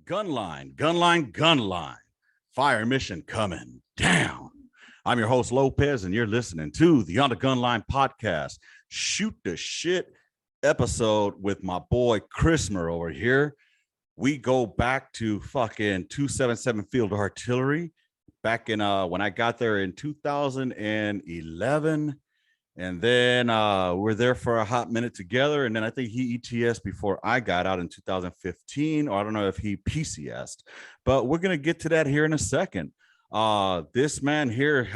Gunline, gunline, gunline. Fire mission coming down. I'm your host, Lopez, and you're listening to the On the Gunline podcast. Shoot the shit episode with my boy Chrismer over here. We go back to fucking 277 Field Artillery back in when I got there in 2011. And then we're there for a hot minute together. And then I think he ETS before I got out in 2015, or I don't know if he PCS'd, but we're going to get to that here in a second. This man here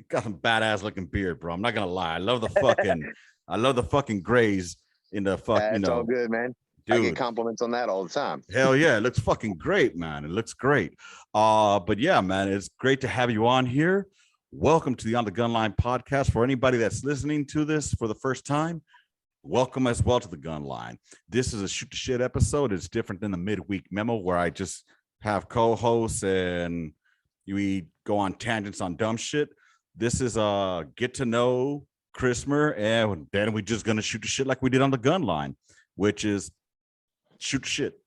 got some badass looking beard, bro. I'm not going to lie. I love the fucking grays in the fuck. That's all good, man. Dude. I get compliments on that all the time. Hell yeah. It looks fucking great, man. It looks great. But yeah, man, it's great to have you on here. Welcome to the On the Gunline podcast. For anybody that's listening to this for the first time, welcome as well to the Gunline. This is a shoot the shit episode. It's different than the midweek memo where I just have co-hosts and we go on tangents on dumb shit. This is a get to know Chrismer, and then we're just gonna shoot the shit like we did on the Gunline, which is shoot shit,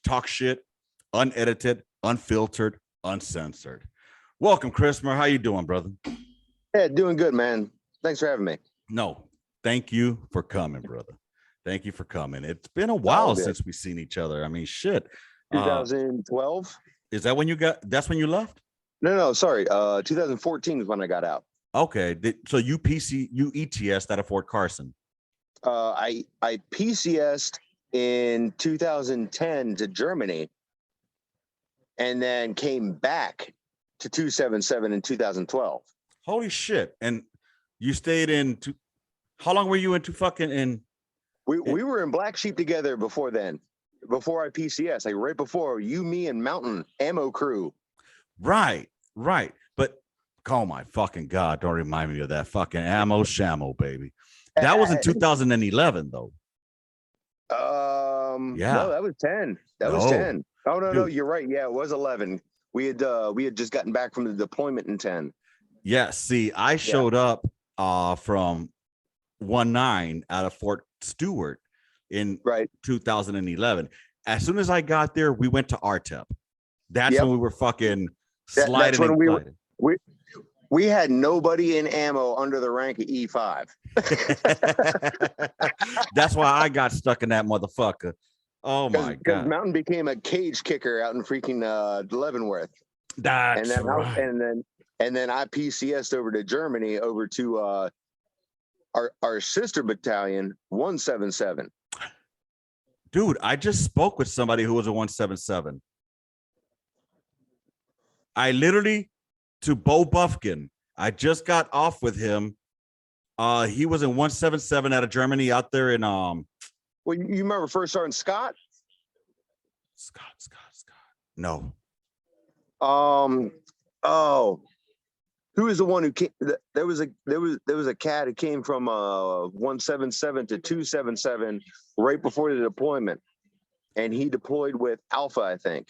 talk shit, unedited, unfiltered, uncensored. Welcome, Chrismer. How you doing, brother? Yeah, doing good, man. Thanks for having me. No, thank you for coming, brother. Thank you for coming. It's been a while since we've seen each other. I mean, shit. 2012. Is that when that's when you left? No, sorry. 2014 is when I got out. Okay. So you ETS'd out of Fort Carson. I PCS'd in 2010 to Germany and then came back to 277 in 2012. Holy shit. And you stayed how long were you We were in Black Sheep together before then, before I PCS, like right before you, me, and Mountain Ammo Crew. Right. But oh my fucking God, don't remind me of that fucking Ammo Shamo, baby. That was in 2011 though. Yeah. No, that was 10. That was 10. Oh no, you're right. Yeah, it was 11. We had just gotten back from the deployment in 10. Yeah, see, I showed up from 19 out of Fort Stewart in 2011. As soon as I got there, we went to RTEP. That's when we were fucking sliding. That's when we had nobody in ammo under the rank of E5. That's why I got stuck in that motherfucker. Oh my God! Mountain became a cage kicker out in freaking Leavenworth. That's right. And then I PCS'd over to Germany, over to our sister battalion, 177. Dude, I just spoke with somebody who was a 177. I literally, to Bo Buffkin, I just got off with him. He was in 177 out of Germany out there in Well, you remember First Sergeant Scott? Scott. No. Who is the one who came? There was a cat who came from 177 to 277 right before the deployment, and he deployed with Alpha, I think,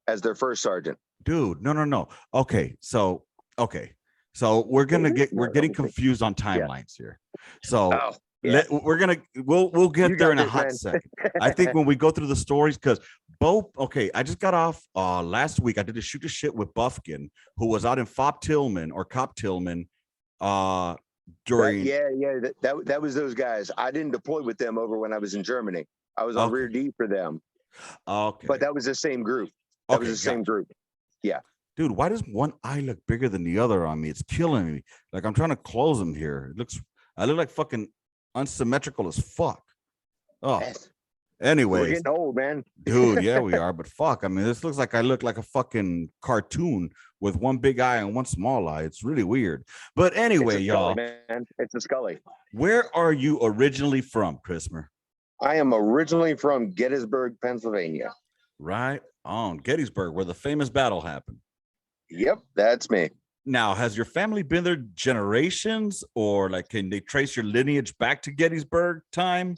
as their first sergeant. Dude, no. Okay, so we're getting confused on timelines here. So we'll get there in a hot second. I think when we go through the stories, because I just got off last week. I did a shoot the shit with Buffkin, who was out in Cop Tillman during that was those guys. I didn't deploy with them over when I was in Germany. I was on rear D for them. Okay. But that was the same group. That was the same group. Yeah. Dude, why does one eye look bigger than the other on me? It's killing me. Like I'm trying to close them here. I look like fucking unsymmetrical as fuck. Oh, anyways, we're getting old, man. Dude, yeah, we are. But fuck, I mean, this looks like I look like a fucking cartoon with one big eye and one small eye. It's really weird. But anyway, y'all, man, it's a Scully. Where are you originally from, Chrismer? I am originally from Gettysburg, Pennsylvania. Right on, Gettysburg, where the famous battle happened. Yep, that's me. Now, has your family been there generations, or like can they trace your lineage back to Gettysburg time?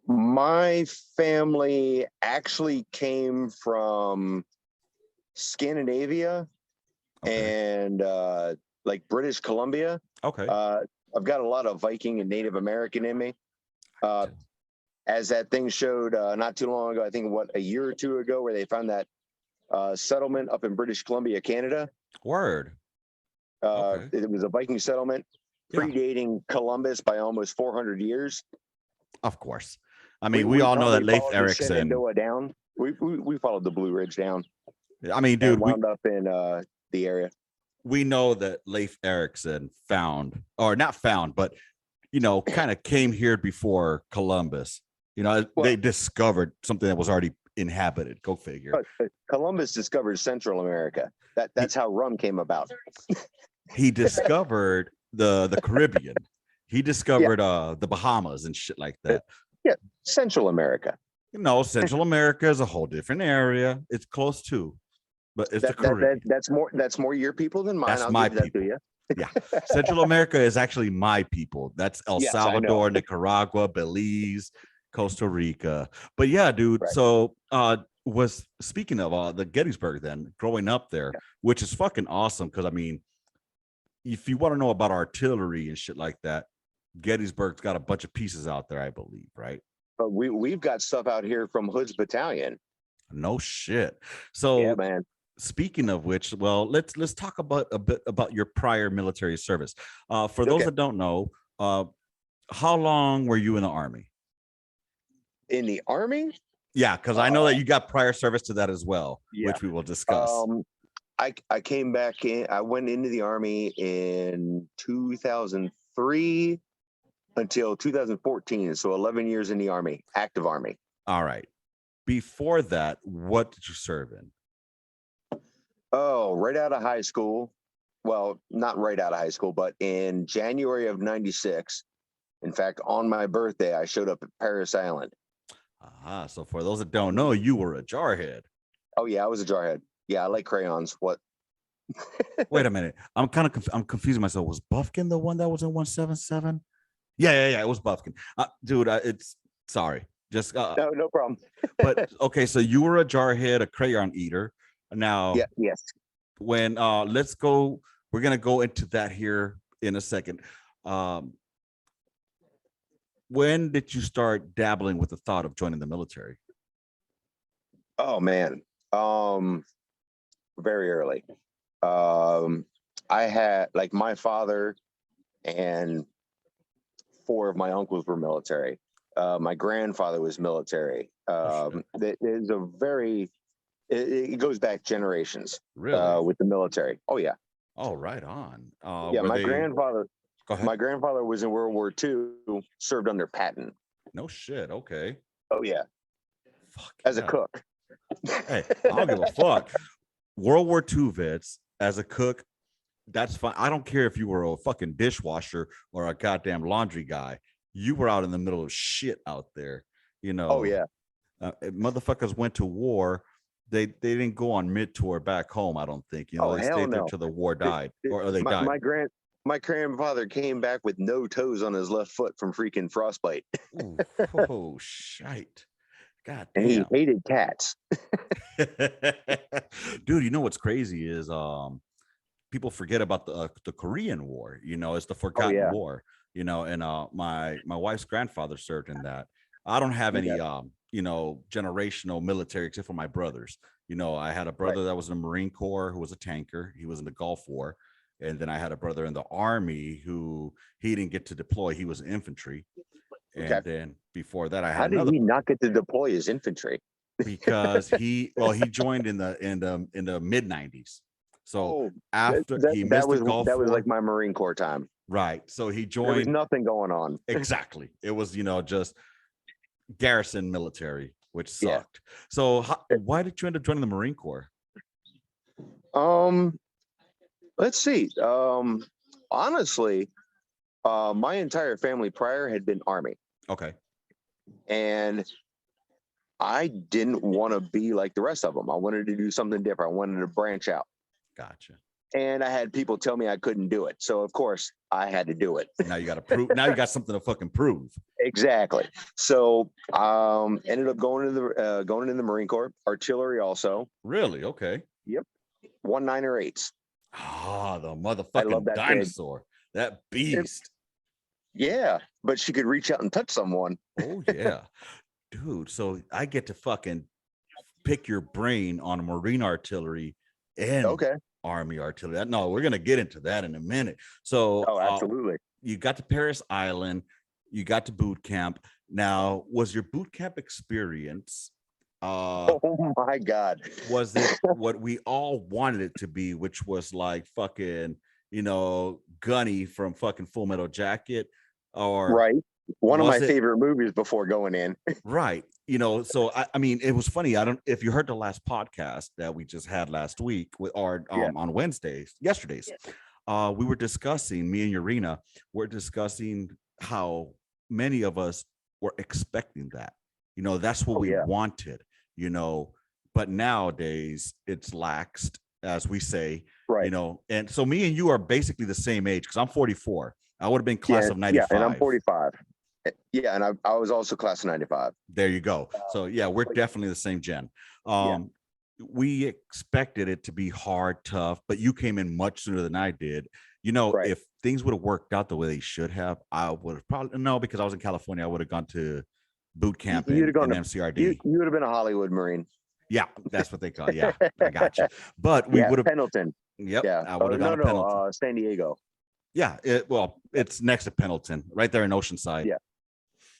My family actually came from Scandinavia and like British Columbia. Okay. I've got a lot of Viking and Native American in me. as that thing showed not too long ago, I think a year or two ago, where they found that settlement up in British Columbia, Canada. Word. Okay. It was a Viking settlement predating Columbus by almost 400 years. Of course. I mean, we all know that Leif Erikson. Shenandoah down. We followed the Blue Ridge down. I mean, dude, wound up in the area. We know that Leif Erikson found, or not found, but kind of came here before Columbus. They discovered something that was already inhabited. Go figure. Columbus discovered Central America. That's how rum came about. He discovered the Caribbean. He discovered the Bahamas and shit like that. Yeah, Central America. Central America is a whole different area. It's close to, but it's the Caribbean. That's more your people than mine. That's my people. Yeah, Central America is actually my people. That's El Salvador, Nicaragua, Belize, Costa Rica. But yeah, dude. Right. So was speaking of the Gettysburg, then growing up there, which is fucking awesome. Because I mean, if you want to know about artillery and shit like that, Gettysburg's got a bunch of pieces out there, I believe, right? But we've got stuff out here from Hood's battalion. No shit. So yeah, man. Speaking of which, well, let's talk about a bit about your prior military service. For those that don't know, how long were you in the Army? In the Army? Yeah, because I know that you got prior service to that as well, which we will discuss. I came back in. I went into the Army in 2003 until 2014. So 11 years in the Army, active Army. All right. Before that, what did you serve in? Oh, right out of high school. Well, not right out of high school, but in January of 96. In fact, on my birthday, I showed up at Paris Island. So for those that don't know, you were a jarhead. Oh, yeah, I was a jarhead. Yeah, I like crayons. What? Wait a minute. I'm confusing myself. Was Bufkin the one that was in 177? Yeah. It was Bufkin. Dude, it's sorry. Just no problem. But okay, so you were a jarhead, a crayon eater. Now, yes. When let's go, we're gonna go into that here in a second. When did you start dabbling with the thought of joining the military? Oh man, very early. I had my father and 4 of my uncles were military. My grandfather was military. There's a very it goes back generations. Really? With the military. Oh yeah. Oh, right on. My grandfather was in World War II, served under Patton. No shit. Okay. Oh yeah. Fuck as a cook. Hey, I don't give a fuck. World War II vets as a cook, that's fine. I don't care if you were a fucking dishwasher or a goddamn laundry guy. You were out in the middle of shit out there, Oh yeah. Motherfuckers went to war. They didn't go on mid-tour back home, I don't think. They stayed there till the war died, or they died. My grandfather came back with no toes on his left foot from freaking frostbite. Ooh, oh shite. God damn. And he hated cats. Dude, you know what's crazy is people forget about the Korean War. It's the forgotten war. And my wife's grandfather served in that. I don't have any generational military except for my brothers. I had a brother that was in the Marine Corps who was a tanker. He was in the Gulf War. And then I had a brother in the Army who he didn't get to deploy. He was infantry. And then before that, I had How did he not get to deploy as infantry? Because he joined in the mid 90s. So after he missed the Gulf War, that was like my Marine Corps time. Right. So he joined. There was nothing going on. Exactly. It was just garrison military, which sucked. So why did you end up joining the Marine Corps? Let's see. Honestly, my entire family prior had been Army. Okay. And I didn't want to be like the rest of them. I wanted to do something different. I wanted to branch out. Gotcha. And I had people tell me I couldn't do it. So of course I had to do it. Now you got to prove. Now you got something to fucking prove. Exactly. So ended up going into the Marine Corps, artillery also. Really? Okay. Yep. 19er 8s. The motherfucking dinosaur. That beast. Yeah, but she could reach out and touch someone. Oh yeah, dude. So I get to fucking pick your brain on Marine artillery and Okay. Army artillery. No, we're gonna get into that in a minute. So Oh, absolutely. you got to Paris Island, you got to boot camp. Now, was your boot camp experience Oh my God. was it what we all wanted it to be, which was like fucking, Gunny from fucking Full Metal Jacket, or Right. One of my was it favorite movies before going in. right? So I mean, it was funny. I don't if you heard the last podcast that we just had last week with our Yeah. on yesterday's. We were discussing, me and Urena were discussing how many of us were expecting that. That's what Oh, we yeah. wanted, but nowadays it's laxed, as we say, Right. and so me and you are basically the same age because I'm 44. I would have been class Yeah, of 95. and I'm 45. Yeah, and I was also class of 95. There you go. So yeah, we're definitely the same gen. We expected it to be hard, tough, but you came in much sooner than I did. Right. If things would have worked out the way they should have, I would have probably no, because I was in California, I would have gone to boot camp You'd in have gone to MCRD. you would have been a Hollywood Marine. Yeah, that's what they call it. Yeah, I got you. But we would have Pendleton. Yep, Yeah. I would have gone to Pendleton. San Diego. Yeah, it's next to Pendleton, right there in Oceanside. Yeah.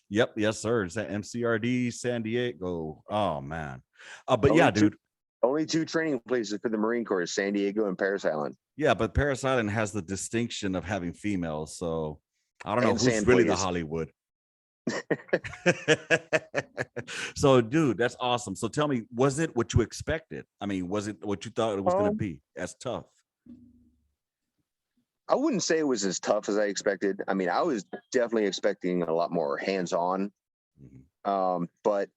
Yep, yes, sir. It's at MCRD, San Diego. Oh man. But Only yeah, two- dude. Only two training places for the Marine Corps is San Diego and Paris Island. Yeah, but Paris Island has the distinction of having females, so I don't know And who's sand really the plays. Hollywood. So, dude, that's awesome. So, tell me, was it what you expected? I mean, was it what you thought it was going to be? As tough? I wouldn't say it was as tough as I expected. I mean, I was definitely expecting a lot more hands-on. But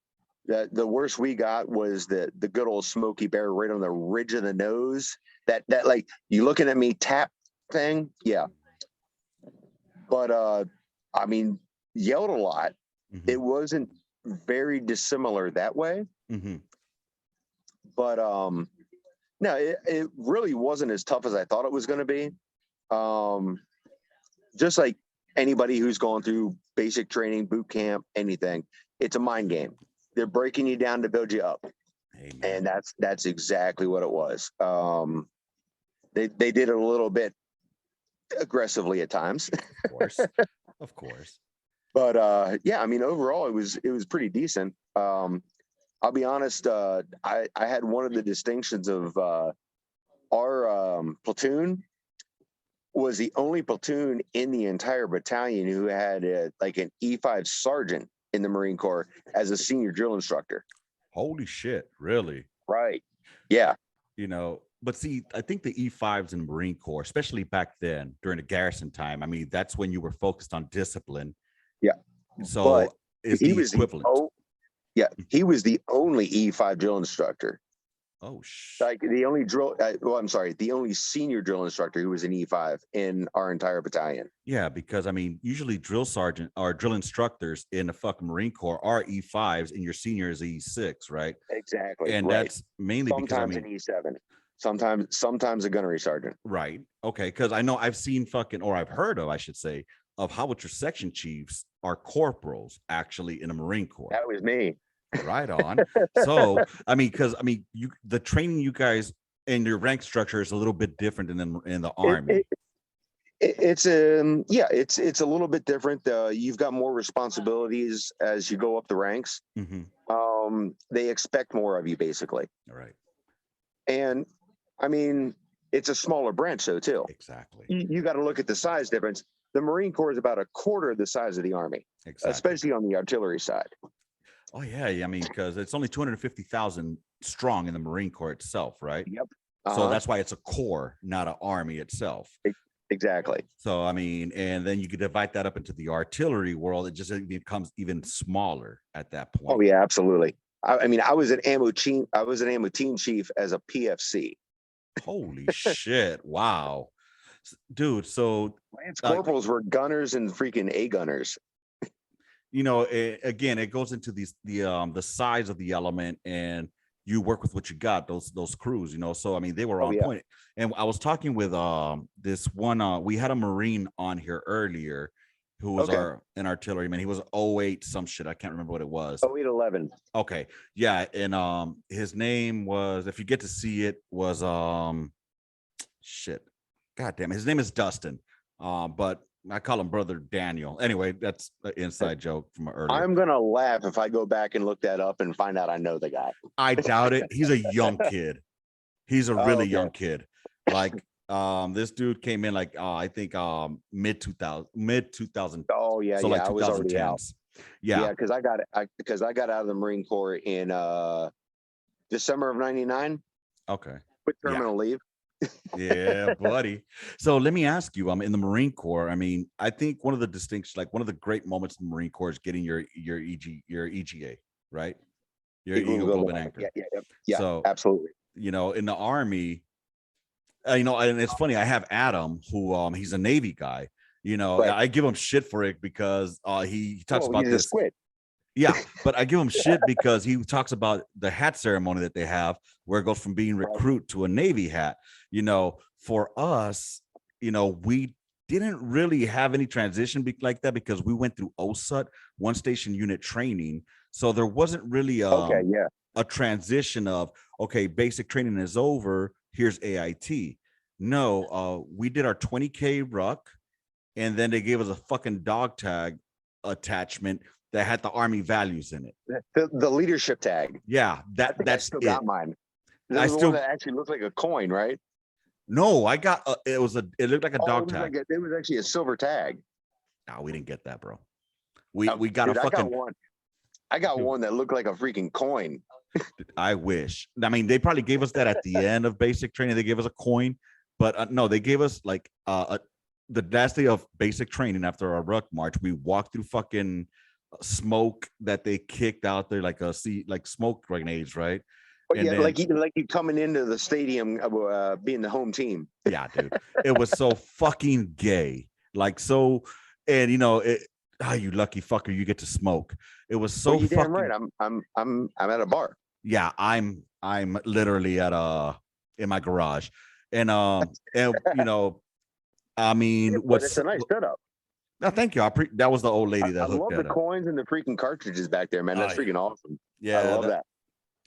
the worst we got was the good old Smoky Bear right on the ridge of the nose. That like you looking at me tap thing, yeah. But I mean, yelled a lot. It wasn't very dissimilar that way. But no, it really wasn't as tough as I thought it was going to be. Just like anybody who's gone through basic training, boot camp, anything, it's a mind game. They're breaking you down to build you up. Amen. And that's exactly what it was. They did it a little bit aggressively at times. Of course. But yeah, I mean, overall, it was pretty decent. I'll be honest. I had one of the distinctions of our platoon was the only platoon in the entire battalion who had like an E5 sergeant in the Marine Corps as a senior drill instructor. Holy shit! Really? Right. Yeah. But see, I think the E5s in the Marine Corps, especially back then during the garrison time, I mean, that's when you were focused on discipline. Yeah. So he was equivalent. He was the only E5 drill instructor. Oh, like the only the only senior drill instructor who was an E5 in our entire battalion. Yeah, because I mean, usually drill sergeant or drill instructors in the fucking Marine Corps are E5s, and your senior is E6, right? Exactly, and that's mainly sometimes because an E7, sometimes a gunnery sergeant. Right. Okay, because I know I've seen or I've heard of, I should say, of how your section chiefs are corporals actually in the Marine Corps. That was me. Right on. So I mean, the training you guys and your rank structure is a little bit different than in the Army. It's a little bit different. You've got more responsibilities as you go up the ranks. They expect more of you, basically. All right. And I mean, it's a smaller branch, though, too. Exactly. You got to look at the size difference. The Marine Corps is about a quarter of the size of the Army, especially on the artillery side. Oh yeah, I mean, because it's only 250,000 strong in the Marine Corps itself, right? Yep. So that's why it's a corps, not an army itself. Exactly. So I mean, and then you could divide that up into the artillery world. It just becomes even smaller at that point. Oh yeah, absolutely. I mean, I was an ammo team chief as a PFC. Holy shit! Wow, dude. So Lance corporals were gunners and freaking A gunners. Again, it goes into the size of the element, and you work with what you got, those crews, so I mean, they were on point. And I was talking with this one, we had a Marine on here earlier who was Okay. an artilleryman. He was 08 some shit. I can't remember what it was. 0811. Okay. Yeah. And his name was, if you get to see it, was shit. God damn it. His name is Dustin. But I call him Brother Daniel. Anyway, that's an inside joke from earlier. I'm gonna laugh if I go back and look that up and find out I know the guy. I doubt it. He's a young kid. He's a really okay. young kid. Like this dude came in like I think mid 2000. Oh yeah, So yeah. like I was already out. 2010s. Yeah. because I got out of the Marine Corps in December of '99 Okay. with Yeah. terminal leave. Yeah, buddy. So let me ask you, I'm in the Marine Corps. I mean, I think one of the distinctions, like one of the great moments in the Marine Corps is getting your EGA, right? Your Eagle Globe and Anchor. Yeah, So, absolutely. you know, in the Army, you know, and it's funny, I have Adam who he's a Navy guy. You know, Right. I give him shit for it because he talks about he's a this. squid. Yeah, but I give him shit because he talks about the hat ceremony that they have, where it goes from being recruit to a Navy hat. You know, for us, you know, we didn't really have any transition like that because we went through OSUT, one station unit training. So there wasn't really Okay, yeah. a transition of, okay, basic training is over, here's AIT. No, we did our 20K ruck, and then they gave us a fucking dog tag attachment that had the Army values in it. The leadership tag. Yeah, that's still it. got mine. That was the one that actually looked like a coin, right? No, I got it looked like a dog tag. It was actually a silver tag. No, we didn't get that, bro. We got a fucking. I got one that looked like a freaking coin. I wish. I mean, they probably gave us that at the end of basic training. They gave us a coin, but no, they gave us like the last day of basic training after our ruck march. We walked through fucking smoke that they kicked out there, like smoke grenades, right? Oh, and yeah, then, like you coming into the stadium being the home team. Yeah, dude, it was so fucking gay, like so, and you know, you lucky fucker, you get to smoke. It was so you fucking damn right. I'm at a bar. Yeah, I'm literally at in my garage, and and you know, I mean, it's a nice setup. No, thank you. That was the old lady that hooked I love the coins and the freaking cartridges back there, man. That's freaking awesome. Yeah, I love that.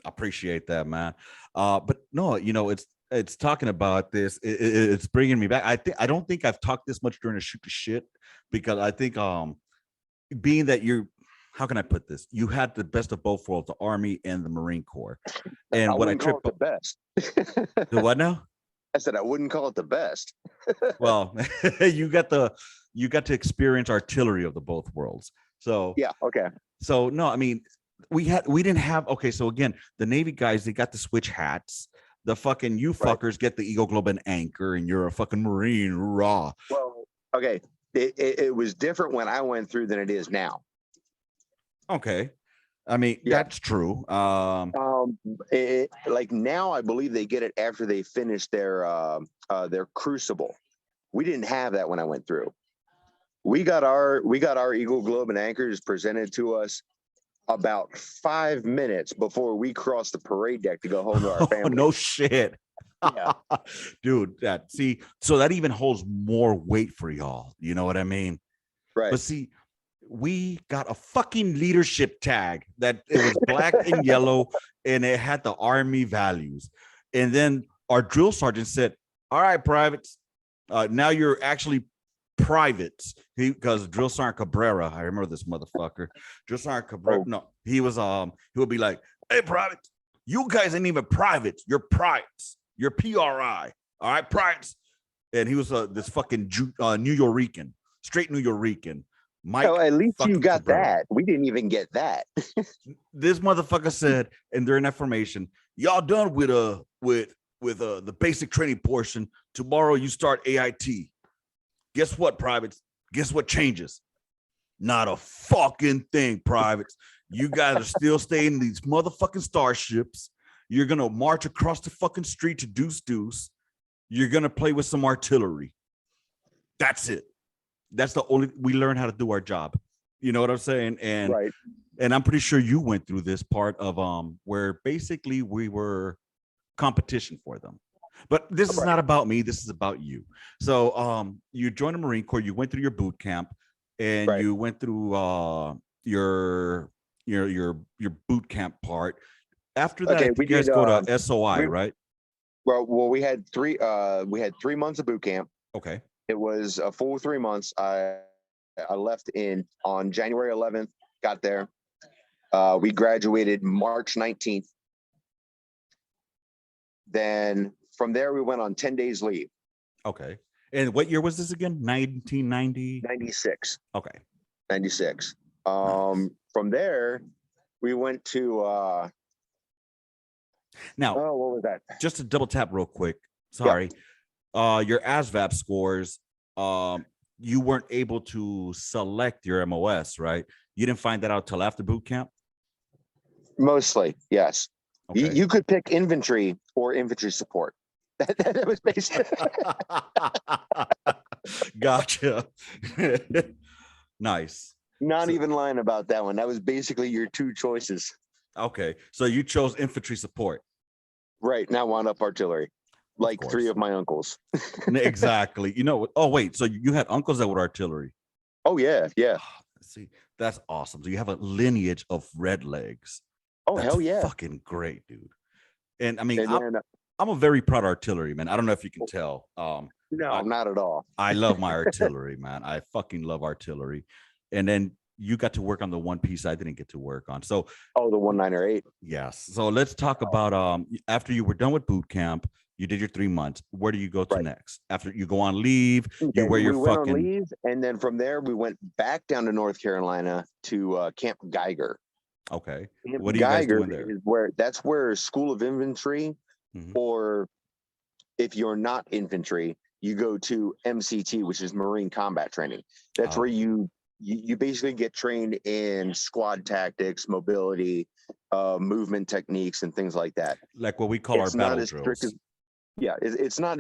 I appreciate that, man. But no, you know, it's talking about this. It's bringing me back. I don't think I've talked this much during a shoot to shit, because I think being that how can I put this? You had the best of both worlds, the Army and the Marine Corps. And what I tripped the best. The what now? I said I wouldn't call it the best. Well, you got to experience artillery of the both worlds. So yeah, okay. So no, I mean, we didn't have, okay, so again, the Navy guys, they got the switch hats. The fucking fuckers get the Eagle Globe and Anchor, and you're a fucking Marine, raw. Well, okay, it was different when I went through than it is now. Okay, I mean, that's true. Like now, I believe they get it after they finish their crucible. We didn't have that when I went through. We got our Eagle Globe and Anchors presented to us about 5 minutes before we crossed the parade deck to go home to our family. No shit. Yeah. Dude, so that even holds more weight for y'all. You know what I mean? Right. But see, we got a fucking leadership tag that it was black and yellow, and it had the Army values. And then our drill sergeant said, "All right, privates, now you're actually privates." Because Drill Sergeant Cabrera, I remember this motherfucker. Drill Sergeant Cabrera, no, he would be like, "Hey, privates, you guys ain't even privates. You're privates. You're PRI. All right, privates." And he was this fucking New Yorican, straight New Yorican. Mike, at least you got Cabrera. that. We didn't even get that. This motherfucker said, and during that formation, "Y'all done with the basic training portion. Tomorrow you start AIT. Guess what, privates? Guess what changes? Not a fucking thing, privates. You guys are still staying in these motherfucking starships. You're gonna march across the fucking street to Deuce. You're gonna play with some artillery. That's it. That's the only, we learn how to do our job." You know what I'm saying? And right. And I'm pretty sure you went through this part of where basically we were competition for them. But this is not about me. This is about you. So you joined the Marine Corps. You went through your boot camp. and Right. you went through your your boot camp part. After that, I Okay, think we you guys did. go to SOI, We right? well, we had 3 months of boot camp. Okay. It was a full 3 months. I left in on January 11th. Got there. We graduated March 19th. Then from there we went on 10 days leave. Okay. And what year was this again? 1990. 96. Okay. 96. Nice. From there we went to Now, what was that? just to double tap real quick. Yeah. Sorry. Your ASVAB scores, you weren't able to select your MOS, right? You didn't find that out till after boot camp? Mostly, yes. Okay. You could pick infantry or infantry support. That was basically Gotcha. Nice. not So- even lying about that one. That was basically your two choices. Okay. So you chose infantry support. Right. Now wound up artillery. Like course. 3 of my uncles. Exactly. You know, oh, wait. So you had uncles that were artillery. Oh, yeah. Yeah. See, that's awesome. So you have a lineage of red legs. Oh, That's hell yeah. fucking great, dude. And I mean, And then, I'm a very proud artillery man. I don't know if you can tell. no, I- not at all. I love my artillery, man. I fucking love artillery. And then you got to work on the one piece I didn't get to work on. So Oh, the 198. yes. So let's talk about after you were done with boot camp, you did your 3 months. Where do you go to Right. next? After you go on leave, you Okay, wear your we went fucking on leave, and then from there we went back down to North Carolina to Camp Geiger. okay. Camp What are you guys Geiger doing there? is that's where School of Infantry, Mhm. or if you're not infantry, you go to MCT, which is Marine Combat Training. That's where Oh. you basically get trained in squad tactics, mobility, movement techniques, and things like that. Like what we call our It's not battle as strict drills. as it's not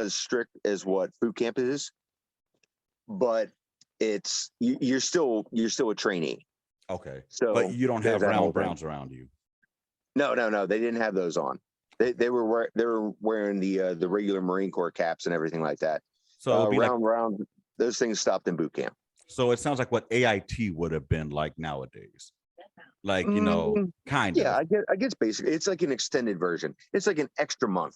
as strict as what boot camp is, but you're still a trainee. Okay. So But you don't have there's that whole round thing. browns around you. No, they didn't have those on. They were wearing the regular Marine Corps caps and everything like that. So it would be round, those things stopped in boot camp. so it sounds like what AIT would have been like nowadays. Like, you know, kind Yeah, of. I guess basically it's like an extended version. It's like an extra month.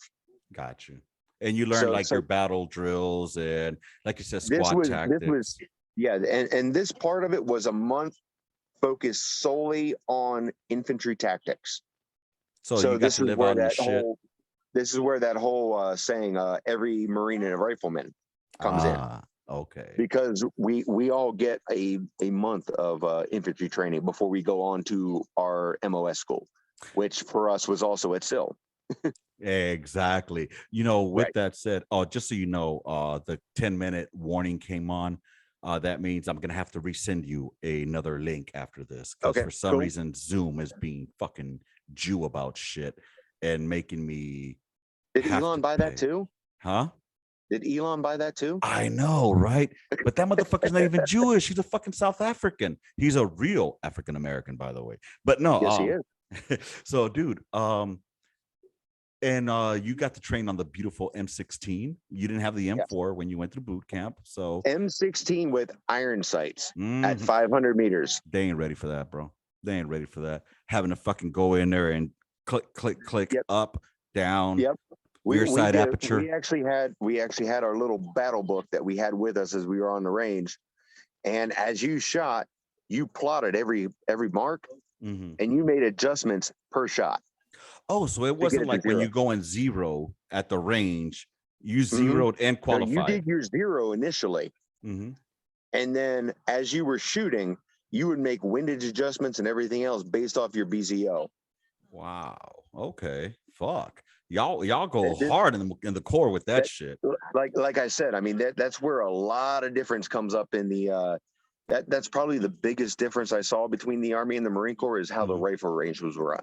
Got you. And you learn So- like so your battle drills and like you said, This squad was tactics. yeah, and this part of it was a month focused solely on infantry tactics. So you got this to is live where on your that shit. whole this is where that whole saying every Marine and a rifleman comes in, Okay. because we all get a month of infantry training before we go on to our MOS school, which for us was also at SIL. Exactly. You know, with Right. that said, oh, just so you know, the 10-minute warning came on. That means I'm gonna have to resend you another link after this because Okay, for some cool. reason Zoom is being fucking Jew about shit and making me Did have Elon to buy that pay. too? Huh? Did Elon buy that too? I know, right? But that motherfucker's not even Jewish. He's a fucking South African. He's a real African American, by the way. But no, Yes, he is. so dude, and you got to train on the beautiful M16. You didn't have the M4 when you went through boot camp. So M16 with iron sights at mhm, 500 meters. they ain't ready for that, bro. They ain't ready for that. Having to fucking go in there and click Yep. up, down, Yep. rear side did. aperture. We actually had our little battle book that we had with us as we were on the range. And as you shot, you plotted every mark Mhm. and you made adjustments per shot. Oh, so it get wasn't it to like when zero. you go in zero at the range, you Mhm. zeroed and So qualified. you did your zero initially. Mhm. And then as you were shooting, you would make windage adjustments and everything else based off your BZO. Wow. Okay. Fuck. Y'all go It- it- hard in the core with that that- shit. Like I said, I mean, that's where a lot of difference comes up in the that's probably the biggest difference I saw between the Army and the Marine Corps is how the Mhm. rifle range was run.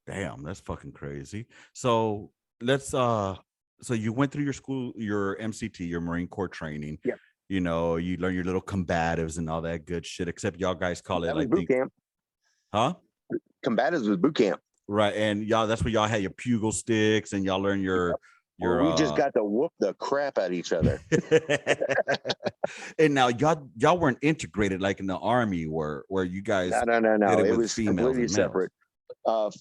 Damn, that's fucking crazy. So let's so you went through your school, your MCT, your Marine Corps training. Yep. You know, you learn your little combatives and all that good shit, except y'all guys call it, That I was boot think, camp. huh? Combatives was boot camp. Right. And y'all, that's where y'all had your pugil sticks and y'all learn your Or You're we just got to whoop the crap out of each other. and now y'all weren't integrated like in the army where you guys did No. it It with was females completely and males. separate.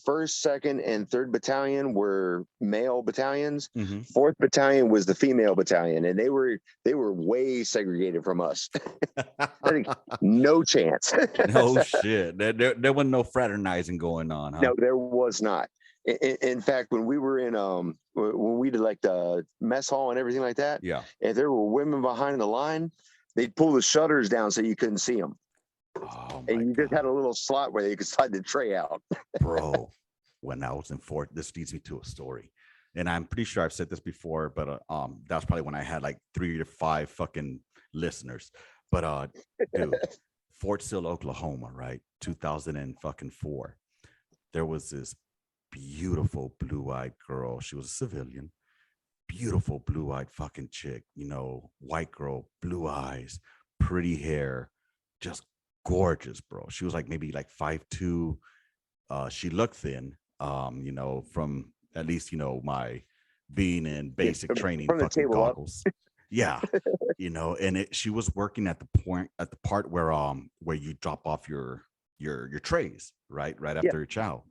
First, second, and third battalion were male battalions. Mhm. Fourth battalion was the female battalion, and they were way segregated from us. No chance. No shit. There wasn't no fraternizing going on, huh? No, there was not. In fact, when we were in when we did like the mess hall and everything like that, Yeah. if there were women behind the line, they'd pull the shutters down so you couldn't see them, Oh my and you just had God. a little slot where you could slide the tray out. Bro, when I was in Fort, this leads me to a story. And I'm pretty sure I've said this before, but that was probably when I had like 3 to 5 fucking listeners. But dude, Fort Sill, Oklahoma, right? 2004. There was this beautiful blue-eyed girl. She was a civilian, beautiful blue-eyed fucking chick, you know, white girl, blue eyes, pretty hair, just gorgeous, bro. She was like maybe like 5'2". She looked thin, you know, from at least, you know, my being in basic training From the fucking table up. goggles. Yeah. You know, and she was working at the part where you drop off your trays, right after your chow.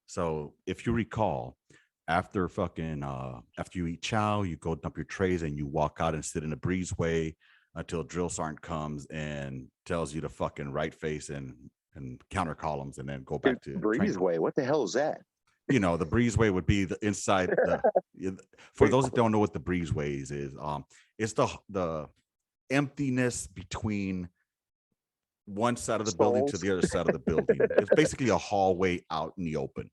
So if you recall, after you eat chow, you go dump your trays and you walk out and sit in a breezeway until drill sergeant comes and tells you to fucking right face and counter columns and then go back to training. Breezeway. What the hell is that? You know, the breezeway would be the inside. For those that don't know what the breezeways is, it's the emptiness between one side of the building to the other side of the building. It's basically a hallway out in the open.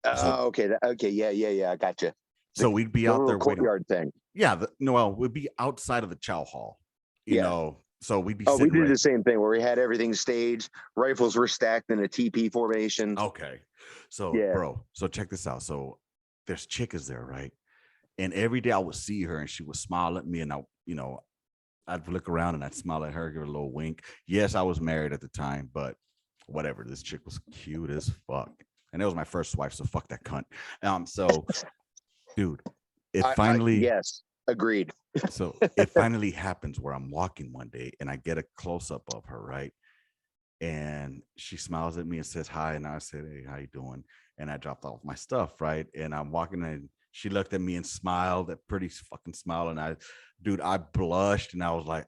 Okay. Okay. Yeah. I gotcha. So we'd be out there waiting. Courtyard thing. Yeah. We'd be outside of the chow hall, you know. So we'd be we sitting did the same thing where we had everything staged. Rifles were stacked in a TP formation. Okay. So, Yeah. bro, so check this out. So there's chickas there, right? And every day I would see her and she would smile at me and I'd look around and I'd smile at her, give her a little wink. Yes, I was married at the time, but whatever. This chick was cute as fuck. And it was my first wife, so fuck that cunt. So dude, yes, agreed. So it finally happens where I'm walking one day and I get a close-up of her, right? And she smiles at me and says hi. And I said, hey, how you doing? And I dropped off my stuff, right? And I'm walking and she looked at me and smiled, that pretty fucking smile. And I blushed and I was like,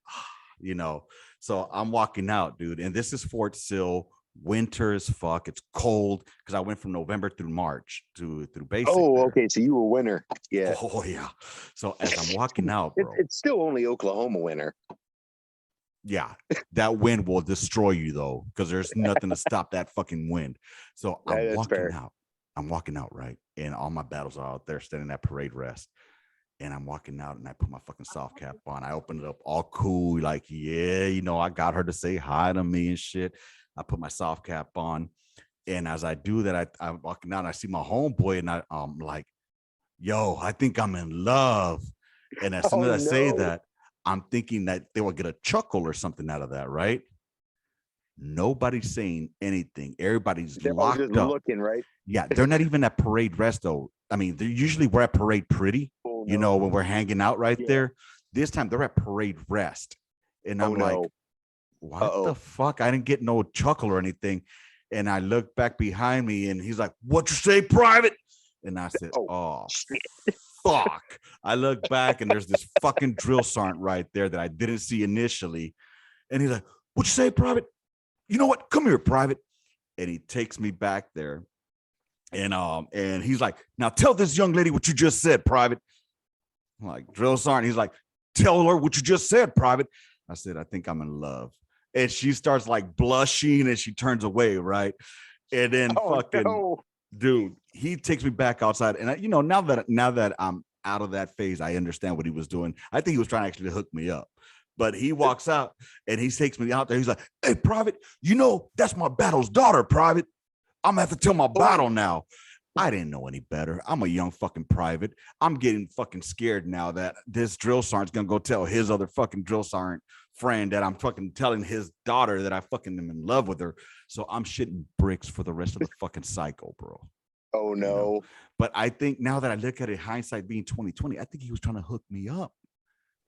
you know, so I'm walking out, dude. And this is Fort Sill, winter as fuck. It's cold because I went from November through March through basic. Oh, okay. So you were winter. Yeah. Oh, yeah. So as I'm walking out, bro. It's still only Oklahoma winter. Yeah, that wind will destroy you though, because there's nothing to stop that fucking wind. So I'm walking out. I'm walking out, right? And all my battles are out there standing at parade rest. And I'm walking out and I put my fucking soft cap on. I open it up all cool, like, yeah, you know, I got her to say hi to me and shit. I put my soft cap on. And as I do that, I'm walking out and I see my homeboy and I'm like, yo, I think I'm in love. And as soon as I say that, I'm thinking that they will get a chuckle or something out of that, right? Nobody's saying anything. Everybody's locked up. Looking, right? Yeah, they're not even at parade rest though. I mean, we're at parade pretty, you know, when we're hanging out right there. This time they're at parade rest. And I'm like, what the fuck? I didn't get no chuckle or anything. And I look back behind me and he's like, what you say, private? And I said, oh fuck. I look back and there's this fucking drill sergeant right there that I didn't see initially. And he's like, what you say, private? You know what? Come here, private. And he takes me back there. And he's like, now tell this young lady what you just said, private. I'm like, drill sergeant. He's like, tell her what you just said, private. I said, I think I'm in love. And she starts like blushing and she turns away, right? And then dude, he takes me back outside. And you know, now that I'm out of that phase, I understand what he was doing. I think he was trying to actually hook me up. But he walks out and he takes me out there. He's like, hey, private, you know, that's my battle's daughter, private. I'm gonna have to tell my battle now. I didn't know any better. I'm a young fucking private. I'm getting fucking scared now that this drill sergeant's gonna go tell his other fucking drill sergeant friend that I'm fucking telling his daughter that I fucking am in love with her. So I'm shitting bricks for the rest of the fucking cycle, bro. Oh you know. no. But I think now that I look at it, hindsight being 2020, I think he was trying to hook me up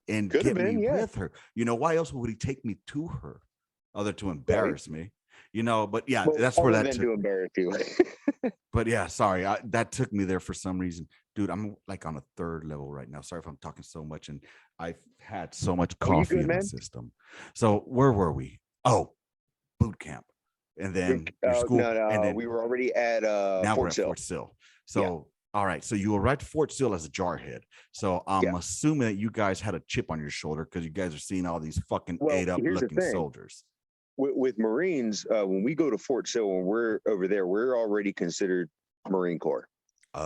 and Could have get me been, yeah. with her. You know, why else would he take me to her other to Right. embarrass me? You know, but yeah, Well, that's where other that than took. to embarrass you. But yeah, sorry, that took me there for some reason, dude. I'm like on a third level right now. Sorry if I'm talking so much, and I've had so much Oh, you coffee good, in my man? system. So where were we? Oh, boot camp, and then your school, No, and no, then we were already at now we're Fort at Sill. Fort Sill. Yeah. So all right, so you arrived at Fort Sill as a jarhead. So I'm Yeah. assuming that you guys had a chip on your shoulder because you guys are seeing all these fucking Well, ate up here's the looking thing. soldiers. With Marines, when we go to Fort Sill, when we're over there, we're already considered Marine Corps.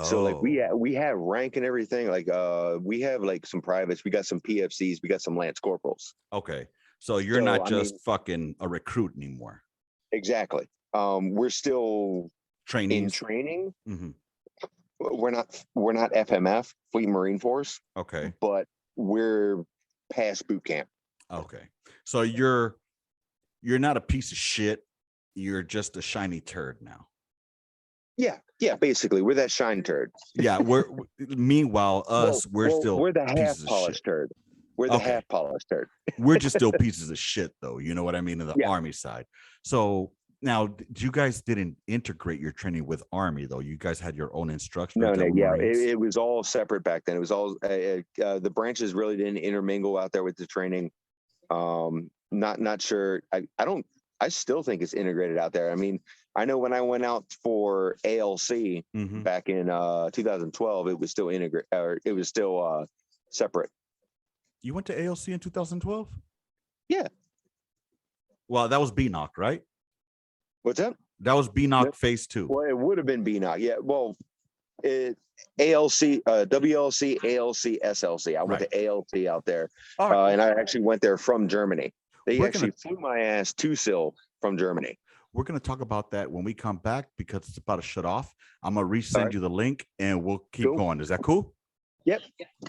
So like Oh, we have rank and everything. Like we have like some privates, we got some PFCs, we got some lance corporals. okay. So you're So not I just mean, fucking a recruit anymore. exactly. We're still in Trainees. training. Mhm. We're not FMF, Fleet Marine Force, Okay. but we're past boot camp. Okay. So you're not a piece of shit. You're just a shiny turd now. Yeah, basically, we're that shine turd. Yeah. Meanwhile, us, we're still we're the half pieces of shit. polished turd. We're the Okay. half polished turd. We're just still pieces of shit, though. You know what I mean? In the Yeah. Army side. So now, you guys didn't integrate your training with Army, though. You guys had your own instructors. No, that were yeah, Marines? it was all separate back then. It was all the branches really didn't intermingle out there with the training. Not sure. I still think it's integrated out there. I mean, I know when I went out for ALC Mhm. back in 2012, it was still integrated, or it was still separate. You went to ALC in 2012? Yeah. Well, that was BNOC, right? What's that? That was BNOC Yep. phase 2. Well, it would have been BNOC. Yeah. Well, ALC, WLC, ALC, SLC. I went Right. to ALC out there, All right. and I actually went there from Germany. They We're actually flew my ass to SIL from Germany. We're going to talk about that when we come back because it's about to shut off. I'm going to resend right. you the link and we'll keep Cool. going. Is that cool? Yep.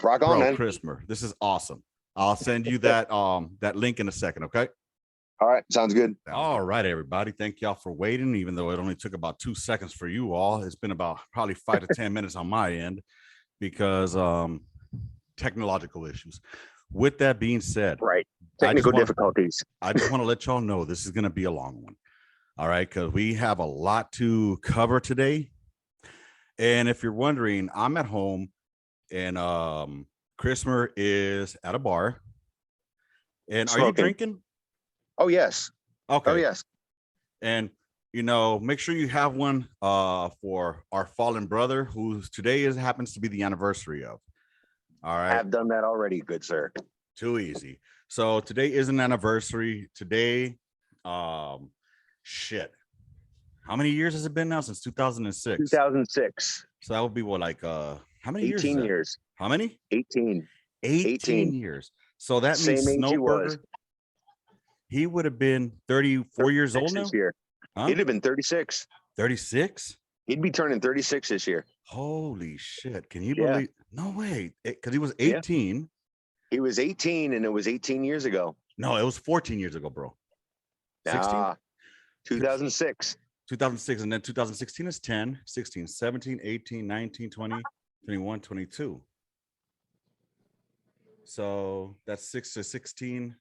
Rock on, Bro, man. Chrismer, this is awesome. I'll send you that link in a second, okay? All right. Sounds good. All right, everybody. Thank y'all for waiting, even though it only took about 2 seconds for you all. It's been about probably 5 to 10 minutes on my end because technological issues. With that being said, Right. Technical difficulties. I just want to let y'all know this is going to be a long one. All right, because we have a lot to cover today. And if you're wondering, I'm at home and Chrismer is at a bar. And Smoking. Are you drinking? Oh, yes. Okay. Oh, yes. And, you know, make sure you have one for our fallen brother, who today happens to be the anniversary of. All right. I've done that already, good sir. Too easy. So today is an anniversary. Today, shit. How many years has it been now? Since 2006. 2006. So that would be what, like how many years? 18 years. How many? 18. 18 years. So that Same means age he was. Snowburger, he would have been 34 years old now? This year. Huh? He'd have been 36. 36? He'd be turning 36 this year. Holy shit. Can you believe? No way. Because he was 18. Yeah. He was 18 and it was 18 years ago. No, it was 14 years ago, bro. 16? 2006. 2006. And then 2016 is 10, 16, 17, 18, 19, 20, 21, 22. So that's 6 to 16.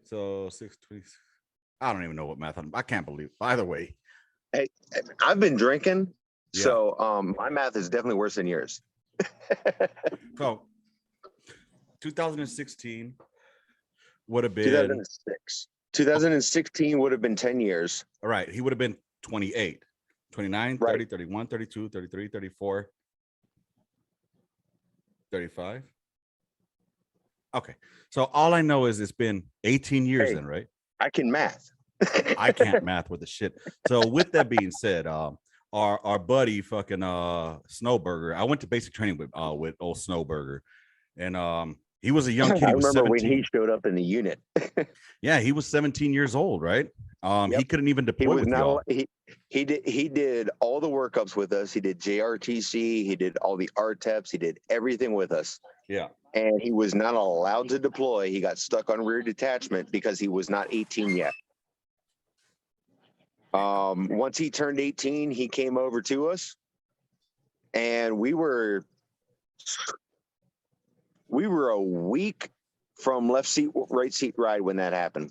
So 6, 20. I don't even know what math I can't believe. Either way. Hey, I've been drinking. Yeah. So my math is definitely worse than yours. So 2016 would have been 2006. 2016 would have been 10 years. All right. He would have been 28, 29, Right. 30, 31, 32, 33, 34, 35. Okay. So all I know is it's been 18 years then, right? I can math. I can't math with the shit. So with that being said, our buddy fucking Snowburger, I went to basic training with old Snowburger, and he was a young kid. I He was remember 17. when he showed up in the unit. Yeah, he was 17 years old, right? He couldn't even deploy He was with not. y'all. He did all the workups with us. He did JRTC. He did all the RTEPs. He did everything with us. Yeah. And he was not allowed to deploy. He got stuck on rear detachment because he was not 18 yet. Once he turned 18, he came over to us, and we were a week from left seat, right seat ride when that happened.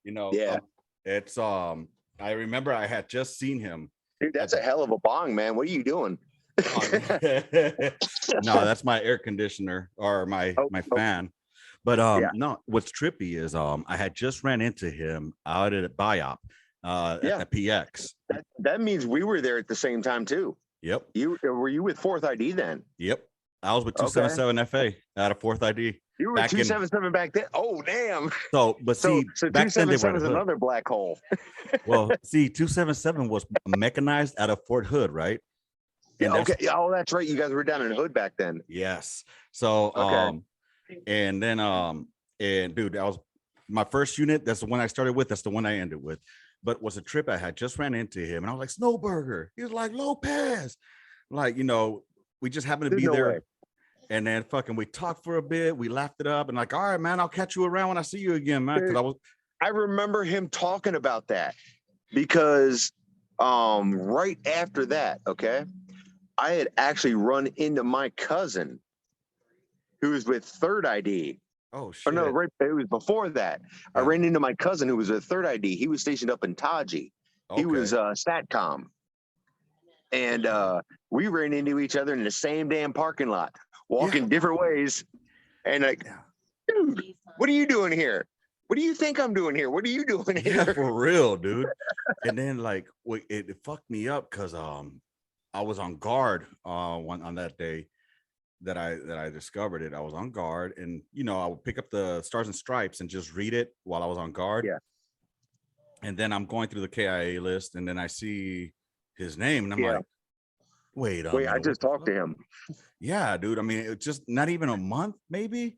You know, Yeah. it's I remember I had just seen him. Dude, that's a hell of a bong, man. What are you doing? No, that's my air conditioner or my fan. But no, what's trippy is I had just ran into him out at BIOP at the PX. That means we were there at the same time too. Yep. Were you with Fourth ID then? Yep. I was with 277 FA out of Fourth ID. You were with 277 back then. Oh damn. So see, back then they were was another black hole. Well, see, 277 was mechanized out of Fort Hood, right? And okay. Oh, that's right. You guys were down in Hood back then. Yes. So and then and dude, that was my first unit. That's the one I started with. That's the one I ended with. But was a trip I had just ran into him, and I was like, Snowburger. He was like, Lopez. Like, you know, we just happened to be there. Way. And then fucking we talked for a bit. We laughed it up and like, all right, man, I'll catch you around when I see you again, man. Because I remember him talking about that because right after that, okay, I had actually run into my cousin who was with Third ID. Oh shit! Or no, right. It was before that. Yeah. I ran into my cousin who was with Third ID. He was stationed up in Taji. Okay. He was StatCom, and we ran into each other in the same damn parking lot, walking different ways. And like, dude, what are you doing here? What do you think I'm doing here? What are you doing here? Yeah, for real, dude. And then like, it fucked me up because I was on guard on that day that I discovered it. I was on guard, and you know, I would pick up the Stars and Stripes and just read it while I was on guard. Yeah. And then I'm going through the KIA list, and then I see his name, and I'm like, wait, I just talked to him. Yeah, dude. I mean, it's just not even a month, maybe.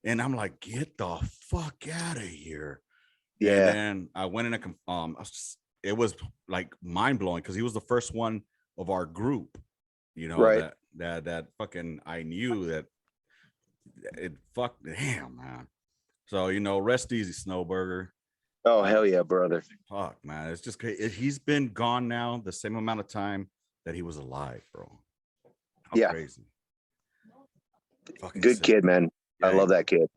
And I'm like, get the fuck out of here. Yeah. And then I went in it was like mind blowing because he was the first one of our group, you know, right. that fucking, I knew that it fucked, damn, man. So, you know, rest easy, Snowburger. Oh, hell yeah, brother. Fuck, man. It's just crazy. He's been gone now the same amount of time that he was alive, bro. How crazy. Fucking good sick. Kid, man. Yeah, I love that kid.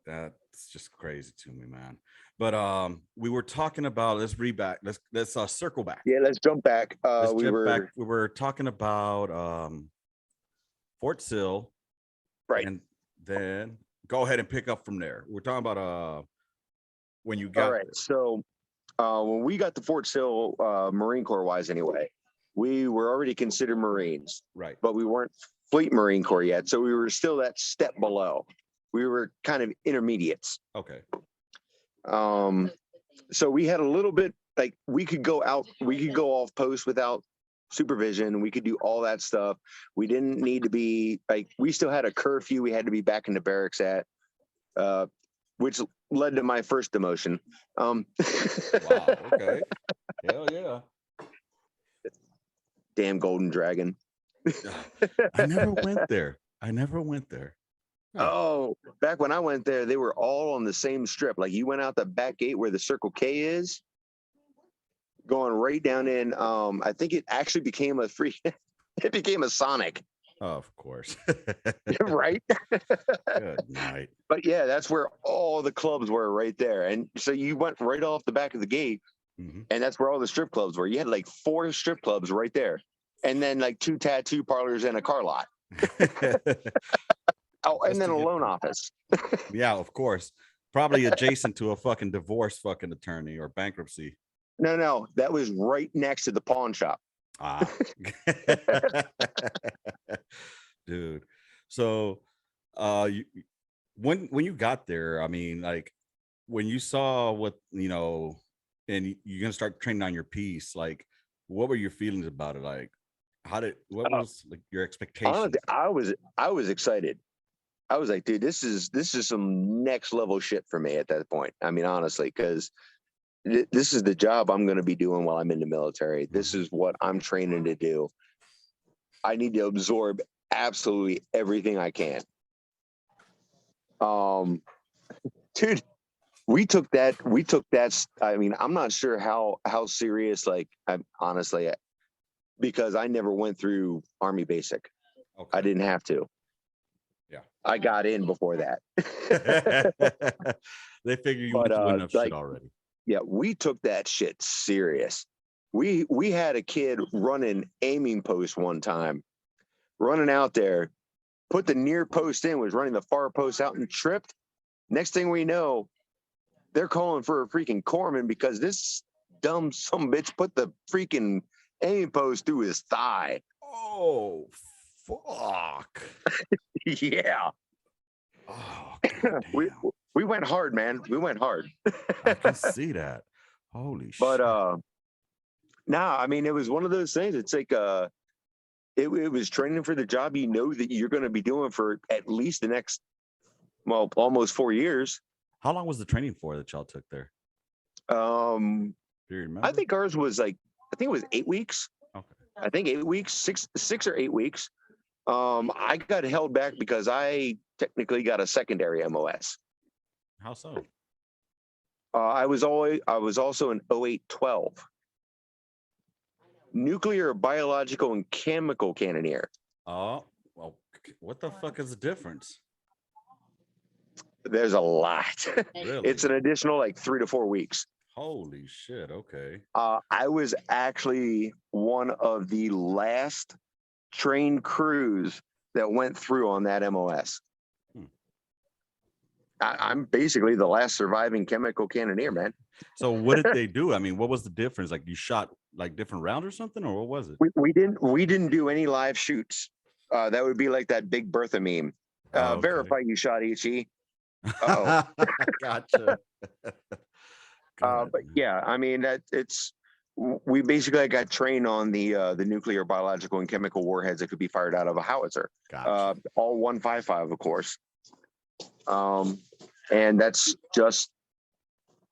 That's just crazy to me, man. But we were talking about, let's circle back. Yeah, let's jump back. We were talking about Fort Sill, right? And then go ahead and pick up from there. We're talking about when you got. All right. So when we got to Fort Sill, Marine Corps wise, anyway, we were already considered Marines, right? But we weren't Fleet Marine Corps yet, so we were still that step below. We were kind of intermediates. Okay. So we had a little bit, like we could go off post without supervision. We could do all that stuff. We didn't need to be like, we still had a curfew we had to be back in the barracks at, which led to my first demotion. Wow. Okay. Hell yeah. Damn Golden Dragon. I never went there. Oh, back when I went there, they were all on the same strip. Like you went out the back gate where the Circle K is, going right down in. I think it actually became it became a Sonic. Oh, of course. Right. Good night. But yeah, that's where all the clubs were right there. And so you went right off the back of the gate, and that's where all the strip clubs were. You had like 4 strip clubs right there. And then like 2 tattoo parlors and a car lot. Oh, and then a loan office. Yeah, of course. Probably adjacent to a fucking divorce fucking attorney or bankruptcy. No, that was right next to the pawn shop. Ah. Dude. So when you got there, I mean, like when you saw what, you know, and you're gonna start training on your piece, like what were your feelings about it? Like what was like your expectations? Honestly, I was excited. I was like, dude, this is some next level shit for me at that point. I mean, honestly, because this is the job I'm going to be doing while I'm in the military. This is what I'm training to do. I need to absorb absolutely everything I can. Dude, we took that. I mean, I'm not sure how serious. Like, I'm honestly, because I never went through Army Basic. Okay. I didn't have to. Yeah. I got in before that. They figure you But, went through enough like, shit already. Yeah, we took that shit serious. We had a kid running aiming post one time, running out there, put the near post in, was running the far post out and tripped. Next thing we know, they're calling for a freaking corpsman because this dumb some bitch put the freaking aiming post through his thigh. Oh, fuck. Yeah. Oh, we goddamn. we went hard, man. We went hard. I can see that. Holy But shit. nah, I mean, it was one of those things. It's like it was training for the job you know that you're going to be doing for at least the next, well, almost 4 years. How long was the training for that y'all took there? Um, Do you remember? I think ours was like, I think it was 8 weeks. Okay. I think 8 weeks, six or 8 weeks. I got held back because I technically got a secondary MOS. How so? I was also an 0812 nuclear, biological, and chemical cannoneer. Oh, well, what the fuck is the difference? There's a lot. Really? It's an additional like 3 to 4 weeks. Holy shit. Okay. I was actually one of the last trained crews that went through on that MOS. I'm basically the last surviving chemical cannoneer, man. So what did they do? I mean, what was the difference? Like you shot like different rounds or something, or what was it? We didn't do any live shoots. That would be like that Big Bertha meme. Okay. Verify you shot HE. Oh, Gotcha. but yeah, I mean we basically got trained on the nuclear, biological, and chemical warheads that could be fired out of a howitzer. Gotcha. All 155, of course. And that's just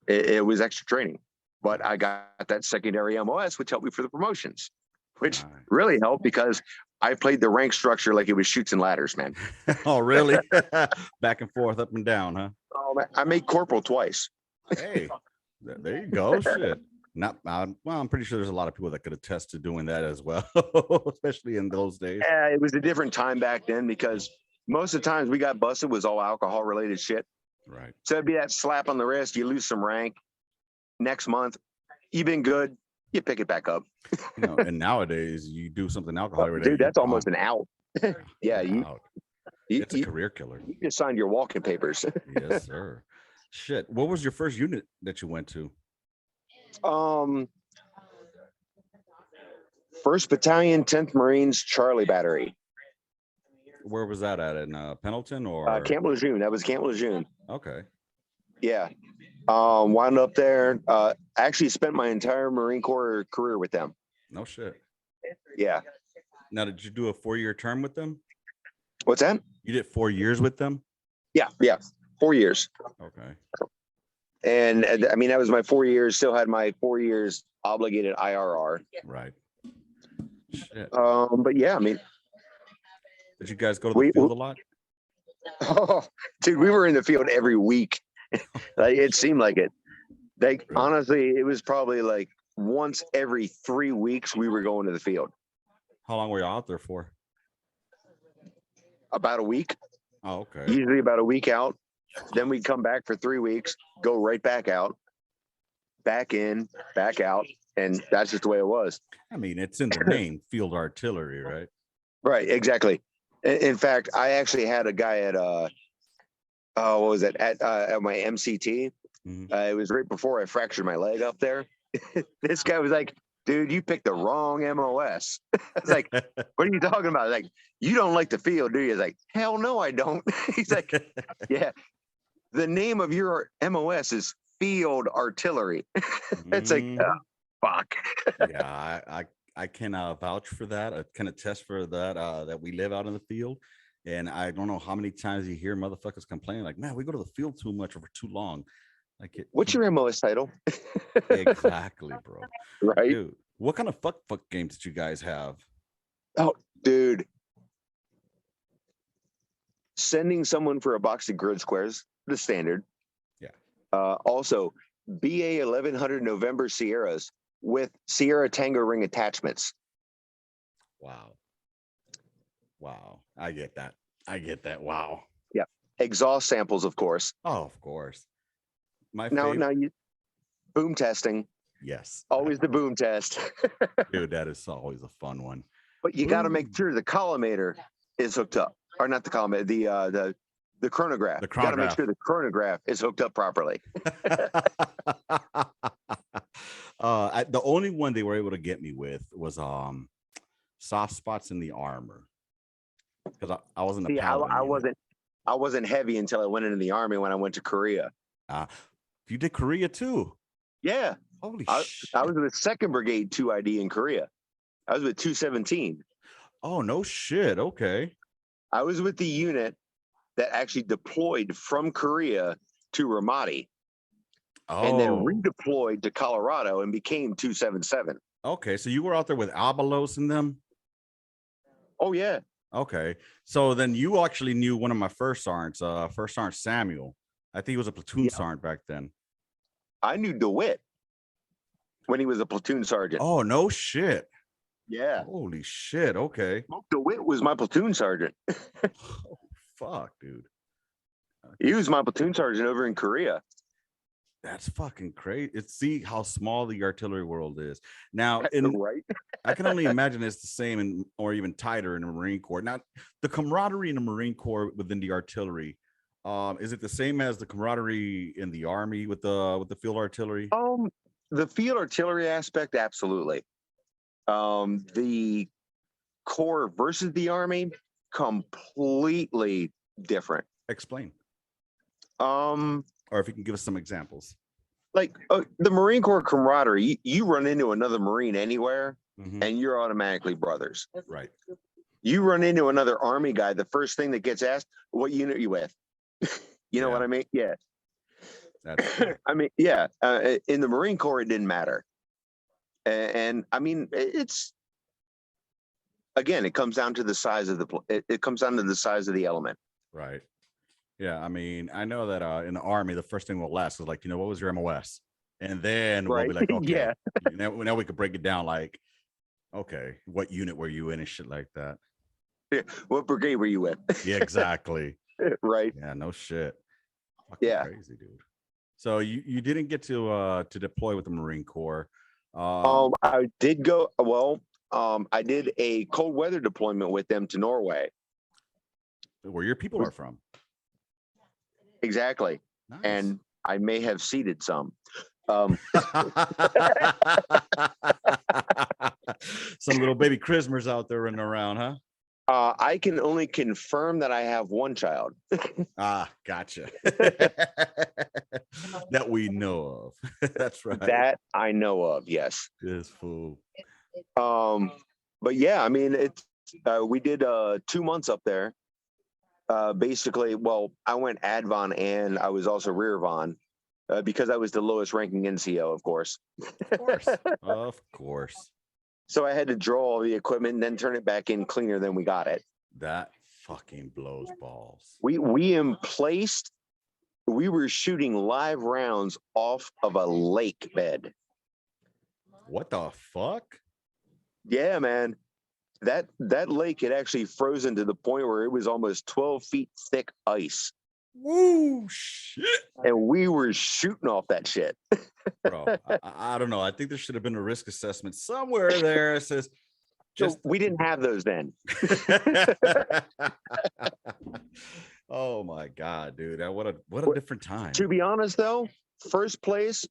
it was extra training. But I got that secondary MOS, which helped me for the promotions, which really helped because I played the rank structure like it was chutes and ladders, man. Oh, really? Back and forth, up and down, huh? Oh, man, I made corporal twice. Hey, there you go. Shit. Not well, I'm pretty sure there's a lot of people that could attest to doing that as well, especially in those days. Yeah, it was a different time back then because most of the times we got busted was all alcohol related shit. Right. So it'd be that slap on the wrist, you lose some rank. Next month, you've been good, you pick it back up. And nowadays you do something alcohol related. Dude, that's almost an out. Yeah, it's a career killer. You just signed your walking papers. Yes, sir. Shit. What was your first unit that you went to? 1st Battalion, 10th Marines, Charlie Battery. Where was that at? In Pendleton or Camp Lejeune? That was Camp Lejeune. Okay. Yeah. Wound up there. Actually spent my entire Marine Corps career with them. No shit. Yeah. Now, did you do a 4-year term with them? What's that? You did 4 years with them? Yeah. 4 years. Okay. And I mean, that was my 4 years. Still had my 4 years obligated IRR. Right. Shit. But yeah, I mean, did you guys go to the field a lot? Oh, dude, we were in the field every week. Like, it seemed like it. Like, Really? honestly, it was probably like once every 3 weeks we were going to the field. How long were you out there for? About a week. Oh, okay. Usually about a week out. Then we'd come back for 3 weeks, go right back out, back in, back out. And that's just the way it was. I mean, it's in the name, field artillery, right? Right, exactly. In fact, I actually had a guy at what was it at my MCT? Mhm. It was right before I fractured my leg up there. This guy was like, "Dude, you picked the wrong MOS." I was like, "What are you talking about?" Like, "You don't like the field, do you?" He's like, "Hell no, I don't." He's like, "Yeah, the name of your MOS is Field Artillery." It's like, Mhm. fuck. Yeah, I can vouch for that. I can attest for that. That we live out in the field, and I don't know how many times you hear motherfuckers complaining like, "Man, we go to the field too much or for too long." Like, What's your MOS title? exactly, bro? Right? Dude, what kind of fuck games did you guys have? Oh, dude. Sending someone for a box of grid squares, the standard. Yeah. Also, BA 1100 November Sierras with Sierra Tango ring attachments. Wow. Wow. I get that. Wow. Yeah. Exhaust samples, of course. Oh, of course. My Now favorite. you boom testing. Yes. Always the boom test. Dude, that is always a fun one. But you got to make sure the collimator is hooked up, or not the collimator, the chronograph. The You got to make chronograph. sure the chronograph is hooked up properly. The only one they were able to get me with was soft spots in the armor, because I wasn't a See, paladin. I wasn't heavy until I went into the army when I went to Korea. You did Korea too? Yeah. Holy shit. I was with 2nd Brigade 2ID in Korea. I was with 217. Oh, no shit. Okay. I was with the unit that actually deployed from Korea to Ramadi and then redeployed to Colorado and became 277. Okay, so you were out there with Abalos and them? Oh, yeah. Okay, so then you actually knew one of my first sergeants, First Sergeant Samuel. I think he was a platoon sergeant back then. I knew DeWitt when he was a platoon sergeant. Oh, no shit. Yeah. Holy shit. Okay. DeWitt was my platoon sergeant. Oh, fuck, dude. He was my platoon sergeant over in Korea. That's fucking crazy. See how small the artillery world is. Now, Right. I can only imagine it's the same or even tighter in the Marine Corps. Now, the camaraderie in the Marine Corps within the artillery, is it the same as the camaraderie in the Army with the field artillery? The field artillery aspect, absolutely. The Corps versus the Army, completely different. Explain. Or if you can give us some examples. Like the Marine Corps camaraderie, you run into another Marine anywhere and you're automatically brothers. Right. You run into another Army guy, the first thing that gets asked, what unit are you with? You know what I mean? Yeah. I mean, yeah. In the Marine Corps, it didn't matter. And I mean, it's, again, it comes down to the size of it comes down to the size of the element. Right. Yeah, I mean, I know that in the Army, the first thing we'll ask is like, what was your MOS? And then we'll be like, okay, now we could break it down like, okay, what unit were you in and shit like that? Yeah. What brigade were you with? Yeah, exactly. Right. Yeah, no shit. Fucking crazy, dude. So you didn't get to deploy with the Marine Corps. I did go. Well, I did a cold weather deployment with them to Norway, where your people are from. Exactly. Nice. And I may have seeded some. Some little baby Chrismers out there running around, huh? I can only confirm that I have one child. Gotcha. That we know of. That's right. That I know of, yes. This fool. But yeah, I mean, it's we did 2 months up there. Basically, well, I went advon and I was also rear von because I was the lowest ranking NCO, of course. Of course. So I had to draw all the equipment and then turn it back in cleaner than we got it. That fucking blows balls. We emplaced, we were shooting live rounds off of a lake bed. What the fuck? Yeah, man. That lake had actually frozen to the point where it was almost 12 feet thick ice. Woo, shit. And we were shooting off that shit. Bro, I don't know. I think there should have been a risk assessment somewhere there. It says just we didn't have those then. Oh my God, dude. What a different time. To be honest though, first place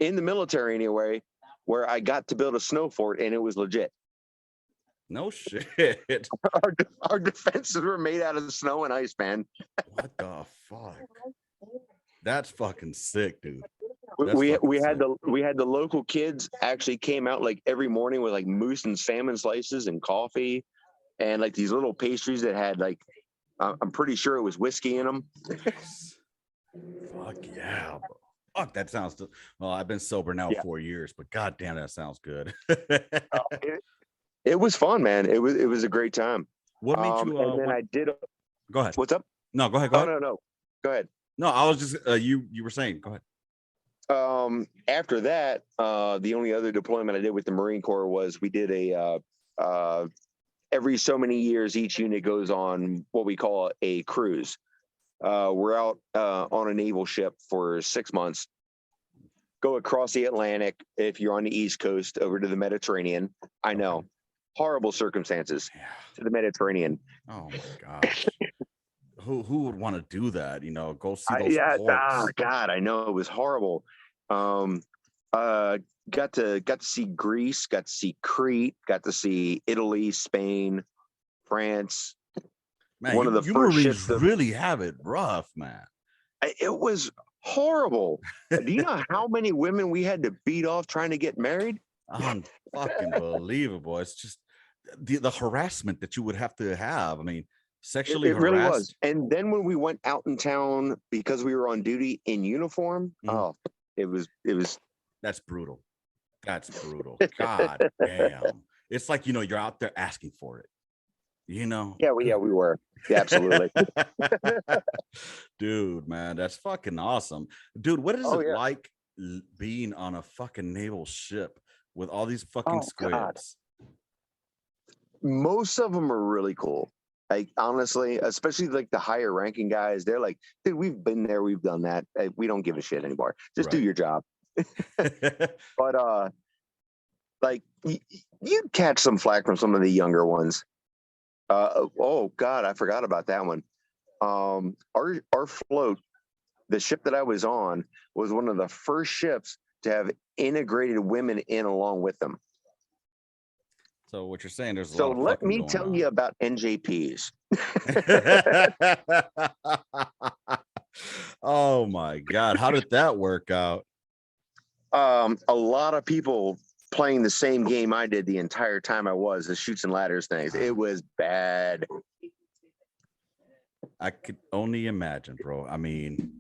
in the military anyway, where I got to build a snow fort and it was legit. No shit. Our defenses were made out of snow and ice, man. What the fuck? That's fucking sick, dude. We had the local kids actually came out like every morning with like moose and salmon slices and coffee and like these little pastries that had like I'm pretty sure it was whiskey in them. Fuck yeah, bro. Fuck, that sounds well. I've been sober now 4 years, but goddamn, that sounds good. It was fun, man. It was a great time. What made you? And then I did. Go ahead. What's up? No, go ahead. Go ahead. No. Go ahead. No, I was just you were saying. Go ahead. After that, the only other deployment I did with the Marine Corps was we did every so many years, each unit goes on what we call a cruise. We're out on a naval ship for 6 months, go across the Atlantic. If you're on the East Coast, over to the Mediterranean. I know, horrible circumstances to the Mediterranean. Oh my gosh. Who would want to do that? Go see those ports. God, I know it was horrible. Got to see Greece, got to see Crete, got to see Italy, Spain, France. Man, one of the first ships really have it rough, man. It was horrible. Do you know how many women we had to beat off trying to get married? Unfucking believable. It's just the harassment that you would have to have. I mean, sexually it harassed. Really was. And then when we went out in town because we were on duty in uniform, it was that's brutal. That's brutal. God damn. It's like, you're out there asking for it. Yeah, we were. Yeah, absolutely. Dude, man, that's fucking awesome. Dude, what is it like being on a fucking naval ship with all these fucking squibs? God. Most of them are really cool. Like, honestly, especially like the higher ranking guys, they're like, dude, we've been there, we've done that. We don't give a shit anymore. Just do your job. But like you'd catch some flack from some of the younger ones. Oh God, I forgot about that one. Our float, the ship that I was on, was one of the first ships to have integrated women in along with them. So what you're saying, there's a lot of let me tell you about NJPs. Oh my God, how did that work out? A lot of people playing the same game I did the entire time I was, the Chutes and Ladders things. It was bad. I could only imagine, bro. I mean,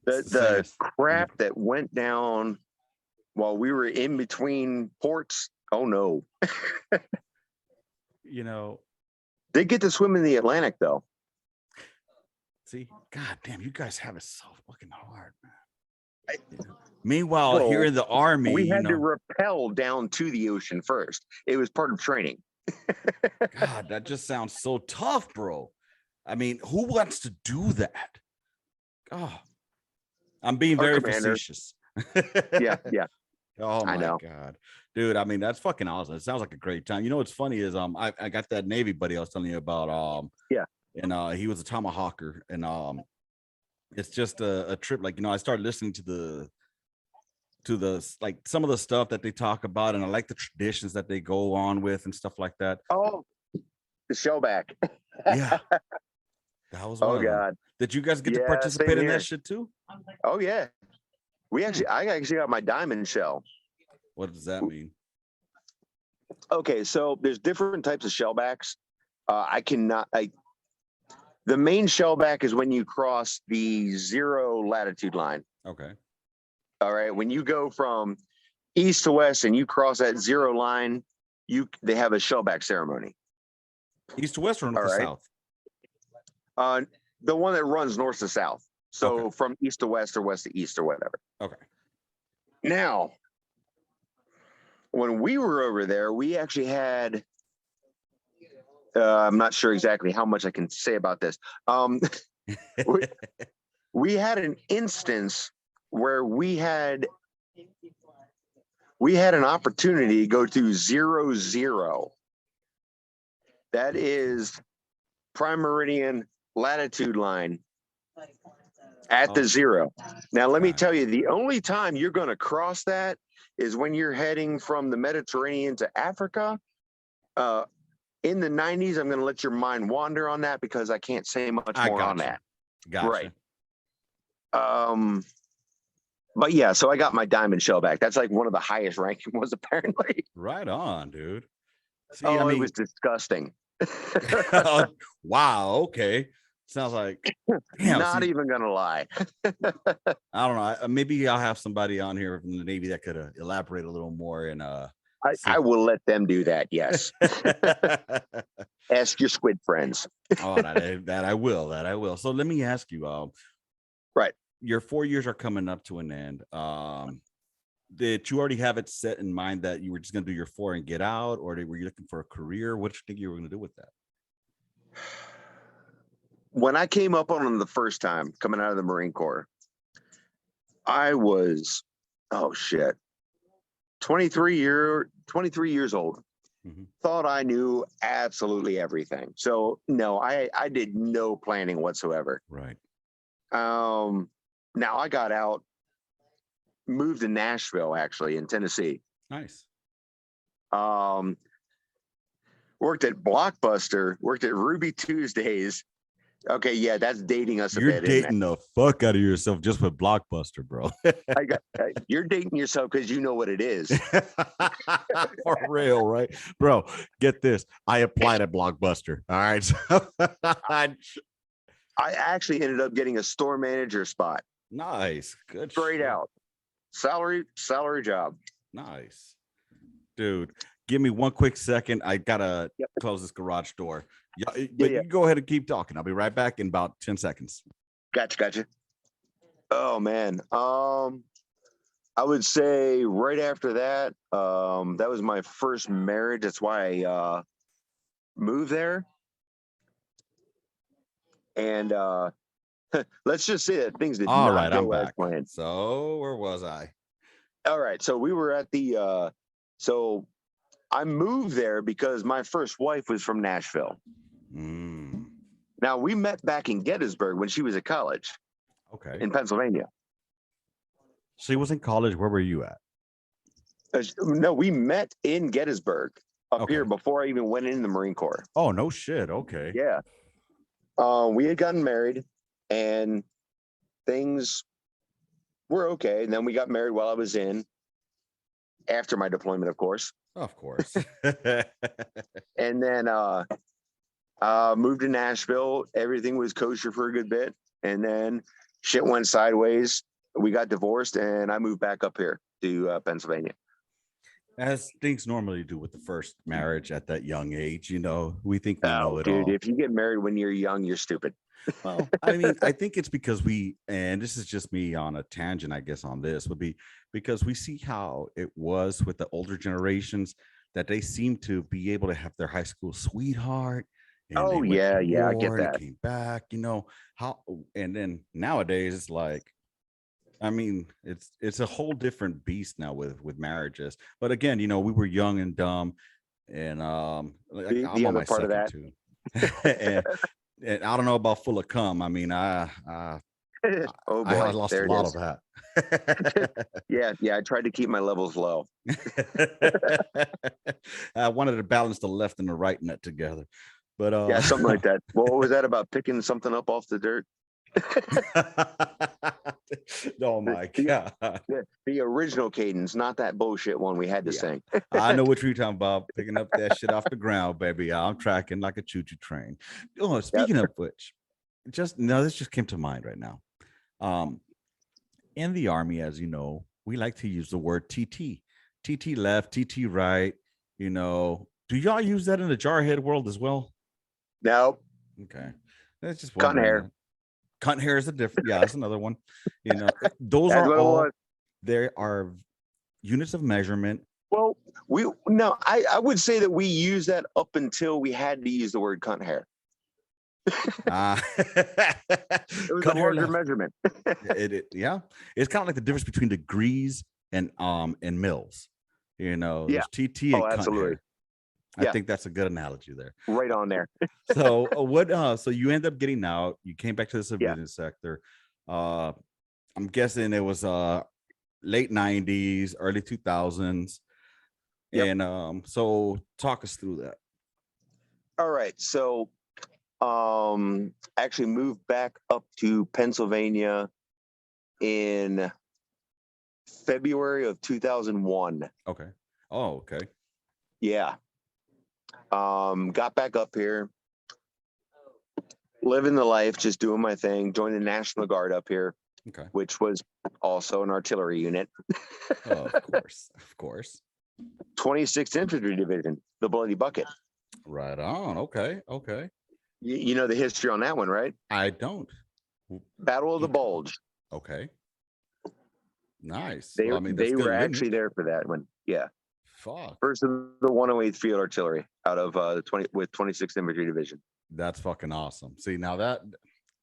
the crap that went down while we were in between ports. Oh no. They get to swim in the Atlantic though. See, God damn, you guys have it so fucking hard, man. Meanwhile, here in the Army, we had to rappel down to the ocean first. It was part of training. God, that just sounds so tough, bro. I mean, who wants to do that? Oh, I'm being very facetious. Yeah. Oh my God, dude. I mean, that's fucking awesome. It sounds like a great time. What's funny is I got that Navy buddy I was telling you about. And he was a Tomahawker, and it's just a trip. Like, I started listening to the like some of the stuff that they talk about, and I like the traditions that they go on with and stuff like that. Oh, the showback. Yeah, that was one of them. Did you guys get to participate in that shit too? Oh yeah, I actually got my diamond shell. What does that mean? Okay, so there's different types of shellbacks. The main shellback is when you cross the 0 latitude line. Okay. All right. When you go from east to west and you cross that 0 line, they have a shellback ceremony. East to west or north to south? The one that runs north to south. So from east to west or west to east or whatever. Okay. Now, when we were over there, we actually had, I'm not sure exactly how much I can say about this. We had an instance where we had an opportunity to go to 0-0. That is prime meridian latitude line at the 0. Now, let me tell you, the only time you're going to cross that is when you're heading from the Mediterranean to Africa. In the 90s, I'm going to let your mind wander on that because I can't say much more on that. Gotcha. Right. But yeah, so I got my diamond shellback. That's like one of the highest ranking ones, apparently. Right on, dude. See, I mean, it was disgusting. Wow. Okay. Sounds like not even gonna lie. I don't know. Maybe I'll have somebody on here from the Navy that could elaborate a little more. And I will let them do that. Yes. Ask your squid friends. Oh, that I will. So let me ask you. Right. Your 4 years are coming up to an end. Did you already have it set in mind that you were just going to do your 4 and get out, or were you looking for a career? What did you think you were going to do with that? When I came up on them the first time coming out of the Marine Corps, I was, oh shit, 23 years old. Mm-hmm. Thought I knew absolutely everything. So no, I did no planning whatsoever. Right. Now I got out, moved to Nashville, actually, in Tennessee. Nice. Worked at Blockbuster, worked at Ruby Tuesdays. Okay, yeah, that's dating us a You're bit, isn't it? dating the fuck out of yourself just with Blockbuster, bro. You're dating yourself because you know what it is. For real, right? Bro, get this. I applied at Blockbuster. All right. So I actually ended up getting a store manager spot. nice. Good. Straight shit. out. Salary job. Nice. Dude, give me one quick second. I gotta Yep. close this garage door. Yeah, Yeah. you go ahead and keep talking. I'll be right back in about 10 seconds. Gotcha. Oh man. I would say right after that, that was my first marriage. That's why I moved there. And let's just say that things did All not right, I'm go as back. planned. So where was I? All right, so we were at the so I moved there because my first wife was from Nashville. Now we met back in Gettysburg when she was at college. Okay. In Pennsylvania. She was in college. Where were you at? No, we met in Gettysburg up here Okay. before I even went in the Marine Corps. Oh, no shit. Okay. Yeah. We had gotten married and things were okay. And then we got married while I was in, after my deployment, of course. Of course. And then moved to Nashville. Everything was kosher for a good bit. And then shit went sideways. We got divorced and I moved back up here to Pennsylvania. As things normally do with the first marriage at that young age, you know, we think we know it Dude, all. if you get married when you're young, you're stupid. Well, I mean, I think it's because and this is just me on a tangent, I guess, on this would be because we see how it was with the older generations that they seem to be able to have their high school sweetheart. And Oh, they went to yeah, I get war and that. came back, you know, and then nowadays it's like, I mean, it's a whole different beast now with marriages. But again, you know, we were young and dumb, and I'm The on other my part of second that. too. And I don't know about full of cum. I mean, Oh I boy, lost there a it lot is. of that. Yeah, I tried to keep my levels low. I wanted to balance the left and the right net together, but Yeah, something like that. Well, what was that about, picking something up off the dirt? Oh my god. The original cadence, not that bullshit one we had to Yeah. sing. I know what you're talking about, picking up that shit off the ground, baby. I'm tracking like a choo-choo train. Oh, speaking of which, this just came to mind right now. In the Army, as you know, we like to use the word TT left, TT right. You know, do y'all use that in the jarhead world as well? No, Okay, that's just cutting wondering. hair. Cunt hair is a different. Yeah, that's another one. You know, those That's are what it all. was. There are units of measurement. Well, I would say that we used that up until we had to use the word cunt hair. It was a larger measurement. Yeah, it's kind of like the difference between degrees and mils. You know, Yeah. there's TT and cunt Absolutely. hair. Yeah. I think that's a good analogy there. Right on there. So so you end up getting out, you came back to the civilian sector. I'm guessing it was late 90s, early 2000s. Yep. And so talk us through that. All right. So actually moved back up to Pennsylvania in February of 2001. Okay. Oh, okay. Yeah. Got back up here, living the life, just doing my thing, joined the National Guard up here. Okay. Which was also an artillery unit. Oh, of course. 26th Infantry Division, the Bloody Bucket. Right on. Okay. You know the history on that one, right? I don't. Battle of the Bulge. Okay. Nice. They Well, I mean, that's they good were actually lineage. there for that one. Yeah. Fuck. First of the 108th Field Artillery out of the 26th Infantry Division. That's fucking awesome. See, now that,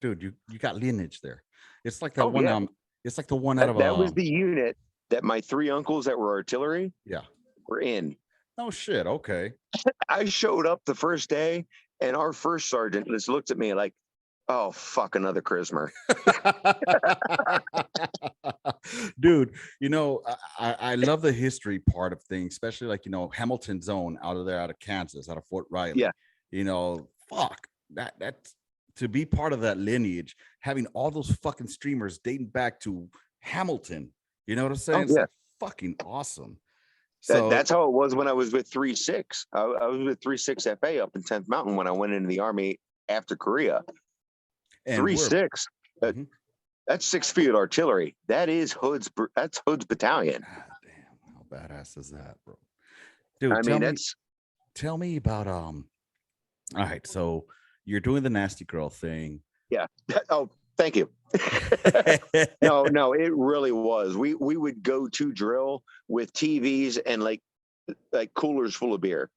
dude, you got lineage there. It's like that Oh, one. yeah. It's like the one out of That was the unit that my 3 uncles that were artillery yeah. were in. Oh shit. Okay. I showed up the first day, and our first sergeant just looked at me like, "Oh fuck, another Chrismer." Dude, you know, I love the history part of things, especially like, you know, Hamilton Zone out of there, out of Kansas, out of Fort Riley. Yeah. You know, fuck that's to be part of that lineage, having all those fucking streamers dating back to Hamilton. You know what I'm saying? Oh, It's yeah. like fucking awesome. So That's how it was when I was with 3-6. I was with 3-6 FA up in 10th Mountain when I went into the Army after Korea. and 3-6. Mhm. That's 6th Field Artillery. That's Hood's battalion. God damn, how badass is that, bro? Dude, I mean, tell me about all right, so you're doing the nasty girl thing. yeah. Oh, thank you. No, it really was. We would go to drill with TVs and like coolers full of beer.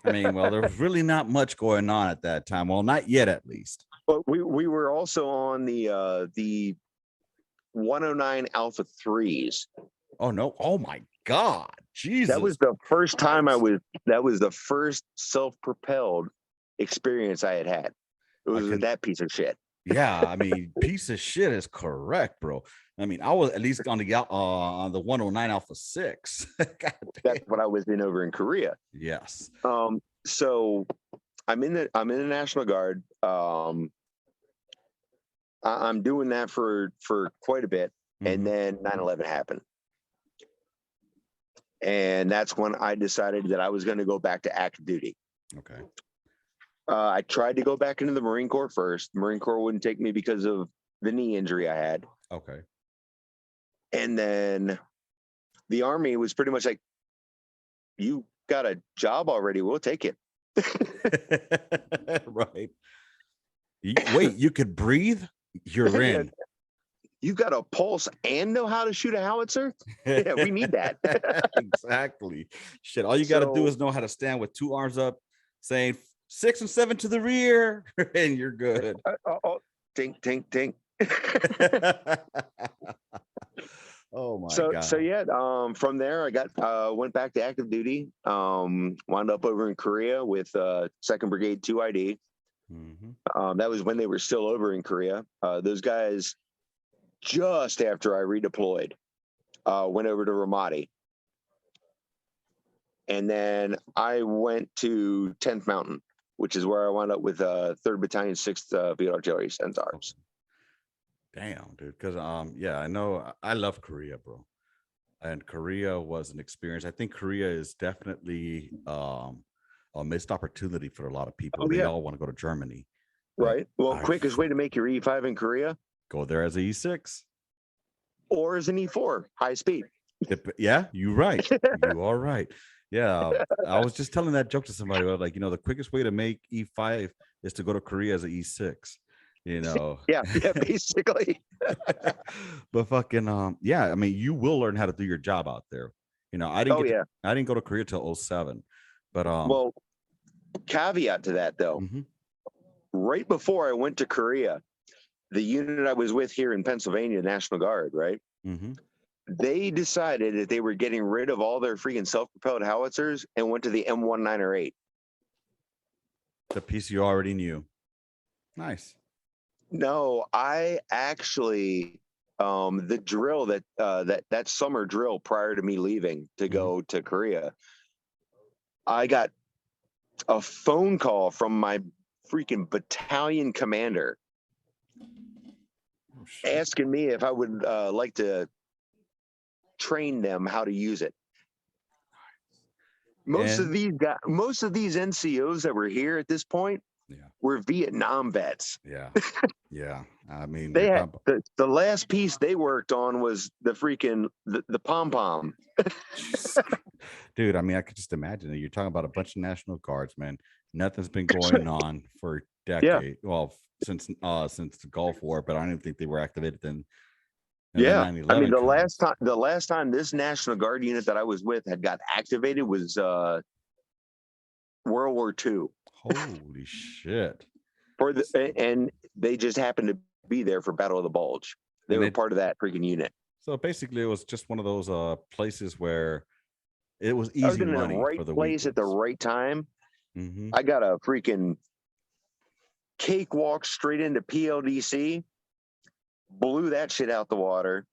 I mean, well, there was really not much going on at that time. Well, not yet, at least. But we were also on the 109 Alpha 3s. Oh no! Oh my God, Jesus! That was the first time that was the first self-propelled experience I had. It was with that piece of shit. Yeah, I mean, piece of shit is correct, bro. I mean, I was at least on the 109 Alpha 6. That's what I was in over in Korea. Yes. So I'm in the National Guard. I'm doing that for quite a bit, and then 9/11 happened. And that's when I decided that I was going to go back to active duty. Okay. I tried to go back into the Marine Corps first. Marine Corps wouldn't take me because of the knee injury I had. Okay. And then the Army was pretty much like, "You got a job already. We'll take it." Right. Wait, you could breathe? You're in. You got a pulse and know how to shoot a howitzer? Yeah, we need that. Exactly. Shit, all you got to do is know how to stand with 2 arms up, saying 6 and 7 to the rear, and you're good. Tink, tink, tink. Oh my God. So yeah, from there I went back to active duty. Wound up over in Korea with 2nd Brigade 2ID. That was when they were still over in Korea. Those guys, just after I redeployed, went over to Ramadi. And then I went to 10th Mountain, which is where I wound up with 3rd Battalion, 6th Field Artillery Centaurs. Damn, dude. Because yeah, I know I love Korea, bro. And Korea was an experience. I think Korea is definitely a missed opportunity for a lot of people. Oh, they yeah. all want to go to Germany. Right. Well, quickest way to make your E5 in Korea, go there as a E6 or as an E4, high speed. Yeah, you're right. You are right. Yeah, I was just telling that joke to somebody. Like, you know, the quickest way to make E5 is to go to Korea as an E6. You know. Yeah, basically. But fucking yeah, I mean, you will learn how to do your job out there. You know, I didn't go to Korea till 07. But well, caveat to that though. Right before I went to Korea, the unit I was with here in Pennsylvania, National Guard, right? They decided that they were getting rid of all their freaking self-propelled howitzers and went to the M19 or 8. The piece you already knew. Nice. No, I actually the drill that summer drill prior to me leaving to go to Korea, I got a phone call from my freaking battalion commander asking me if I would like to train them how to use it. Most of these NCOs that were here at this point were Vietnam vets. Yeah. I mean, they had the last piece they worked on was the freaking the pom-pom. Dude, I mean, I could just imagine it. You're talking about a bunch of National Guards, man. Nothing's been going on for Yeah. decade. Well, since the Gulf War, but I don't even think they were activated then. And then Yeah. I mean, 9/11 comes. the last time this National Guard unit that I was with had got activated was World War II. Holy shit! And they just happened to be there for Battle of the Bulge. They And were it part of that freaking unit. so basically it was just one of those places where it was I was easy in the money right for the place at the weaklings. right time. Mm-hmm. I got a freaking cakewalk straight into PLDC, blew that shit out the water,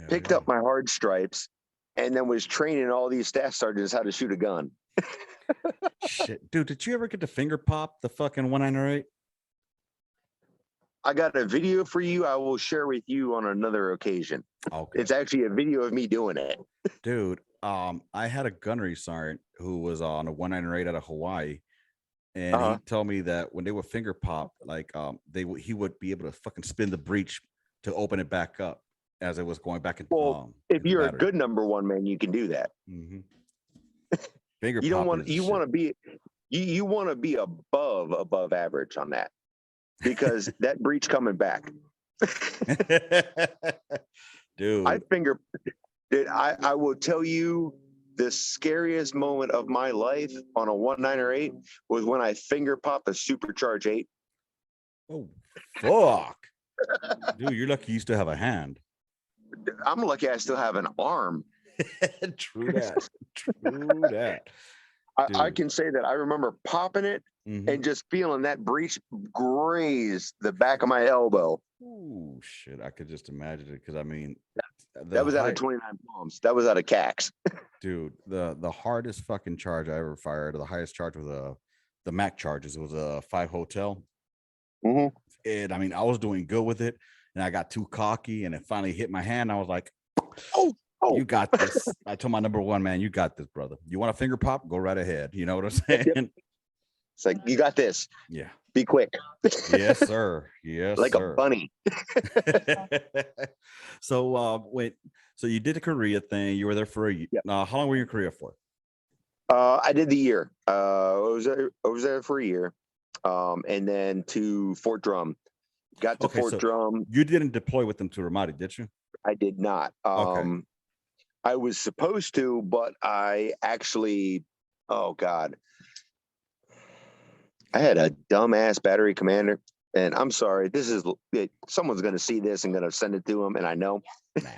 picked up my hard stripes, and then was training all these staff sergeants how to shoot a gun. Shit, dude, did you ever get to finger pop the fucking 198? I got a video for you. I will share with you on another occasion. Okay. It's actually a video of me doing it. Dude, I had a gunnery sergeant who was on a 198 out of Hawaii, and he told me that when they would finger pop, like he would be able to fucking spin the breech to open it back up as it was going back in. Well, if you're a good number one man, you can do that. Mm-hmm. Finger you don't pop want you want to be you want to be above average on that, because that breach coming back. Dude, I will tell you, the scariest moment of my life on a 198 was when I finger popped a Supercharge 8. Oh, fuck. Dude, you're lucky you still have a hand. I'm lucky I still have an arm. True that. True that. I can say that I remember popping it and just feeling that breech graze the back of my elbow. Oh, shit. I could just imagine it, because I mean, that was out of 29 bombs. That was out of CACs. Dude, the hardest fucking charge I ever fired, or the highest charge was the Mac charges. It was a 5 hotel. Mm-hmm. And I mean, I was doing good with it, and I got too cocky, and it finally hit my hand. I was like, oh, you got this. I told my number one man, you got this, brother. You want a finger pop? Go right ahead. You know what I'm saying? Yep. It's like, you got this. Yeah. Be quick. Yes, sir. Yes, like sir. a bunny. So so you did the Korea thing. You were there for a year. Yep. How long were you in Korea for? I did the year. I was there for a year. And then to Fort Drum. Got to Fort Drum. You didn't deploy with them to Ramadi, did you? I did not. Okay. I was supposed to, but I actually, oh God, I had a dumbass battery commander, and I'm sorry. Someone's going to see this and going to send it to him, and I know. Nah,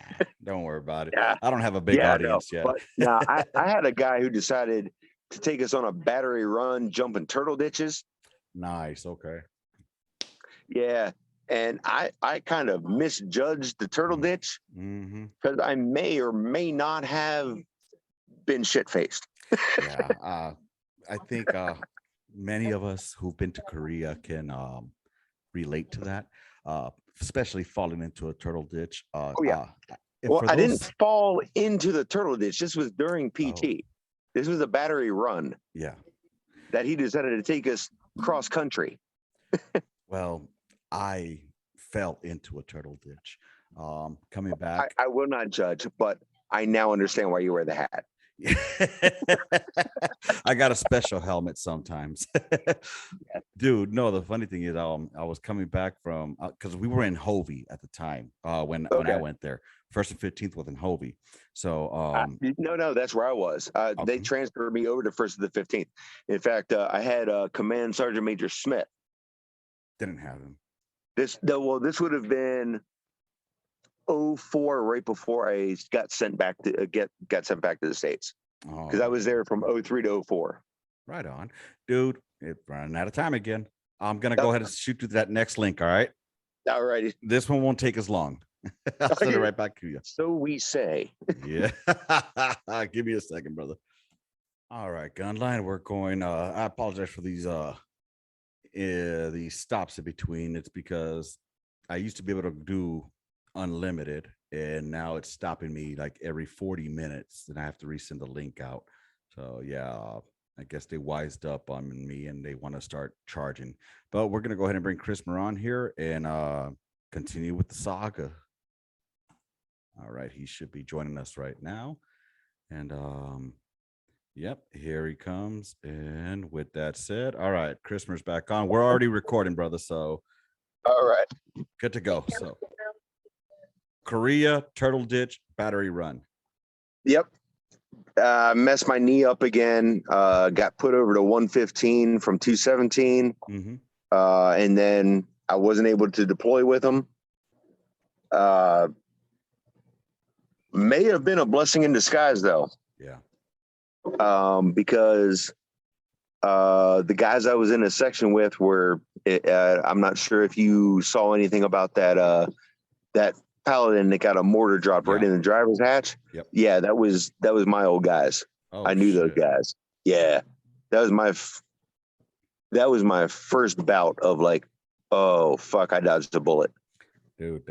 don't worry about it. Yeah. I don't have a big audience yet. But no, I had a guy who decided to take us on a battery run, jumping turtle ditches. Nice. Okay. Yeah. And I kind of misjudged the turtle ditch, because I may or may not have been shit-faced. Yeah. I think many of us who've been to Korea can relate to that, especially falling into a turtle ditch. Well, I didn't fall into the turtle ditch. This was during PT. This was a battery run. Yeah. That he decided to take us cross country. Well, I fell into a turtle ditch. Coming back. I will not judge, but I now understand why you wear the hat. I got a special helmet sometimes. Dude, no, the funny thing is, I was coming back from, because we were in Hovey at the time when I went there. 1st and 15th was in Hovey. So no, that's where I was. They transferred me over to 1st and the 15th. In fact, I had Command Sergeant Major Smith. Didn't have him. This would have been 04, right before I got sent back to the States, because I was there from 03 to 04. Right on, dude. It's running out of time again. I'm gonna go ahead and shoot through that next link. All right. All righty. This one won't take as long. I'll send it right back to you. So we say. Yeah. Give me a second, brother. All right, Gunline. We're going. I apologize for these stops in between. It's because I used to be able to do unlimited, and now it's stopping me like every 40 minutes, and I have to resend the link out. So yeah, I guess they wised up on me and they want to start charging. But we're gonna go ahead and bring Chrismer on here and continue with the saga. All right, he should be joining us right now. And Yep, here he comes. And with that said, all right, Chrismer's back on. We're already recording, brother. So All right. good to go. So Korea, Turtle Ditch, Battery Run. Yep. Messed my knee up again. Got put over to 115 from 217. Mm-hmm. And then I wasn't able to deploy with them. May have been a blessing in disguise, though. Yeah. Because the guys I was in a section with were, I'm not sure if you saw anything about that Paladin that got a mortar drop right in the driver's hatch. Yep. Yeah, that was my old guys. Oh, I knew those guys. Yeah, that was my first bout of like, oh fuck, I dodged a bullet. Dude,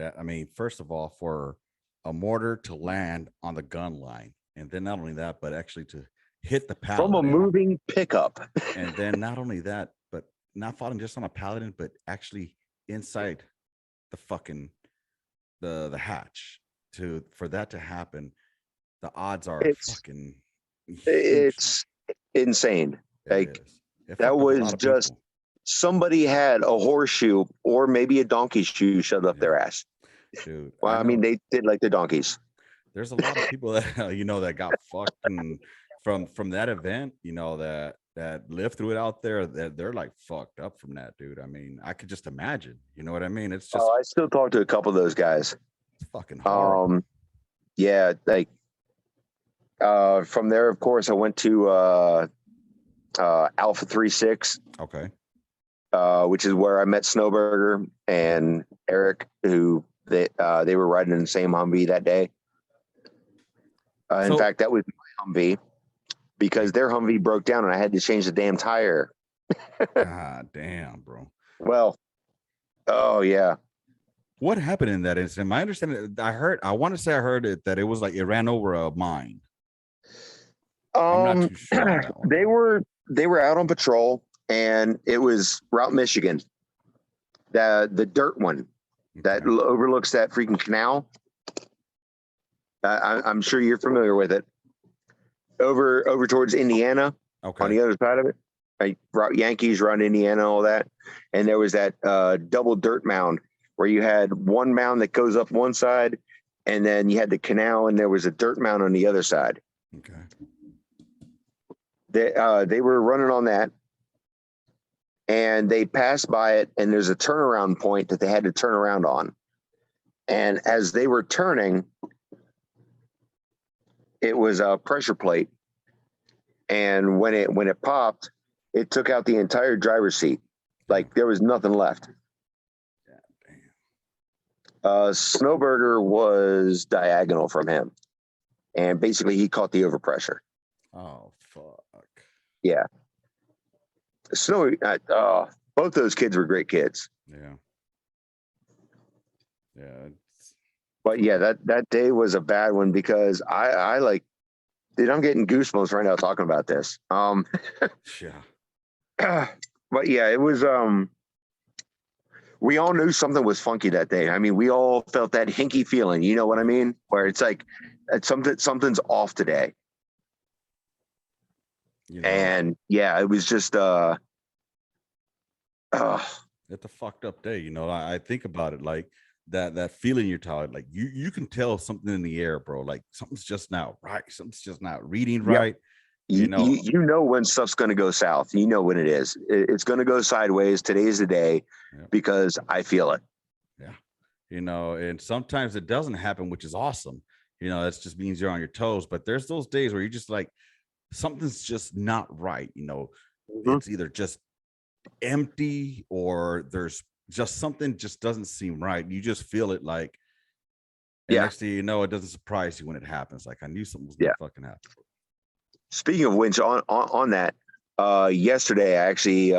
first of all, for a mortar to land on the gun line, and then not only that, but actually to hit the Paladin from a moving pickup. And then not only that, but not falling just on a Paladin, but actually inside the fucking the hatch. For that to happen, the odds are fucking huge. It's insane. Like that was just people. Somebody had a horseshoe or maybe a donkey shoe shoved up their ass. Dude, well, I mean, they did like the donkeys. There's a lot of people that that got fucking from that event, that lived through it out there, that they're like fucked up from that, dude. I mean, I could just imagine. You know what I mean? It's just I still talk to a couple of those guys. It's fucking horrible. Yeah, like from there, of course, I went to Alpha 36. Okay. Which is where I met Snowburger and Eric, who they were riding in the same Humvee that day. In fact, that was my Humvee because their Humvee broke down and I had to change the damn tire. God damn, bro. Well, oh yeah. What happened in that incident? My understanding, I want to say I heard it that it was like it ran over a mine. I'm not too sure on that one. They were out on patrol and it was Route Michigan, the dirt one that overlooks that freaking canal. I'm sure you're familiar with it. Over towards Indiana, on the other side of it, like Route Yankees, Route Indiana, all that. And there was that double dirt mound where you had one mound that goes up one side, and then you had the canal, and there was a dirt mound on the other side. Okay. They were running on that, and they passed by it, and there's a turnaround point that they had to turn around on. And as they were turning, it was a pressure plate. And when it popped, it took out the entire driver's seat. Like there was nothing left. Yeah, damn. Snowburger was diagonal from him. And basically he caught the overpressure. Oh, fuck. Yeah. Both those kids were great kids. Yeah. Yeah. But yeah, that day was a bad one because I like, dude, I'm getting goosebumps right now talking about this. Yeah. But yeah, it was, we all knew something was funky that day. I mean, we all felt that hinky feeling, you know what I mean? Where it's like, something's off today. And yeah, it was just, it's a fucked up day. I think about it like that feeling you're talking, like you can tell something in the air, bro. Like something's just not right. Something's just not reading right. You know when stuff's going to go south. You know when it is. It's going to go sideways. Today's the day because I feel it. Yeah. And sometimes it doesn't happen, which is awesome. That just means you're on your toes. But there's those days where you're just like, something's just not right. It's either just empty or there's just something just doesn't seem right. You just feel it like, and next thing you know, it doesn't surprise you when it happens. Like I knew something was gonna fucking happen. Speaking of which, on that, yesterday I actually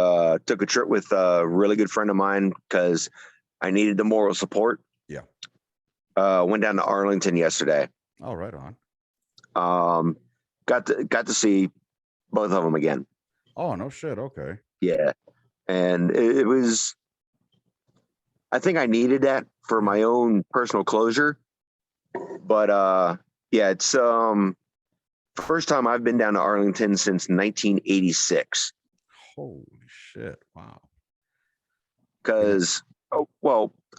took a trip with a really good friend of mine because I needed the moral support. Yeah. Went down to Arlington yesterday. Oh, right on. Got to see both of them again. Oh, no shit. Okay. Yeah. And it was, I think I needed that for my own personal closure. But yeah, it's First time I've been down to Arlington since 1986. Holy shit! Wow. Because,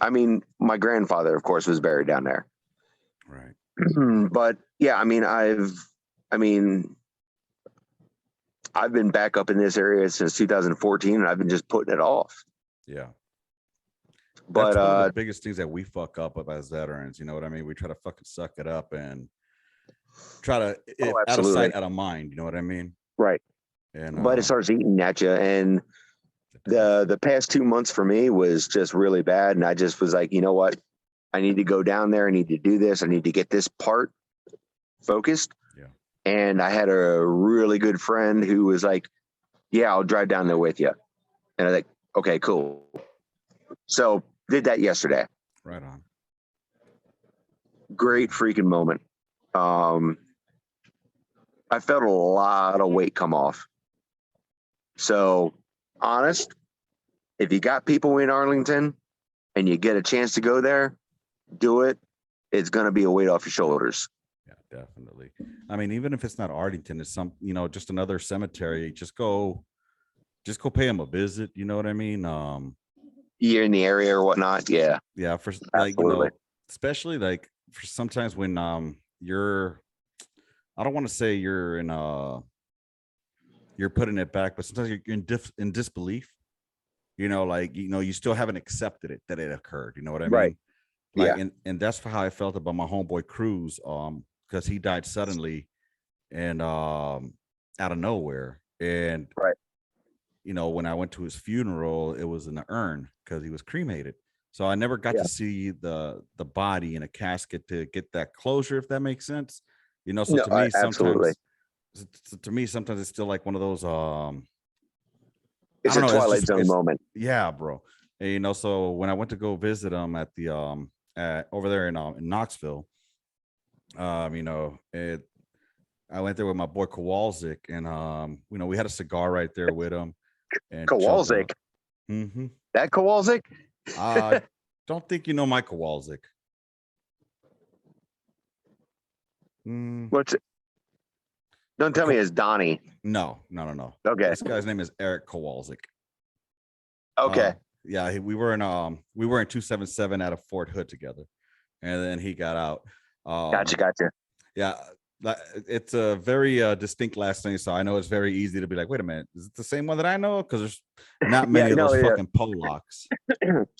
I mean, my grandfather, of course, was buried down there. Right. But yeah, I mean, I've been back up in this area since 2014, and I've been just putting it off. Yeah. But that's one of the biggest things that we fuck up as veterans. You know what I mean? We try to fucking suck it up and try to out of sight, out of mind. You know what I mean? Right. And but it starts eating at you, and the past 2 months for me was just really bad, and I just was like, you know what? I need to go down there. I need to do this. I need to get this part focused. Yeah. And I had a really good friend who was like, yeah, I'll drive down there with you. And I was like, okay, cool. So did that yesterday. Right on. Great freaking moment. I felt a lot of weight come off. So honest, if you got people in Arlington and you get a chance to go there, do it. It's going to be a weight off your shoulders. Yeah, definitely. I mean, even if it's not Arlington, it's some, just another cemetery. Just go pay them a visit. You know what I mean? You're in the area or whatnot. Yeah. Yeah. For Absolutely. like, especially like for sometimes when you're, I don't want to say you're in you're putting it back, but sometimes you're in disbelief. You still haven't accepted it that it occurred. You know what I mean? Right. Like, Yeah. and that's how I felt about my homeboy Cruz, because he died suddenly and out of nowhere. And right. When I went to his funeral, it was in an urn because he was cremated. So I never got to see the body in a casket to get that closure, if that makes sense. So No, to me, absolutely. sometimes it's still like one of those It's I a don't know, Twilight Zone moment. Yeah, bro. And, so when I went to go visit him at the over there in Knoxville, I went there with my boy Kowalczyk, and we had a cigar right there with him. And Kowalczyk. Mm-hmm. That Kowalczyk? I don't think you know my Kowalczyk. What's it? Don't tell me it's Donnie. No. Okay. This guy's name is Eric Kowalczyk. Okay. Yeah, we were in 277 out of Fort Hood together, and then he got out. Gotcha. Yeah, it's a very distinct last name, so I know it's very easy to be like, wait a minute, is it the same one that I know? Because there's not many of those fucking Polacks.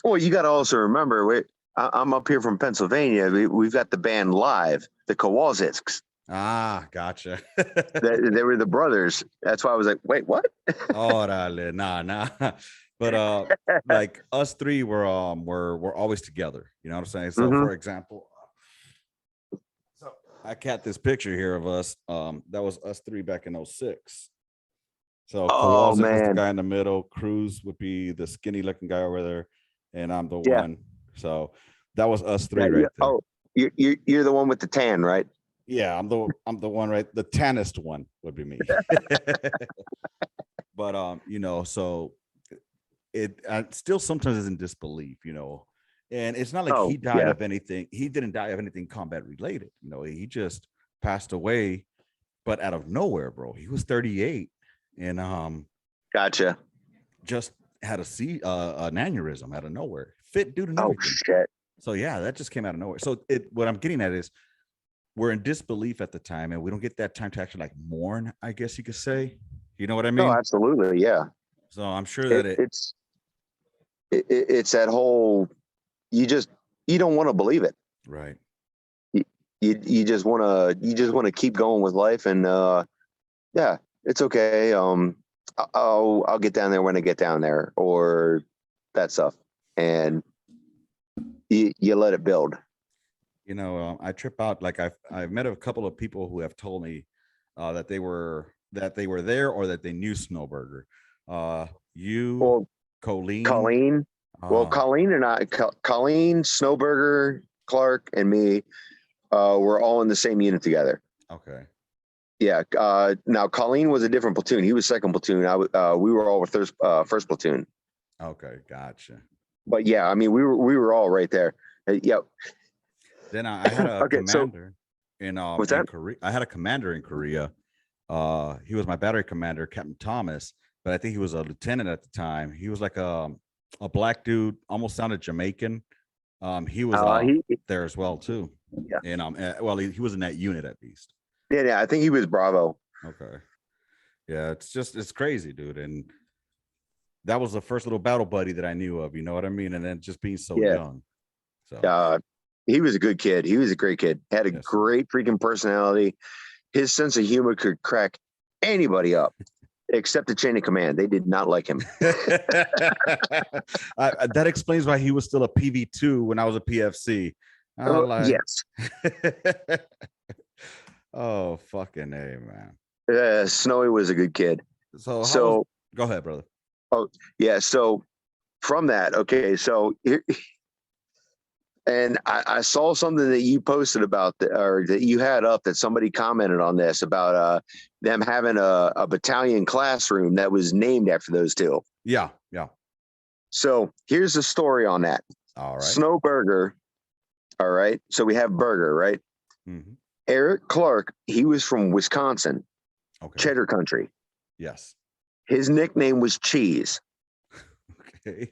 Well, you got to also remember, I'm up here from Pennsylvania. We've got the band live, the Kowalczyks. Ah, gotcha. they were the brothers. That's why I was like, wait, what? Orale, nah. But like us three were always together. You know what I'm saying? So for example, so I got this picture here of us. That was us three back in 06. So Kowalczyk was the guy in the middle. Cruz would be the skinny looking guy over there, and I'm the one. So that was us three right there. Oh, you're the one with the tan, right? Yeah, I'm the one, right? The tannest one would be me. But so it still sometimes is in disbelief, and it's not like he died of anything. He didn't die of anything combat related. He just passed away, but out of nowhere, bro. He was 38, and gotcha. Just had an aneurysm out of nowhere. Fit dude and everything. Oh shit. So yeah, that just came out of nowhere. So what I'm getting at is, we're in disbelief at the time, and we don't get that time to actually like mourn, I guess you could say. You know what I mean? Oh, absolutely, yeah. So I'm sure that it's that whole, you don't want to believe it, right? You just want to keep going with life, and yeah, it's okay. I'll get down there when I get down there, or that stuff, and you let it build. I trip out. Like I've met a couple of people who have told me that they were there, or that they knew Snowburger. Colleen. Colleen and I, Colleen, Snowburger, Clark, and me, were all in the same unit together. Okay. Yeah. Now Colleen was a different platoon. He was second platoon. We were all with first platoon. Okay, gotcha. But yeah, I mean, we were all right there. Yep. Then I had a commander. What's in that? Korea. I had a commander in Korea. He was my battery commander, Captain Thomas, but I think he was a lieutenant at the time. He was like a black dude, almost sounded Jamaican. He was He there as well too. Yeah. And well, he was in that unit at least. yeah, I think he was Bravo. Okay. Yeah, it's crazy, dude. And that was the first little battle buddy that I knew of, you know what I mean? And then just being so Yeah. young. So He was a good kid. He was a great kid. Had a great freaking personality. His sense of humor could crack anybody up, except the chain of command. They did not like him. That explains why he was still a PV2 when I was a PFC. Yes. Oh, fucking A, man. Snowy was a good kid. So go ahead, brother. Oh, yeah. So from that, okay. So here, and I saw something that you posted about or that you had up that somebody commented on this about them having a battalion classroom that was named after those two. Yeah. So here's the story on that. All right. Snow Burger. All right. So we have Burger, right? Mm-hmm. Eric Clark, he was from Wisconsin, Cheddar Country. Yes. His nickname was Cheese. Okay.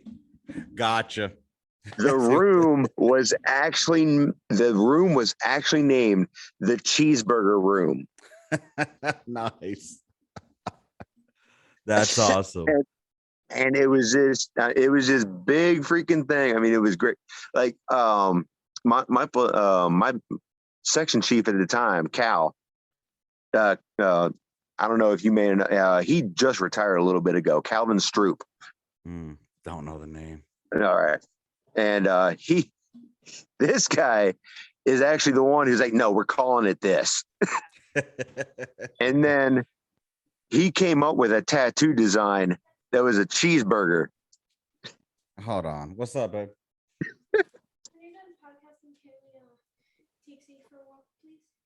Gotcha. The room was actually named the Cheeseburger Room. Nice. That's awesome. And it was this big freaking thing. I mean, it was great. Like my section chief at the time, Cal. I don't know if you may know. He just retired a little bit ago. Calvin Stroop. Don't know the name. All right. And this guy is actually the one who's like, no, we're calling it this. And then he came up with a tattoo design that was a cheeseburger. Hold on. What's up, babe?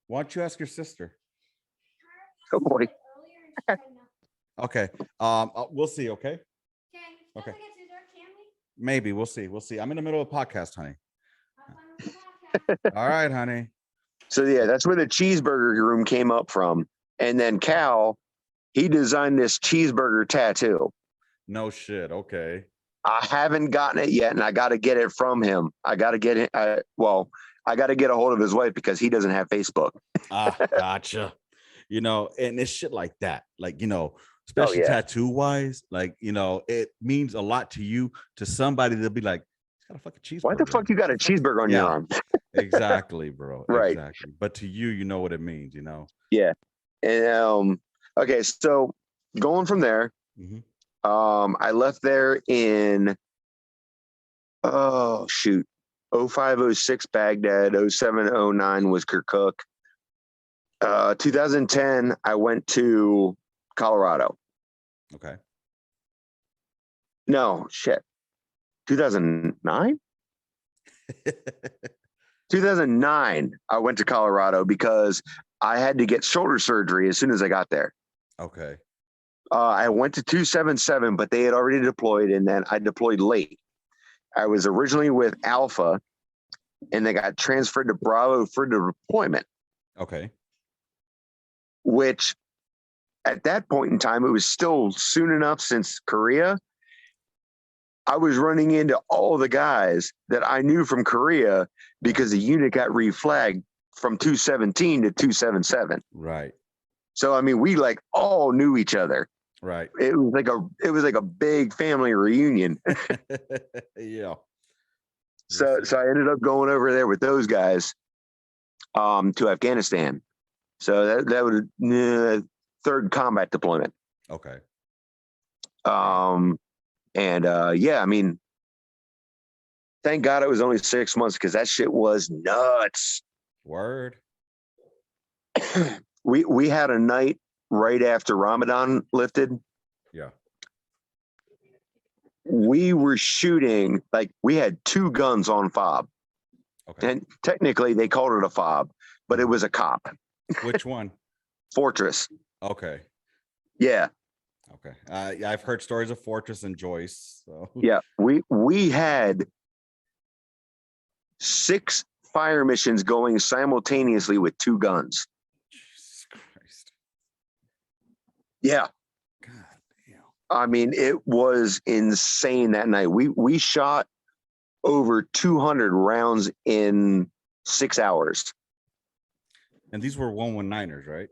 Why don't you ask your sister? Oh boy. Okay. We'll see. Okay. Okay. Maybe we'll see. I'm in the middle of a podcast, honey. All right, honey. So yeah, that's where the cheeseburger room came up from. And then Cal, he designed this cheeseburger tattoo. No shit. Okay. I haven't gotten it yet, and I got to get it from him. I got to get it. I got to get a hold of his wife because he doesn't have Facebook. Gotcha. And it's shit like that. Like, especially tattoo wise, like, it means a lot to you, to somebody. They'll be like, he's got a fucking cheeseburger. Why the fuck you got a cheeseburger on your arm? Exactly, bro. Right. Exactly. But to you, you know what it means, Yeah. And okay, so going from there, I left there in 0506 Baghdad, 0709 was Kirkuk. 2010 I went to Colorado. Okay. No, shit. 2009? 2009 I went to Colorado because I had to get shoulder surgery as soon as I got there. Okay. I went to 277, but they had already deployed, and then I deployed late. I was originally with Alpha, and they got transferred to Bravo for deployment. Okay. Which, at that point in time, it was still soon enough since Korea. I was running into all the guys that I knew from Korea because the unit got reflagged from 217 to 277. Right. So I mean, we like all knew each other. Right. It was like a big family reunion. Yeah. So I ended up going over there with those guys to Afghanistan. So that was third combat deployment. Okay. Yeah, I mean, thank God it was only 6 months because that shit was nuts. Word. We had a night right after Ramadan lifted. Yeah. We were shooting, like, we had 2 guns on fob. Okay. And technically they called it a fob, but it was a cop. Which one? Fortress. Okay. Yeah. Okay. I've heard stories of Fortress and Joyce. So. Yeah. We had 6 fire missions going simultaneously with 2 guns. Jesus Christ. Yeah. God damn. I mean, it was insane that night. We shot over 200 rounds in 6 hours. And these were 119ers, right?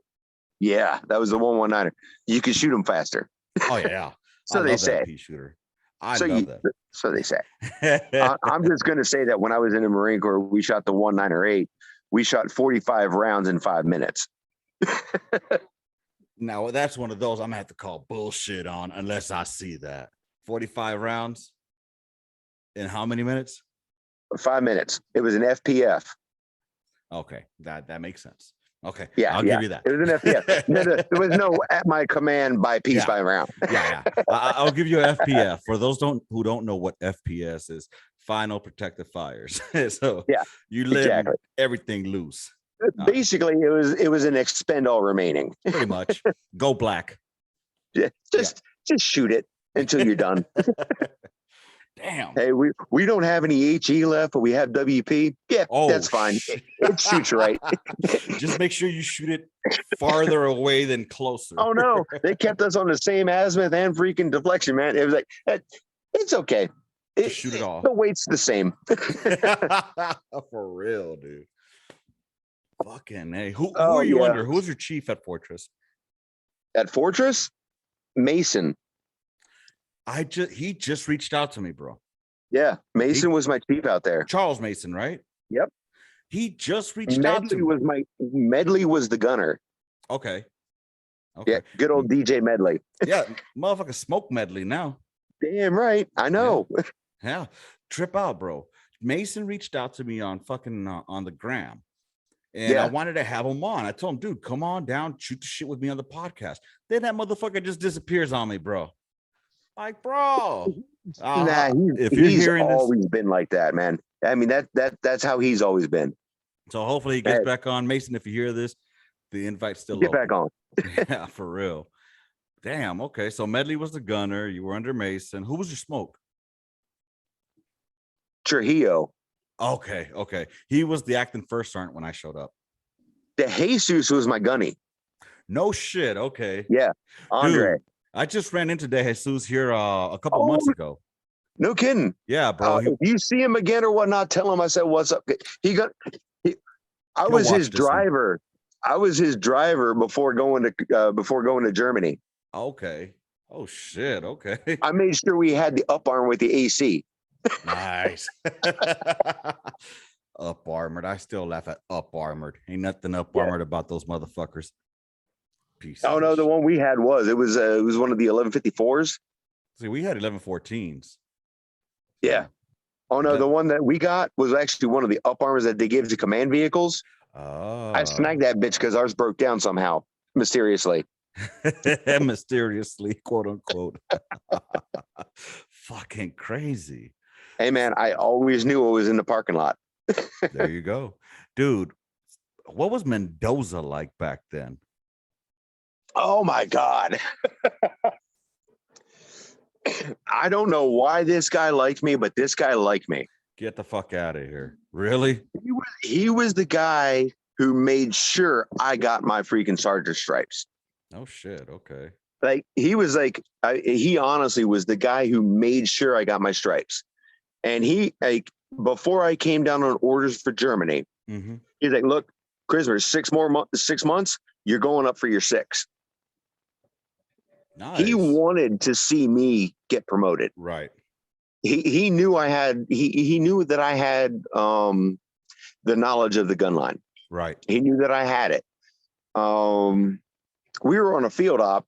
Yeah, that was the 119er. You could shoot them faster. Oh yeah. So I they love say. that pea shooter. I So love So they say. that. I'm just going to say that when I was in the Marine Corps, we shot the 198. We shot 45 rounds in 5 minutes. Now that's one of those I'm gonna have to call bullshit on unless I see that. 45 rounds in how many minutes? 5 minutes. It was an FPF. Okay, that makes sense. Okay, Yeah, I'll give you that. It was an FPF. There was no at my command by piece by round. Yeah. I'll give you an FPF. For those who don't know what FPS is, final protective fires. So Yeah, you let exactly. everything loose. Basically, it was an expend all remaining. Pretty much. Go black. Just shoot it until you're done. Damn. Hey, we don't have any HE left, but we have WP. Yeah, that's fine. It shoots right. Just make sure you shoot it farther away than closer. Oh no, they kept us on the same azimuth and freaking deflection, man. It was like, it's okay. Just shoot it off. The weight's the same. For real, dude. Fucking hey. Who are you under? Who was your chief at Fortress? At Fortress? Mason. He just reached out to me, bro. Yeah, Mason was my chief out there. Charles Mason, right? Yep. He just reached out to me. Medley was the gunner. Okay. Yeah, good old DJ Medley. Yeah, motherfucker smoke Medley now. Damn right. I know. Yeah. Trip out, bro. Mason reached out to me on fucking on the gram. And I wanted to have him on. I told him, dude, come on down, shoot the shit with me on the podcast. Then that motherfucker just disappears on me, bro. Like, bro. If he's always been like that, man. I mean, that's how he's always been. So hopefully he gets back on. Mason, if you hear this, the invite's still get back on. Yeah, for real. Damn. Okay. So Medley was the gunner. You were under Mason. Who was your smoke? Trujillo. Okay. He was the acting first sergeant when I showed up. The Jesus was my gunny. No shit. Okay. Yeah. Andre. Dude, I just ran into De Jesus here a couple months ago. No kidding. Yeah, bro. If you see him again or whatnot, tell him I said, what's up? I was his driver. I was his driver before going to Germany. Okay. Oh shit. Okay. I made sure we had the up arm with the AC. Nice. Up armored. I still laugh at up armored. Ain't nothing up armored about those motherfuckers. Peace. Oh no, the one we had was it was one of the 1154s. See, we had 1114s. Yeah. Oh no, the one that we got was actually one of the up armors that they gave to command vehicles. Oh. I snagged that bitch because ours broke down somehow, mysteriously. Mysteriously, quote unquote. Fucking crazy. Hey man, I always knew it was in the parking lot. There you go. Dude, what was Mendoza like back then? Oh my God. I don't know why this guy liked me, but this guy liked me. Get the fuck out of here. Really? He was the guy who made sure I got my freaking sergeant stripes. Oh shit. Okay. Like he was like, he honestly was the guy who made sure I got my stripes. And he, like, before I came down on orders for Germany, he's like, look, Chrismer, 6 months, you're going up for your 6. Nice. He wanted to see me get promoted. Right. He knew I had, he knew that I had the knowledge of the gunline. Right. He knew that I had it. We were on a field op,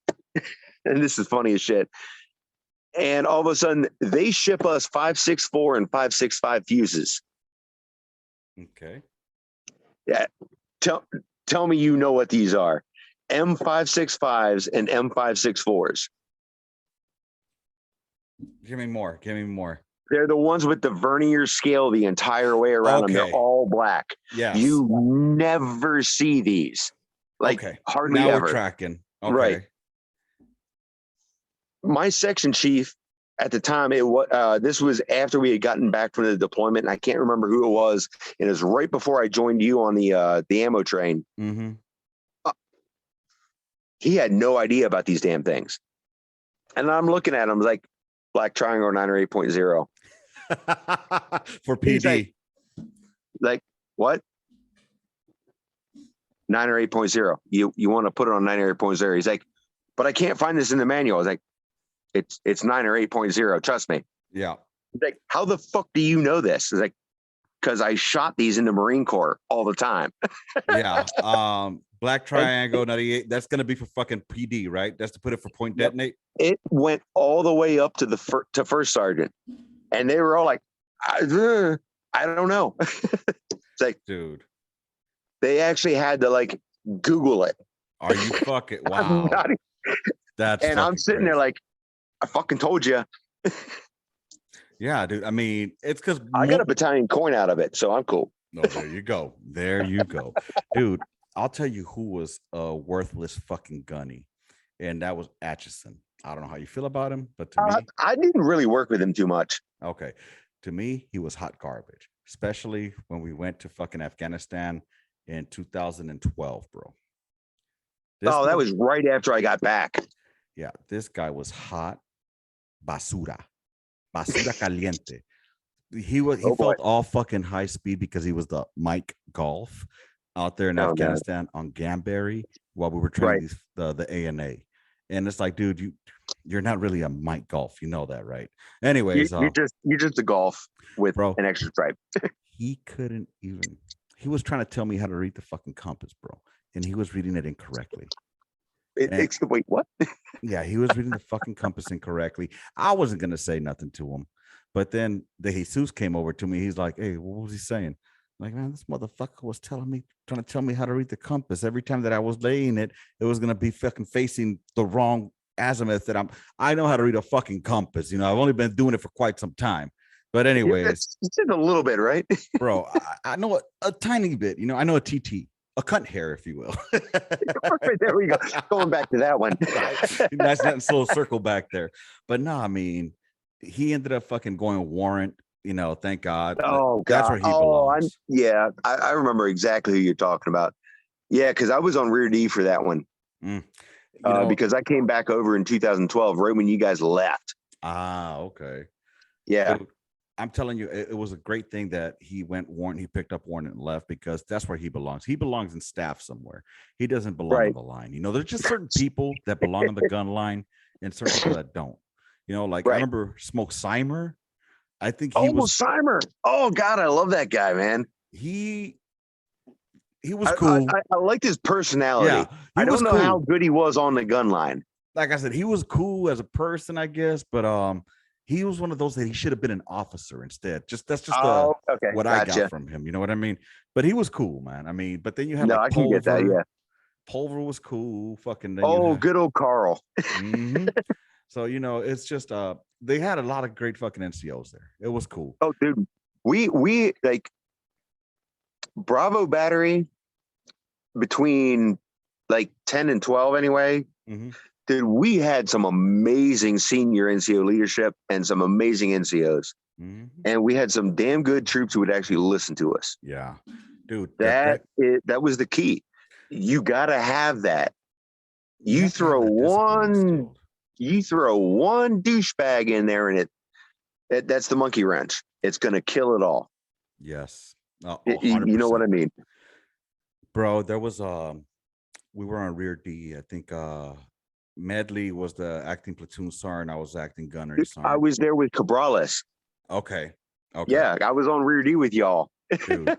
and this is funny as shit. And all of a sudden, they ship us 5.64 and 5.65 fuses. Okay. Yeah. Tell me you know what these are. M565s and M564s. Give me more. They're the ones with the vernier scale the entire way around them. They're all black. Yeah. You never see these. Like hardly now ever. We're tracking. Okay. Right. My section chief at the time, this was after we had gotten back from the deployment, and I can't remember who it was. And it was right before I joined you on the ammo train. Mm-hmm. He had no idea about these damn things, and I'm looking at him like Black Triangle 9 or 8.0 for PD. Like what? 9 or 8.0. You want to put it on 9 or 8.0? He's like, but I can't find this in the manual. I was like, it's 9 or 8.0. Trust me. Yeah. He's like, how the fuck do you know this? It's like, because I shot these in the Marine Corps all the time. Yeah. Black Triangle 98. That's gonna be for fucking PD, right? That's to put it for point detonate. It went all the way up to the first sergeant, and they were all like, I don't know. It's like, dude, they actually had to like Google it. Are you fucking wow? That's and I'm sitting there like, I fucking told you. Yeah, dude. I mean, it's because I got a battalion coin out of it, so I'm cool. No, there you go. There you go, dude. I'll tell you who was a worthless fucking gunny, and that was Atchison. I don't know how you feel about him, but to me, I didn't really work with him too much. Okay, to me, he was hot garbage, especially when we went to fucking Afghanistan in 2012, bro. That was right after I got back. Yeah, this guy was hot basura caliente. He felt all fucking high speed because he was the Mike Golf out there in Afghanistan on Gamberry while we were training the ANA. And it's like, dude, you're not really a Mike Golf. You know that, right? Anyways, you're just a golf with an extra stripe. He couldn't even. He was trying to tell me how to read the fucking compass, bro, and he was reading it incorrectly. Wait, what? Yeah, he was reading the fucking compass incorrectly. I wasn't gonna say nothing to him, but then the Jesus came over to me. He's like, "Hey, what was he saying?" I'm like, man, this motherfucker was trying to tell me how to read the compass. Every time that I was laying it, it was gonna be fucking facing the wrong azimuth. That I know how to read a fucking compass. You know, I've only been doing it for quite some time. But anyways, it's just a little bit, right? Bro, I know a tiny bit. You know, I know a TT, a cunt hair, if you will. There we go. Going back to that one. Nice little circle back there. But no, I mean, he ended up fucking going warrant. You know, thank God. Oh, that's God. where he belongs. I remember exactly who you're talking about. Yeah, because I was on Rear D for that one. Because I came back over in 2012, right when you guys left. Ah, okay. Yeah. Dude, I'm telling you, it was a great thing that he went warrant. He picked up warrant and left because that's where he belongs. He belongs in staff somewhere. He doesn't belong on the line. You know, there's just certain people that belong on the gun line and certain people that don't. You know, like I remember Smoke Simer. I think he was Simer. Oh God, I love that guy, man. He was cool. I liked his personality. Yeah, I don't know how good he was on the gun line. Like I said, he was cool as a person, I guess, but he was one of those that he should have been an officer instead. That's just what I got from him. You know what I mean? But he was cool, man. I mean, but then you had I can get that. Yeah, Pulver was cool. Fucking good old Carl. So you know, it's just they had a lot of great fucking NCOs there. It was cool. Oh, dude, we like Bravo Battery between like 10 and 12 anyway. Dude, we had some amazing senior NCO leadership and some amazing NCOs. And we had some damn good troops who would actually listen to us. Yeah, dude, that was the key. You got to have that. You throw one douchebag in there and that's the monkey wrench. It's going to kill it all. Yes. You know what I mean? Bro, there was we were on Rear D. I think Medley was the acting platoon sergeant. I was acting gunnery sergeant. I was there with Cabrales. Okay. Yeah, I was on Rear D with y'all. Dude,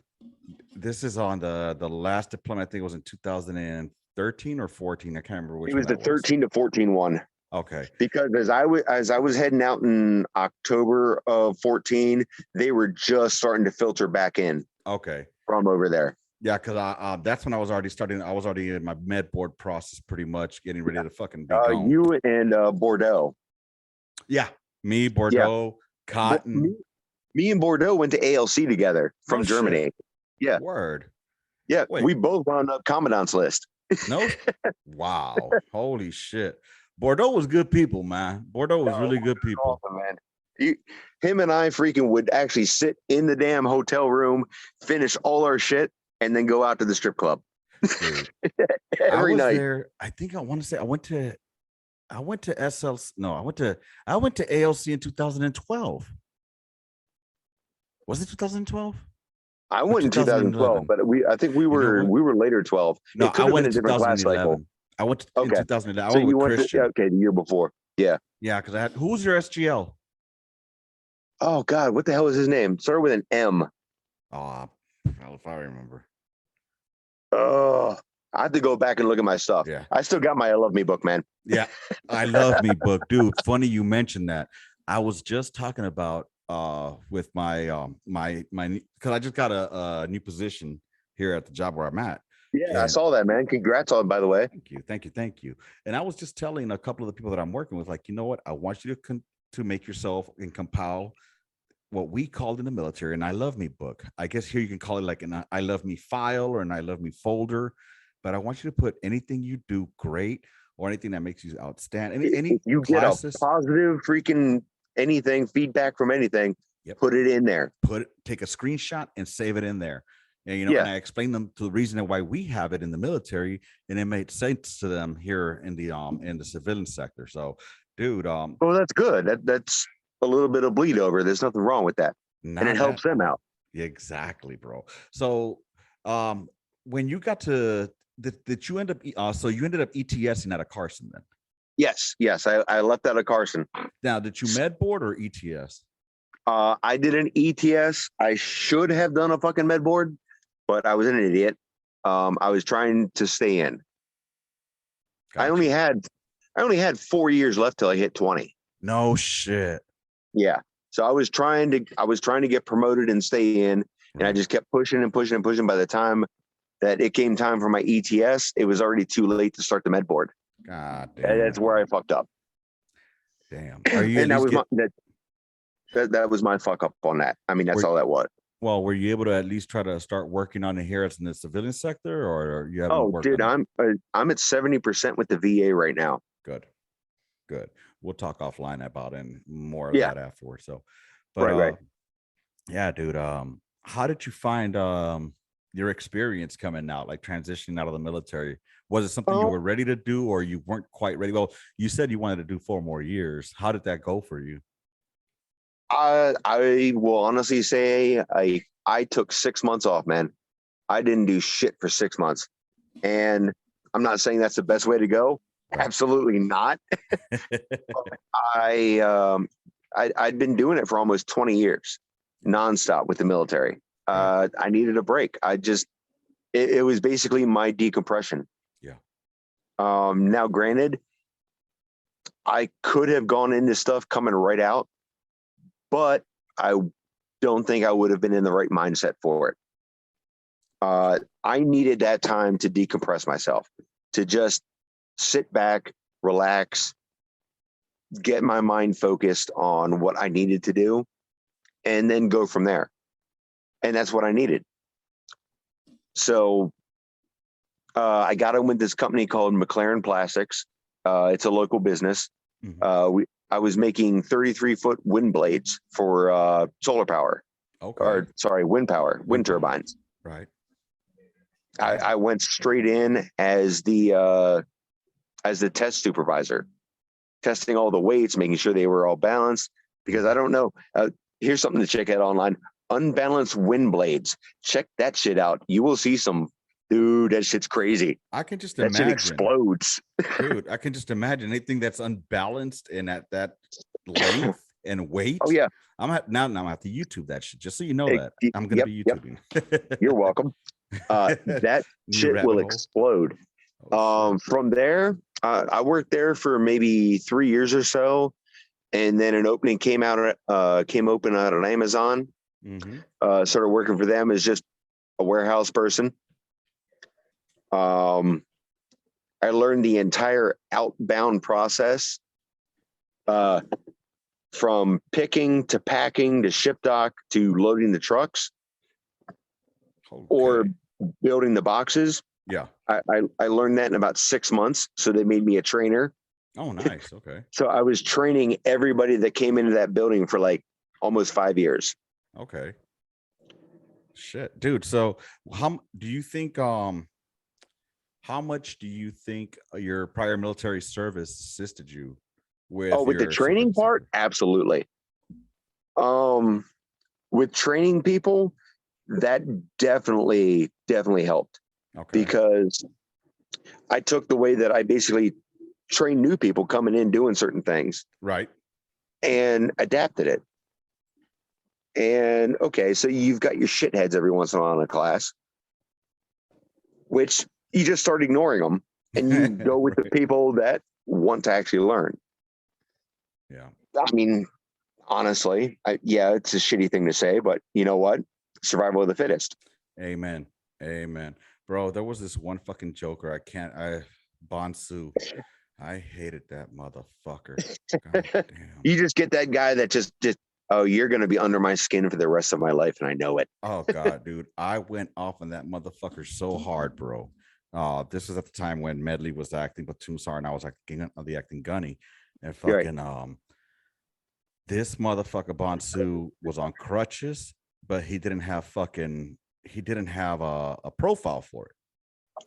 this is on the last deployment. I think it was in 2013 or 14. I can't remember which. It was the 13 to 14 one. Okay. Because as I was heading out in October of 14, they were just starting to filter back in. Okay. From over there. Yeah, because that's when I was already starting. I was already in my med board process, pretty much getting ready to fucking be gone. You and Bordeaux. Yeah, me, Bordeaux, Cotton. Me and Bordeaux went to ALC together from Germany. Shit. Yeah. Word. Yeah. Wait. We both were on the commandant's list. No. Wow. Holy shit. Bordeaux was good people, man. Bordeaux was really good people. Awesome, man. Him and I freaking would actually sit in the damn hotel room, finish all our shit, and then go out to the strip club. Dude, Every night. There. I think I want to say I went to SL. No, I went to ALC in 2012. Was it 2012? I went in 2012, but I think we were later 12. No, it could have been a different class cycle. I went to, in 2011. So you went to, the year before. Yeah. Yeah, because I had, who was your SGL? Oh God, what the hell was his name? Started with an M. Oh, if I remember. Oh, I have to go back and look at my stuff. Yeah. I still got my I Love Me book, man. Yeah, I Love Me book. Dude, funny you mentioned that. I was just talking about with my because I just got a new position here at the job where I'm at. Yeah, and I saw that, man. Congrats on, by the way. Thank you. And I was just telling a couple of the people that I'm working with, like, you know what? I want you to make yourself and compile what we called in the military an I Love Me book. I guess here you can call it like an I Love Me file or an I Love Me folder. But I want you to put anything you do great or anything that makes you outstanding. Any you classes, get a positive freaking anything, feedback from anything, put it in there. Take a screenshot and save it in there. And, and I explained them to the reason why we have it in the military, and it made sense to them here in the civilian sector. So, dude, well, that's good. That's a little bit of bleed over. There's nothing wrong with that, and it helps them out. Exactly, bro. So, when you got to did you end up? So you ended up ETSing out of Carson then? Yes. I left out of Carson. Now, did you med board or ETS? I did an ETS. I should have done a fucking med board, but I was an idiot. I was trying to stay in. Gotcha. I only had 4 years left till I hit 20. No shit. Yeah. So I was trying to get promoted and stay in, and I just kept pushing and pushing and pushing. By the time that it came time for my ETS, it was already too late to start the med board. God damn. That's where I fucked up. Damn. Are you? And that was my fuck up on that. I mean, that's all that was. Well, were you able to at least try to start working on inheritance in the civilian sector, or you haven't? Oh, dude, I'm at 70% with the VA right now. Good. We'll talk offline about more of that afterwards. So, but right. Yeah, dude. How did you find your experience coming out, like transitioning out of the military? Was it something you were ready to do, or you weren't quite ready? Well, you said you wanted to do 4 more years. How did that go for you? I will honestly say I took 6 months off, man. I didn't do shit for 6 months. And I'm not saying that's the best way to go. Absolutely not. I'd been doing it for almost 20 years, nonstop with the military. I needed a break. It was basically my decompression. Yeah. Now, granted, I could have gone into stuff coming right out, but I don't think I would have been in the right mindset for it. I needed that time to decompress myself, to just sit back, relax, get my mind focused on what I needed to do, and then go from there. And that's what I needed. So I got in with this company called McLaren Plastics. It's a local business. Mm-hmm. I was making 33-foot wind blades for solar power. Okay. Or sorry, wind power, wind turbines. Right. I went straight in as the test supervisor, testing all the weights, making sure they were all balanced. Because I don't know. Here's something to check out online: unbalanced wind blades. Check that shit out. You will see some. Dude, that shit's crazy. I can just imagine. That shit explodes. Dude, I can just imagine anything that's unbalanced and at that length and weight. Oh yeah. I'm gonna have to YouTube that shit, just so you know that. I'm gonna be YouTubing. You're welcome. That shit will explode. From there, I worked there for maybe 3 years or so, and then an opening came open out on Amazon. Mm-hmm. Started working for them as just a warehouse person. I learned the entire outbound process, from picking to packing to ship dock to loading the trucks, or building the boxes. Yeah. I learned that in about 6 months. So they made me a trainer. Oh, nice. Okay. So I was training everybody that came into that building for like almost 5 years. Okay. Shit, dude. So do you think how much do you think your prior military service assisted you Oh, with with the your training civilian part, sector? absolutely. Um, with training people, that definitely helped Okay. because I took the way that I basically train new people coming in doing certain things Right. and adapted it. And okay, so you've got your shitheads every once in a while in a class, which you just start ignoring them and you go with the Right. people that want to actually learn. Yeah. I mean, honestly, yeah, it's a shitty thing to say, but you know what? Survival of the fittest. Amen. Amen. Bro, there was this one fucking joker. Bonsu. I hated that motherfucker. God damn. You just get that guy that just oh, you're going to be under my skin for the rest of my life, and I know it. Oh God, dude. I went off on that motherfucker so hard, bro. This was at the time when Medley was acting Platoon Sergeant and I was acting Gunny. And You're right. fucking this motherfucker Bonsu was on crutches, but he didn't have a profile for it.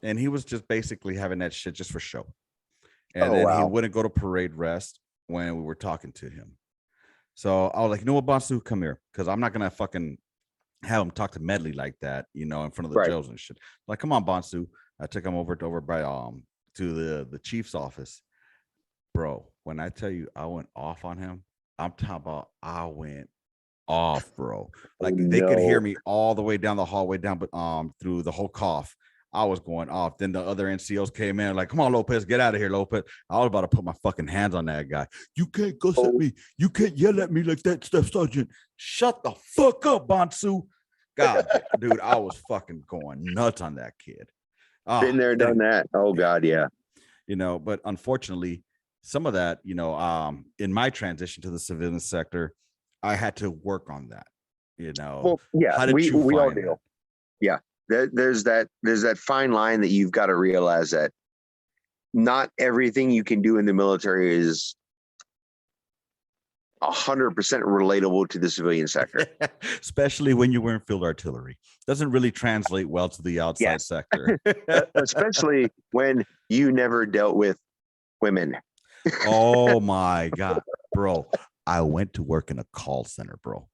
And he was just basically having that shit just for show. And Oh then he wow. wouldn't go to parade rest when we were talking to him. So I was like, you know what, Bonsu, come here. Cause I'm not gonna fucking have him talk to Medley like that, in front of the Right. Joes and shit. Like, come on, Bonsu. I took him over by to the chief's office. Bro, when I tell you I went off on him, I'm talking about I went off, bro. Oh Like they could hear no. me all the way down the hallway, down, but through the whole cough. I was going off. Then the other NCOs came in, like, come on, Lopez, get out of here, Lopez. I was about to put my fucking hands on that guy. You can't go at Oh, me. You can't yell at me like that, Staff Sergeant. Shut the fuck up, Bonsu. God, dude, I was fucking going nuts on that kid. been there, done Anyway, that. Oh yeah, God, yeah. but unfortunately, some of that, in my transition to the civilian sector, I had to work on that. Well, yeah, How did we you we all find do. that? Yeah. There's that fine line that you've got to realize that not everything you can do in the military is 100% relatable to the civilian sector. Especially when you were in field artillery. Doesn't really translate well to the outside Yes. sector. Especially when you never dealt with women. Oh my God, bro. I went to work in a call center, bro.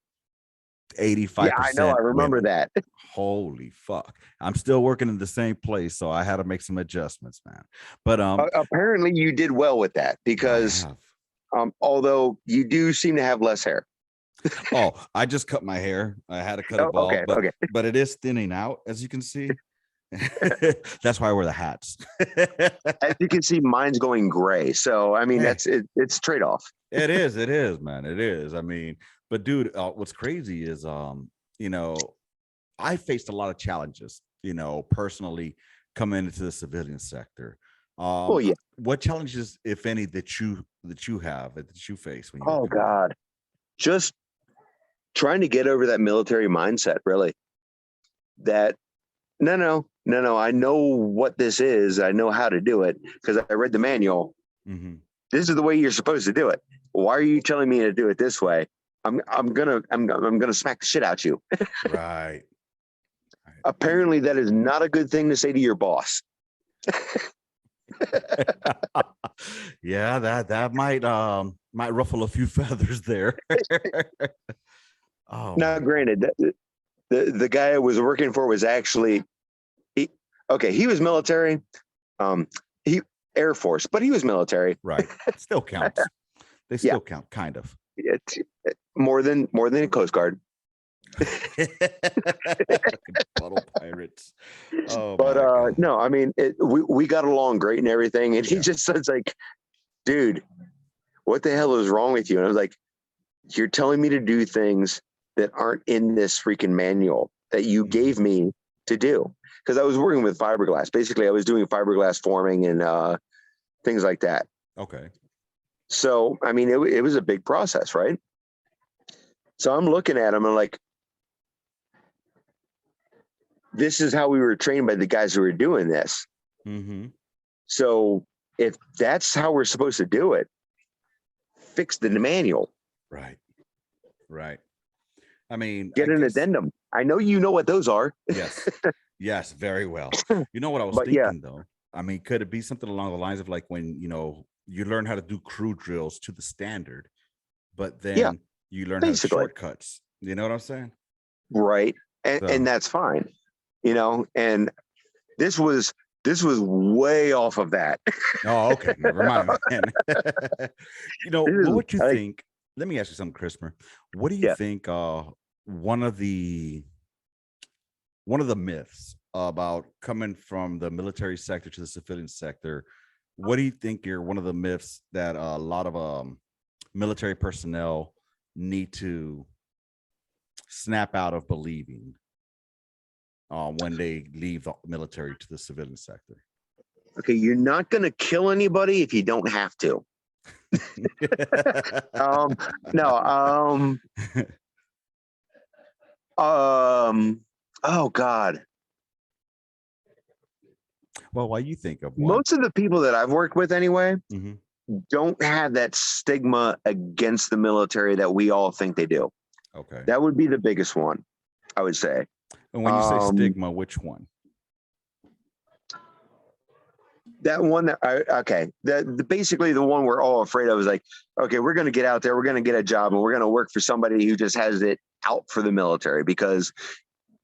Yeah, I know. 85% I remember women. that. Holy fuck. I'm still working in the same place, so I had to make some adjustments, man. But Apparently, you did well with that I because have. although you do seem to have less hair. Oh, I just cut my hair. I had to cut it Oh, bald, okay, okay. but it is thinning out, as you can see. That's why I wear the hats. As you can see, mine's going gray. So I mean, Hey, that's it. It's trade off. it is, man. It is. I mean, but dude, what's crazy is, you know, I faced a lot of challenges, personally coming into the civilian sector. Well, yeah. What challenges, if any, that you face when you were Oh coming in? God, just trying to get over that military mindset. Really, that no. I know what this is. I know how to do it because I read the manual. Mm-hmm. This is the way you're supposed to do it. Why are you telling me to do it this way? I'm gonna smack the shit out you. Right. Apparently, that is not a good thing to say to your boss. Yeah, that might ruffle a few feathers there. Oh Now, my God. granted, the guy I was working for was actually he was military, he Air Force, but he was military. Right. Still counts. They Yeah, still count, kind of. it's more than a Coast Guard. Fucking puddle pirates. Oh But my God. no, I mean, we got along great and everything. And he Yeah. just says like, dude, what the hell is wrong with you? And I was like, you're telling me to do things that aren't in this freaking manual that you gave me to do. Because I was working with fiberglass. Basically, I was doing fiberglass forming and things like that. Okay. So, I mean, it was a big process, right? So I'm looking at him and like, this is how we were trained by the guys who were doing this. Mm-hmm. So if that's how we're supposed to do it, fix the manual. Right. I mean, Get I an guess, addendum. I know you know what those are. yes, very well. You know what I was But yeah. thinking though? I mean, could it be something along the lines of like when, you learn how to do crew drills to the standard, but then Yeah, you learn how to basically. shortcuts. You know what I'm saying? Right. So, And that's fine. And this was way off of that. oh, okay. Never mind, man. What would you Like, think? Let me ask you something, Chrismer. What do you yeah. think one of the myths about coming from the military sector to the civilian sector, what do you think are one of the myths that a lot of military personnel need to snap out of believing when they leave the military to the civilian sector? Okay, you're not going to kill anybody if you don't have to. No. Oh God. Well, why you think of one? Most of the people that I've worked with, anyway, Mm-hmm. don't have that stigma against the military that we all think they do. Okay. That would be the biggest one, I would say. And when you say stigma, which one? That one that basically the one we're all afraid of is like, okay, we're going to get out there, we're going to get a job, and we're going to work for somebody who just has it out for the military because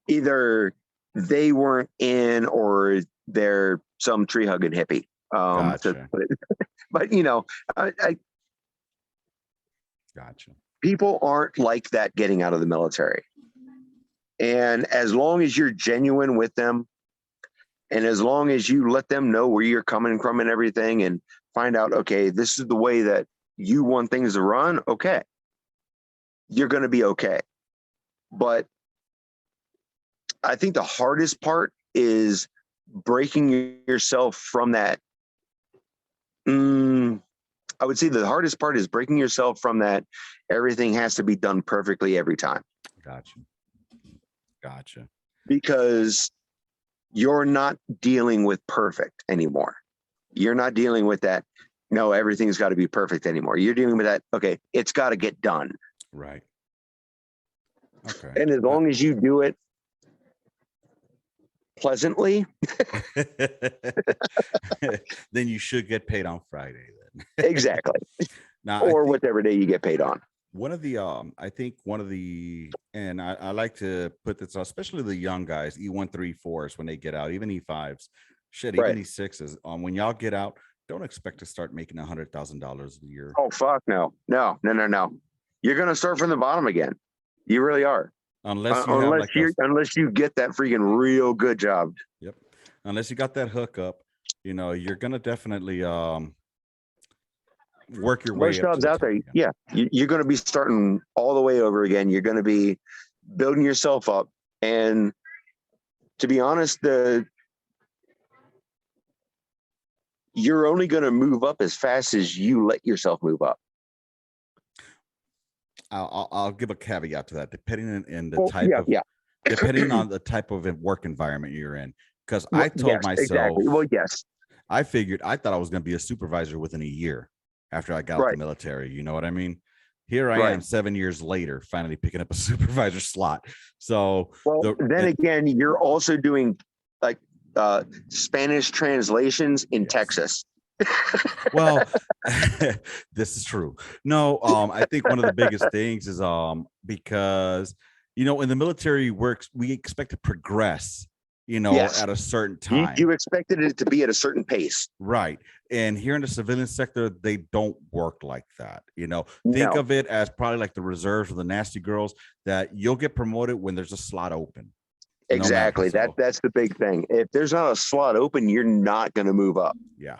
either they weren't in or they're some tree hugging hippie. Gotcha. But I Gotcha. people aren't like that getting out of the military, and as long as you're genuine with them, and as long as you let them know where you're coming from and everything and find out, okay, this is the way that you want things to run, okay, you're going to be okay. But I think the hardest part is breaking yourself from that. I would say the hardest part is breaking yourself from that. Everything has to be done perfectly every time. Gotcha. Because you're not dealing with perfect anymore. You're not dealing with that. No, everything's got to be perfect anymore. You're dealing with that. Okay, it's got to get done. Right. Okay. And as long as you do it pleasantly, then you should get paid on Friday then. Exactly. Now, or whatever day you get paid on. One of the I think one of the, and I like to put this, especially the young guys, E134s when they get out, even E5s, shit, even E6s. When y'all get out, don't expect to start making $100,000 a year. Oh fuck no. You're gonna start from the bottom again. You really are. Unless you get that freaking real good job. Yep. Unless you got that hookup, you're gonna definitely work your way Most up jobs out there. Yeah, you're going to be starting all the way over again. You're going to be building yourself up, and to be honest, you're only going to move up as fast as you let yourself move up. I'll give a caveat to that, depending on the type of depending on the type of work environment you're in. Because I told myself, exactly. Well, yes, I thought I was going to be a supervisor within a year after I got out the military. You know what I mean? Here I am 7 years later, finally picking up a supervisor slot. So, again, you're also doing like Spanish translations in Texas. Well, this is true. No, I think one of the biggest things is because in the military works, we expect to progress at a certain time. You expected it to be at a certain pace. Right. And here in the civilian sector, they don't work like that. Think of it as probably like the reserves or the nasty girls, that you'll get promoted when there's a slot open. Exactly. That's the big thing. If there's not a slot open, you're not going to move up. Yeah.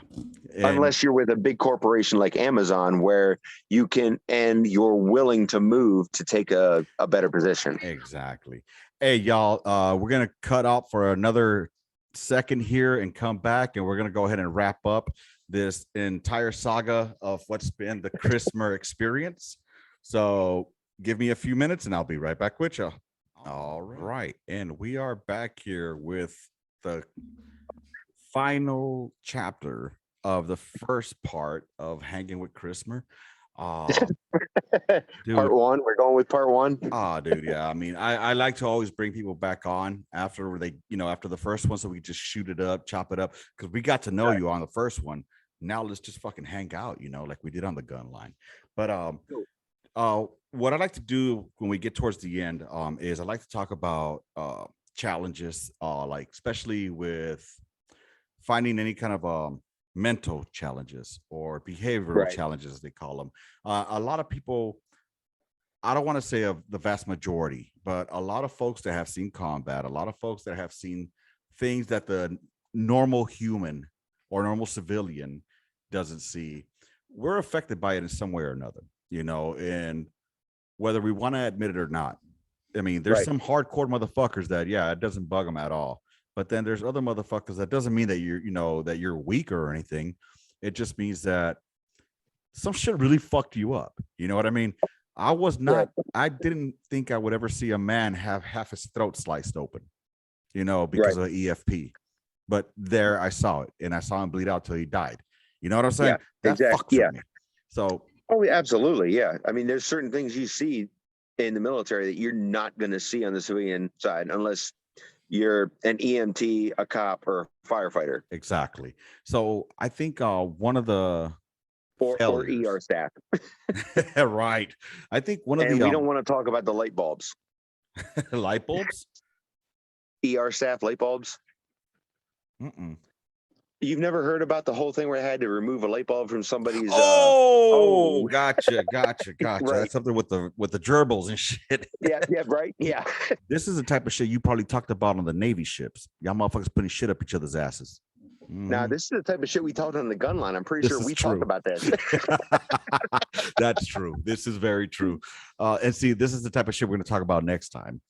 Unless you're with a big corporation like Amazon, where you can, and you're willing to move to take a better position. Exactly. Hey, y'all, we're going to cut out for another second here and come back, and we're going to go ahead and wrap up this entire saga of what's been the Chrismer experience. So give me a few minutes and I'll be right back with you. All right. And we are back here with the final chapter of the first part of hanging with Chrismer. Uh, Part dude, one. We're going with part one. dude, yeah. I mean, I like to always bring people back on after they, after the first one, so we just shoot it up, chop it up, because we got to know Right. you on the first one. Now let's just fucking hang out, like we did on the gun line. But what I like to do when we get towards the end, is I like to talk about challenges, like especially with finding any kind of mental challenges or behavioral Right. challenges, as they call them. A lot of people, I don't want to say of the vast majority, but a lot of folks that have seen combat, a lot of folks that have seen things that the normal human or normal civilian doesn't see, we're affected by it in some way or another, and whether we want to admit it or not. I mean, there's Right. some hardcore motherfuckers that, yeah, it doesn't bug them at all. But then there's other motherfuckers that doesn't mean that that you're weak or anything. It just means that some shit really fucked you up. You know what I mean? Right. I didn't think I would ever see a man have half his throat sliced open, Right. because of EFP. But there I saw it, and I saw him bleed out till he died. You know what I'm saying? Yeah. That Exactly. fucks Yeah. with me. So, Oh, yeah, absolutely. Yeah. I mean, there's certain things you see in the military that you're not going to see on the civilian side unless you're an EMT, a cop, or a firefighter, exactly. So I think one of the or ER failures, staff. right? I think one of And the we don't want to talk about the light bulbs. light bulbs. ER staff light bulbs. Mm-mm. You've never heard about the whole thing where I had to remove a light bulb from somebody's Oh, gotcha. right. That's something with the gerbils and shit. Yeah, right. Yeah. This is the type of shit you probably talked about on the Navy ships. Y'all motherfuckers putting shit up each other's asses. Now, this is the type of shit we talked on the gun line. I'm pretty This sure is we talked true. about this. That's true. This is very true. And see, this is the type of shit we're going to talk about next time.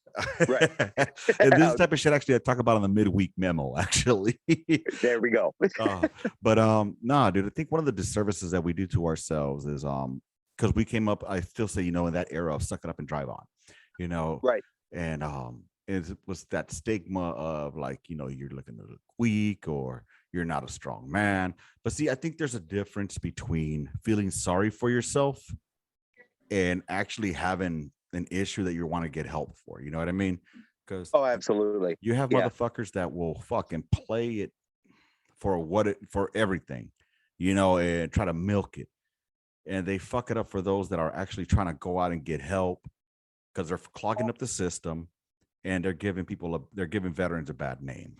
Right. And this is the type of shit actually I talk about on the midweek memo, actually. There we go. But nah, dude, I think one of the disservices that we do to ourselves is because we came up, I still say, in that era of suck it up and drive on, Right. and it was that stigma of like, you're looking to look weak or you're not a strong man. But see, I think there's a difference between feeling sorry for yourself and actually having an issue that you want to get help for. You know what I mean? Because Oh, absolutely. you have Yeah. motherfuckers that will fucking play it for everything, and try to milk it. And they fuck it up for those that are actually trying to go out and get help because they're clogging up the system and they're giving veterans a bad name.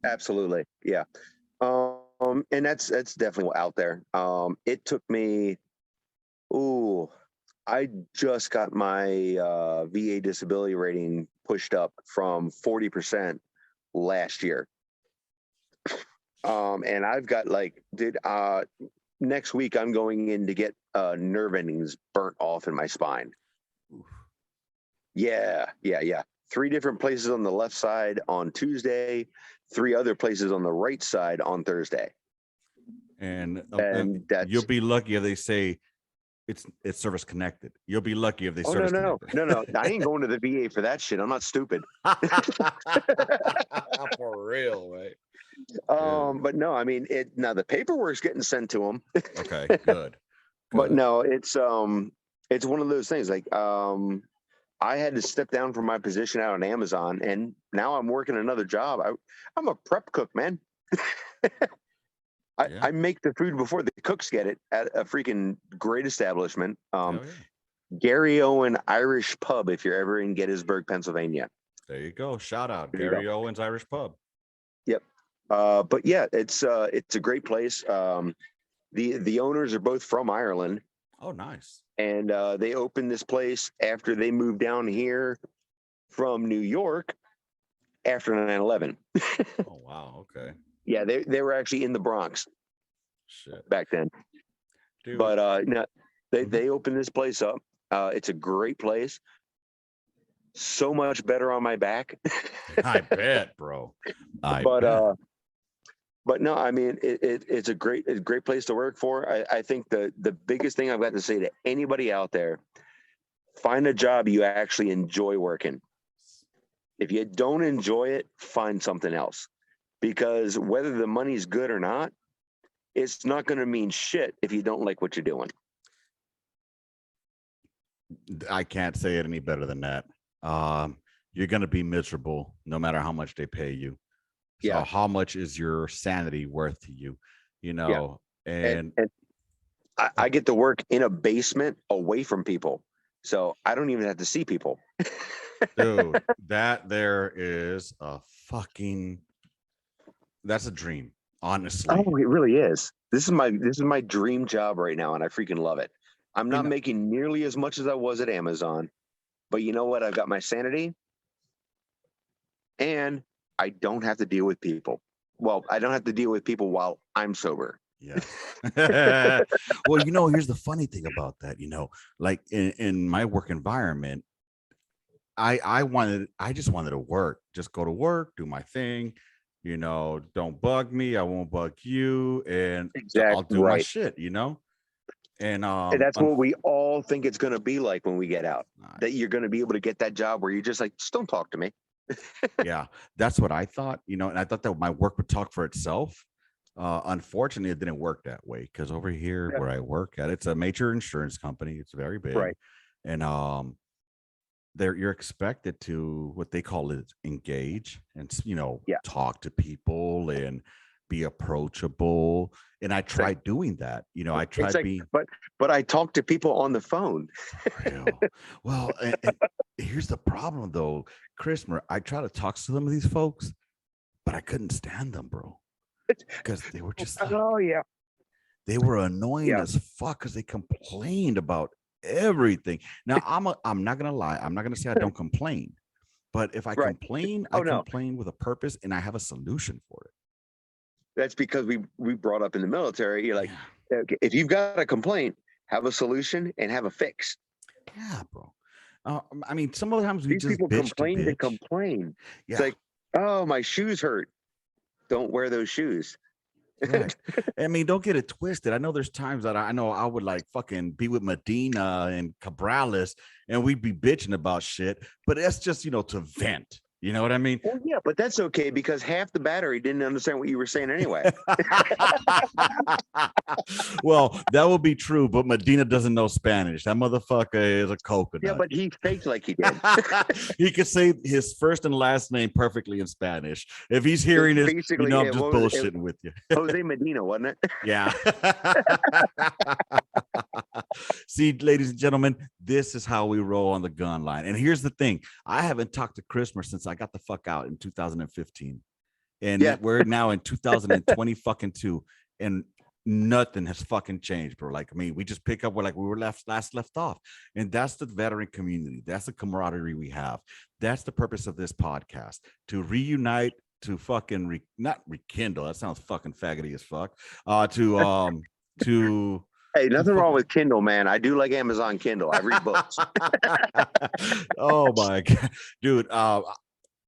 Absolutely. Yeah. And that's definitely out there. It took me, I just got my VA disability rating pushed up from 40% last year. And I've got next week I'm going in to get nerve endings burnt off in my spine. Oof. Yeah. 3 different places on the left side on Tuesday, 3 other places on the right side on Thursday. And that's you'll be lucky if they say it's service connected. You'll be lucky if they service connected. No. I ain't going to the VA for that shit. I'm not stupid. For real, right? But no, I mean now the paperwork's getting sent to them. Okay, good. But no, it's one of those things like I had to step down from my position out on Amazon, and now I'm working another job. I'm a prep cook, man. I make the food before the cooks get it at a freaking great establishment. Gary Owen Irish Pub, if you're ever in Gettysburg, Pennsylvania. There you go. Shout out There you Gary go. Owen's Irish Pub. Yep. But yeah, it's a great place. The owners are both from Ireland. Oh, nice. And they opened this place after they moved down here from New York after 9/11. Oh, wow. Okay. Yeah, they were actually in the Bronx. Shit. Back then. Dude. But no, they opened this place up. It's a great place. So much better on my back. I bet, bro. But no, I mean it's a great place to work for. I think the biggest thing I've got to say to anybody out there: find a job you actually enjoy working. If you don't enjoy it, find something else. Because whether the money's good or not, it's not going to mean shit if you don't like what you're doing. I can't say it any better than that. You're going to be miserable no matter how much they pay you. So Yeah. how much is your sanity worth to you? You know, and I get to work in a basement away from people. So I don't even have to see people. dude, that there is a fucking, that's a dream, honestly. Oh, it really is. This is my dream job right now, and I freaking love it. I'm not making nearly as much as I was at Amazon, but you know what? I've got my sanity, and I don't have to deal with people. Well, I don't have to deal with people while I'm sober. Yes. Well, here's the funny thing about that. Like in my work environment, I just wanted to work, just go to work, do my thing. Don't bug me. I won't bug you, and I'll do my shit. And that's what we all think it's going to be like when we get out. That you're going to be able to get that job where you're just like, just don't talk to me. Yeah, that's what I thought. And I thought that my work would talk for itself. Unfortunately, it didn't work that way, because over here where I work at, it's a major insurance company. It's very big, right? And you're expected to, what they call it, engage and talk to people and be approachable. And I tried doing that. I tried being, but I talk to people on the phone. Well, and here's the problem though, Chrismer. I try to talk to some of these folks, but I couldn't stand them, bro. Because they were just like, they were annoying as fuck, because they complained about everything. Now I'm not gonna lie, I'm not gonna say I don't complain, but if I complain, I complain with a purpose, and I have a solution for it. That's because we brought up in the military. You're like, if you've got a complaint, have a solution and have a fix. Yeah, bro. I mean, some of the times these people complain to complain. Yeah. It's like, oh, my shoes hurt. Don't wear those shoes. Right. I mean, don't get it twisted. I know there's times that I know I would like fucking be with Medina and Cabrales, and we'd be bitching about shit, but that's just, to vent. You know what I mean? Well, yeah, but that's okay, because half the battery didn't understand what you were saying anyway. Well, that will be true, but Medina doesn't know Spanish. That motherfucker is a coconut. Yeah, but he faked like he did. He could say his first and last name perfectly in Spanish. If he's hearing this, I'm just bullshitting with you. Jose Medina, wasn't it? Yeah. See, ladies and gentlemen, this is how we roll on the gun line. And here's the thing. I haven't talked to Chrismer since I got the fuck out in 2015. And we're now in 2020 fucking 2. And nothing has fucking changed, bro. Like, I mean, we just pick up where we were last left off. And that's the veteran community. That's the camaraderie we have. That's the purpose of this podcast, to reunite, to fucking not rekindle. That sounds fucking faggoty as fuck. To Hey, nothing wrong with Kindle, man. I do like Amazon Kindle. I read books. Oh my God, dude. I'm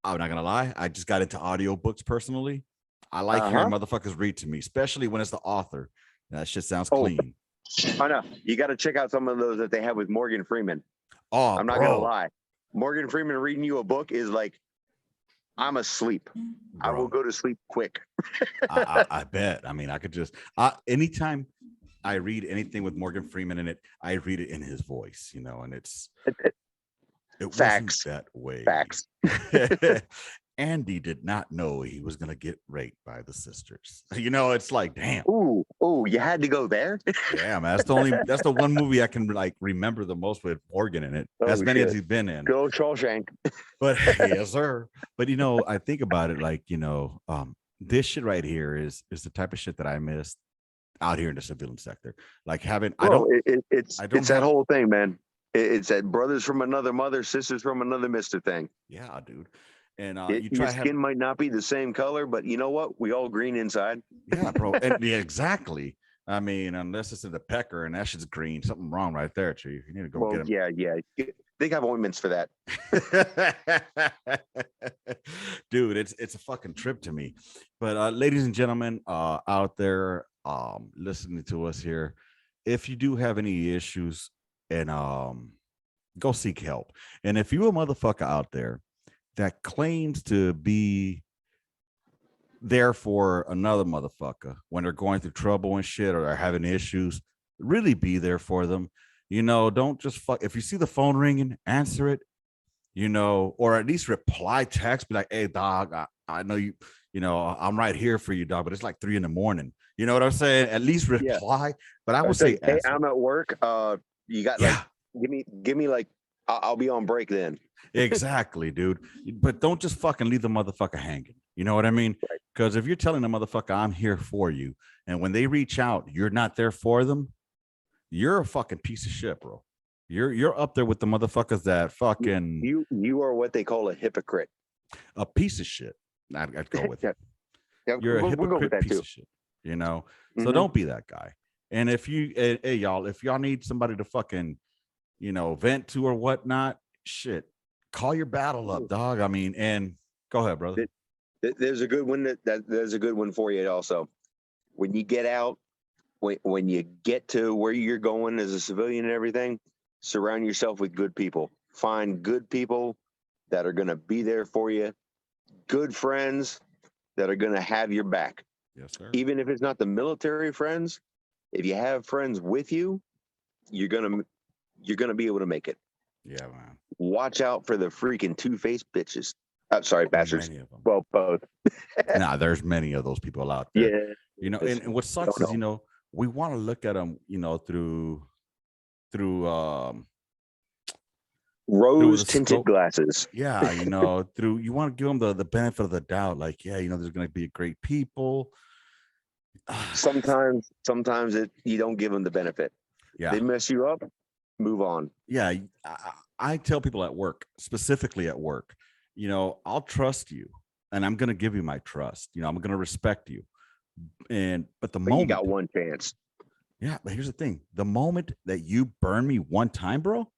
not gonna lie. I just got into audiobooks personally. I like hearing motherfuckers read to me, especially when it's the author. That shit sounds clean. I know. You got to check out some of those that they have with Morgan Freeman. Oh, I'm not gonna lie. Morgan Freeman reading you a book is like, I'm asleep. Bro. I will go to sleep quick. I bet. I mean, I could just anytime I read anything with Morgan Freeman in it, I read it in his voice, and it facts. Wasn't that way. Facts. Andy did not know he was gonna get raped by the sisters. It's like, damn. Ooh, you had to go there. Yeah, man. That's the one movie I can remember the most with Morgan in it. As many as he's been in. Go Shawshank. But yes, sir. But I think about it this shit right here is the type of shit that I missed out here in the civilian sector. Like it's that whole thing, man. It's that brothers from another mother, sisters from another mister thing. Yeah, dude. And your skin might not be the same color, but you know what? We all green inside. Yeah, bro. And exactly. I mean, unless it's in the pecker and that shit's green, something wrong right there, Chief. You need to go get him. Yeah. They have ointments for that. Dude, it's a fucking trip to me. But ladies and gentlemen out there listening to us here, if you do have any issues, and go seek help. And if you're a motherfucker out there that claims to be there for another motherfucker when they're going through trouble and shit, or they're having issues. Really be there for them. Don't just fuck. If you see the phone ringing, answer it. Or at least reply text. Be like, hey, dog, I know you. I'm right here for you, dog. But it's like 3 a.m. You know what I'm saying? At least reply. But I would say, hey, answer. I'm at work. You got like, give me like, I'll be on break then. Exactly, dude. But don't just fucking leave the motherfucker hanging. You know what I mean? Because if you're telling the motherfucker I'm here for you, and when they reach out, you're not there for them, you're a fucking piece of shit, bro. You're up there with the motherfuckers that fucking you are what they call a hypocrite. A piece of shit. I'd go with it. Yeah, You're a we'll go with hypocrite that piece too. of shit. So don't be that guy. And if you, hey y'all, if y'all need somebody to fucking, vent to or whatnot, shit, call your battle up, dog. I mean, and go ahead, brother. There's a good one there's a good one for you also. When you get out, when you get to where you're going as a civilian and everything, surround yourself with good people. Find good people that are going to be there for you. Good friends that are going to have your back. Yes, sir. Even if it's not the military friends, if you have friends with you, you're going to be able to make it. Yeah, man. Watch out for the freaking two-faced bitches. Sorry, bastards. Many of them. Well, both. Nah, there's many of those people out there. Yeah. And what sucks is, we want to look at them, through rose tinted glasses. Yeah, you want to give them the benefit of the doubt. Like, there's going to be great people. Sometimes you don't give them the benefit. Yeah, they mess you up. Move on. Yeah, I tell people at work, specifically at work, I'll trust you, and I'm going to give you my trust. I'm going to respect you. But the moment you got one chance. Yeah, but here's the thing: the moment that you burn me one time, bro,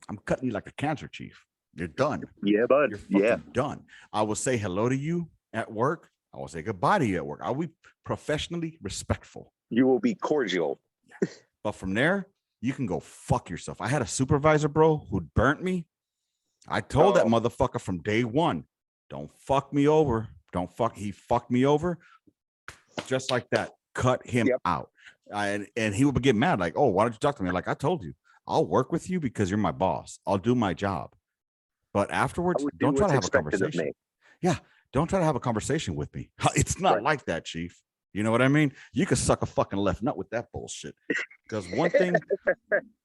I'm cutting you like a cancer, chief. You're done. Yeah, bud. You're done. I will say hello to you at work. I will say goodbye to you at work. I will be professionally respectful. You will be cordial. But from there, you can go fuck yourself. I had a supervisor, bro, who burnt me. I told that motherfucker from day one, don't fuck me over. He fucked me over. Just like that. Cut him out. And he would get mad, like, oh, why don't you talk to me? Like, I told you, I'll work with you because you're my boss. I'll do my job. But afterwards, don't try to have a conversation. Yeah, don't try to have a conversation with me. It's not like that, chief. You know what I mean? You could suck a fucking left nut with that bullshit. Because one thing,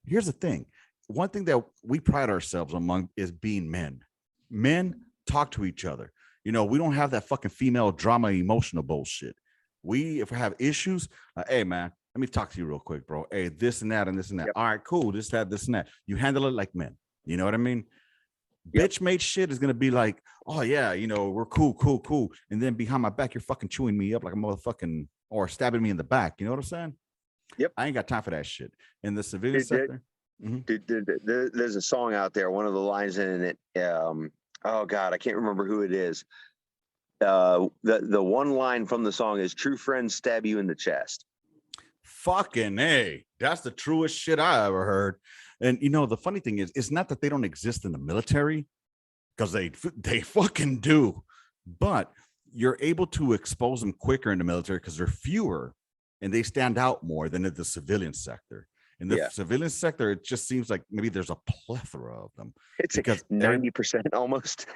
here's the thing. One thing that we pride ourselves among is being men. Men talk to each other. We don't have that fucking female drama emotional bullshit. If we have issues, hey, man, let me talk to you real quick, bro. Hey, this and that and this and that. Yep. All right, cool. This and that. You handle it like men. You know what I mean? Yep. Bitch made shit is going to be like, oh, yeah, we're cool. And then behind my back, you're fucking chewing me up like a motherfucking, or stabbing me in the back. You know what I'm saying? Yep. I ain't got time for that shit. In the civilian sector. There's a song out there. One of the lines in it. Oh, God, I can't remember who it is. The one line from the song is true friends stab you in the chest. Fucking A. That's the truest shit I ever heard. And the funny thing is, it's not that they don't exist in the military, because they fucking do, but you're able to expose them quicker in the military because they're fewer and they stand out more than in the civilian sector. In the civilian sector, it just seems like maybe there's a plethora of them. It's because 90% almost.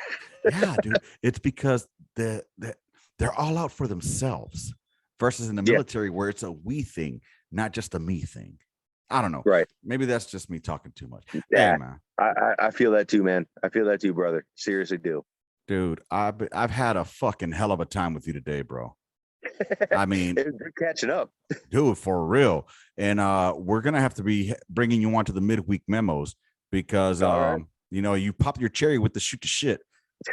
Yeah, dude. It's because they're all out for themselves versus in the military where it's a we thing, not just a me thing. I don't know. Right. Maybe that's just me talking too much. Yeah, hey, man. I feel that too, man. I feel that too, brother. Seriously do. Dude, I've had a fucking hell of a time with you today, bro. I mean, good catching up, dude, for real. And we're gonna have to be bringing you on to the midweek memos because you pop your cherry with the shoot the shit.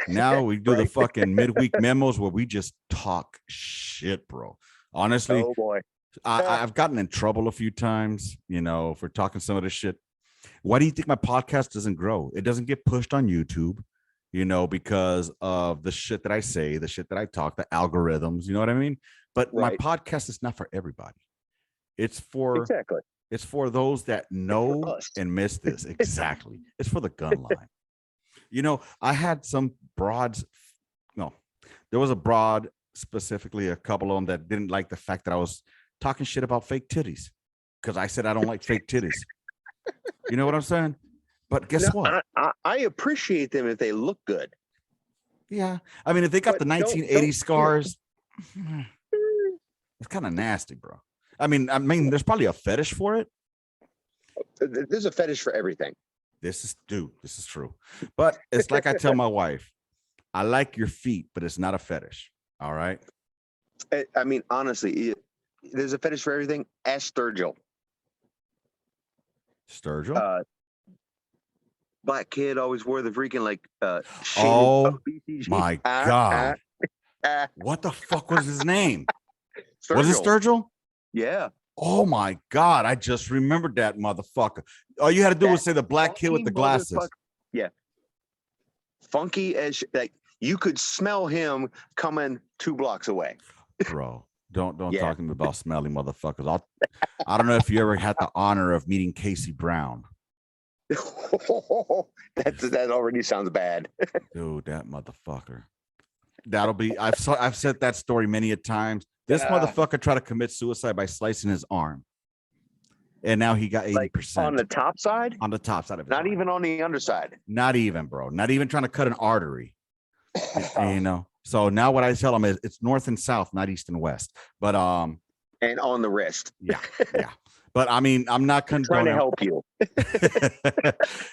Now we do the fucking midweek memos where we just talk shit, bro. Honestly, oh boy, I've gotten in trouble a few times, for talking some of this shit. Why do you think my podcast doesn't grow? It doesn't get pushed on YouTube, because of the shit that I say, the shit that I talk, the algorithms, you know what I mean? But my podcast is not for everybody. It's for those that know and miss this. Exactly. It's for the gun line. I had some broads. No, there was a broad specifically a couple of them that didn't like the fact that I was talking shit about fake titties because I said I don't like fake titties. You know what I'm saying? But guess what? I appreciate them if they look good. Yeah. I mean, if they got But the don't- 1980 scars, it's kind of nasty, bro. I mean, there's probably a fetish for it. There's a fetish for everything. This is true. But it's like I tell my wife, I like your feet, but it's not a fetish. All right. I mean, honestly, there's a fetish for everything. Ask Sturgill. Sturgill? Black kid always wore the freaking Oh my God. What the fuck was his name? Sturgill. Was it Sturgill? Yeah. Oh my God. I just remembered that motherfucker. All you had to do was say the black kid with the glasses. Yeah. Funky as like you could smell him coming 2 blocks away. Bro, don't talk to me about smelly motherfuckers. I don't know if you ever had the honor of meeting Casey Brown. That already sounds bad. Dude, that motherfucker. I've said that story many a times. This motherfucker tried to commit suicide by slicing his arm. And now he got 80%. On the top side? On the top side of it. Not even on the underside. Not even, bro. Not even trying to cut an artery. You know. So now what I tell him is it's north and south, not east and west. But and on the wrist. Yeah. But I mean, I'm not trying to help you.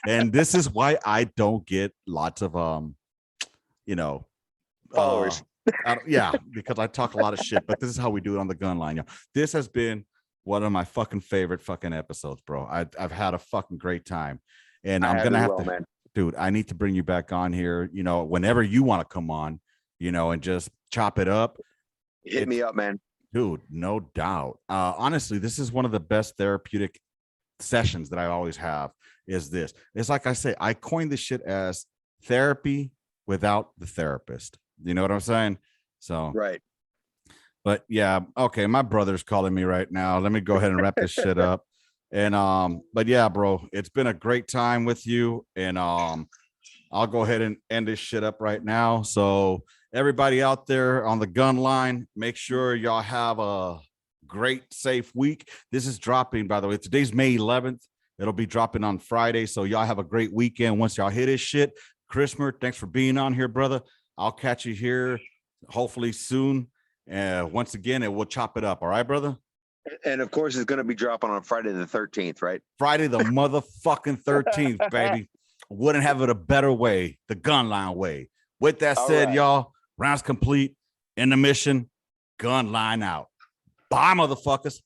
And this is why I don't get lots of followers. Because I talk a lot of shit, but this is how we do it on the gun line. This has been one of my fucking favorite fucking episodes, bro. I've had a fucking great time. And I'm gonna have to, man. Dude, I need to bring you back on here, whenever you want to come on, and just chop it up. Hit me up, man. Dude, no doubt. Honestly, this is one of the best therapeutic sessions that I always have is this. It's like I say, I coined this shit as therapy without the therapist. You know what I'm saying? So, right. But yeah, okay. My brother's calling me right now. Let me go ahead and wrap this shit up. And, but yeah, bro, it's been a great time with you. And, I'll go ahead and end this shit up right now. So everybody out there on the gun line, make sure y'all have a great, safe week. This is dropping, by the way. Today's May 11th. It'll be dropping on Friday. So y'all have a great weekend once y'all hit this shit. Chrismer, thanks for being on here, brother. I'll catch you here hopefully soon. Once again, and we'll chop it up. All right, brother? And of course, it's going to be dropping on Friday the 13th, right? Friday the motherfucking 13th, baby. Wouldn't have it a better way, the Gunline way. With that said, y'all, rounds complete. In the mission, Gunline out. Bye, motherfuckers.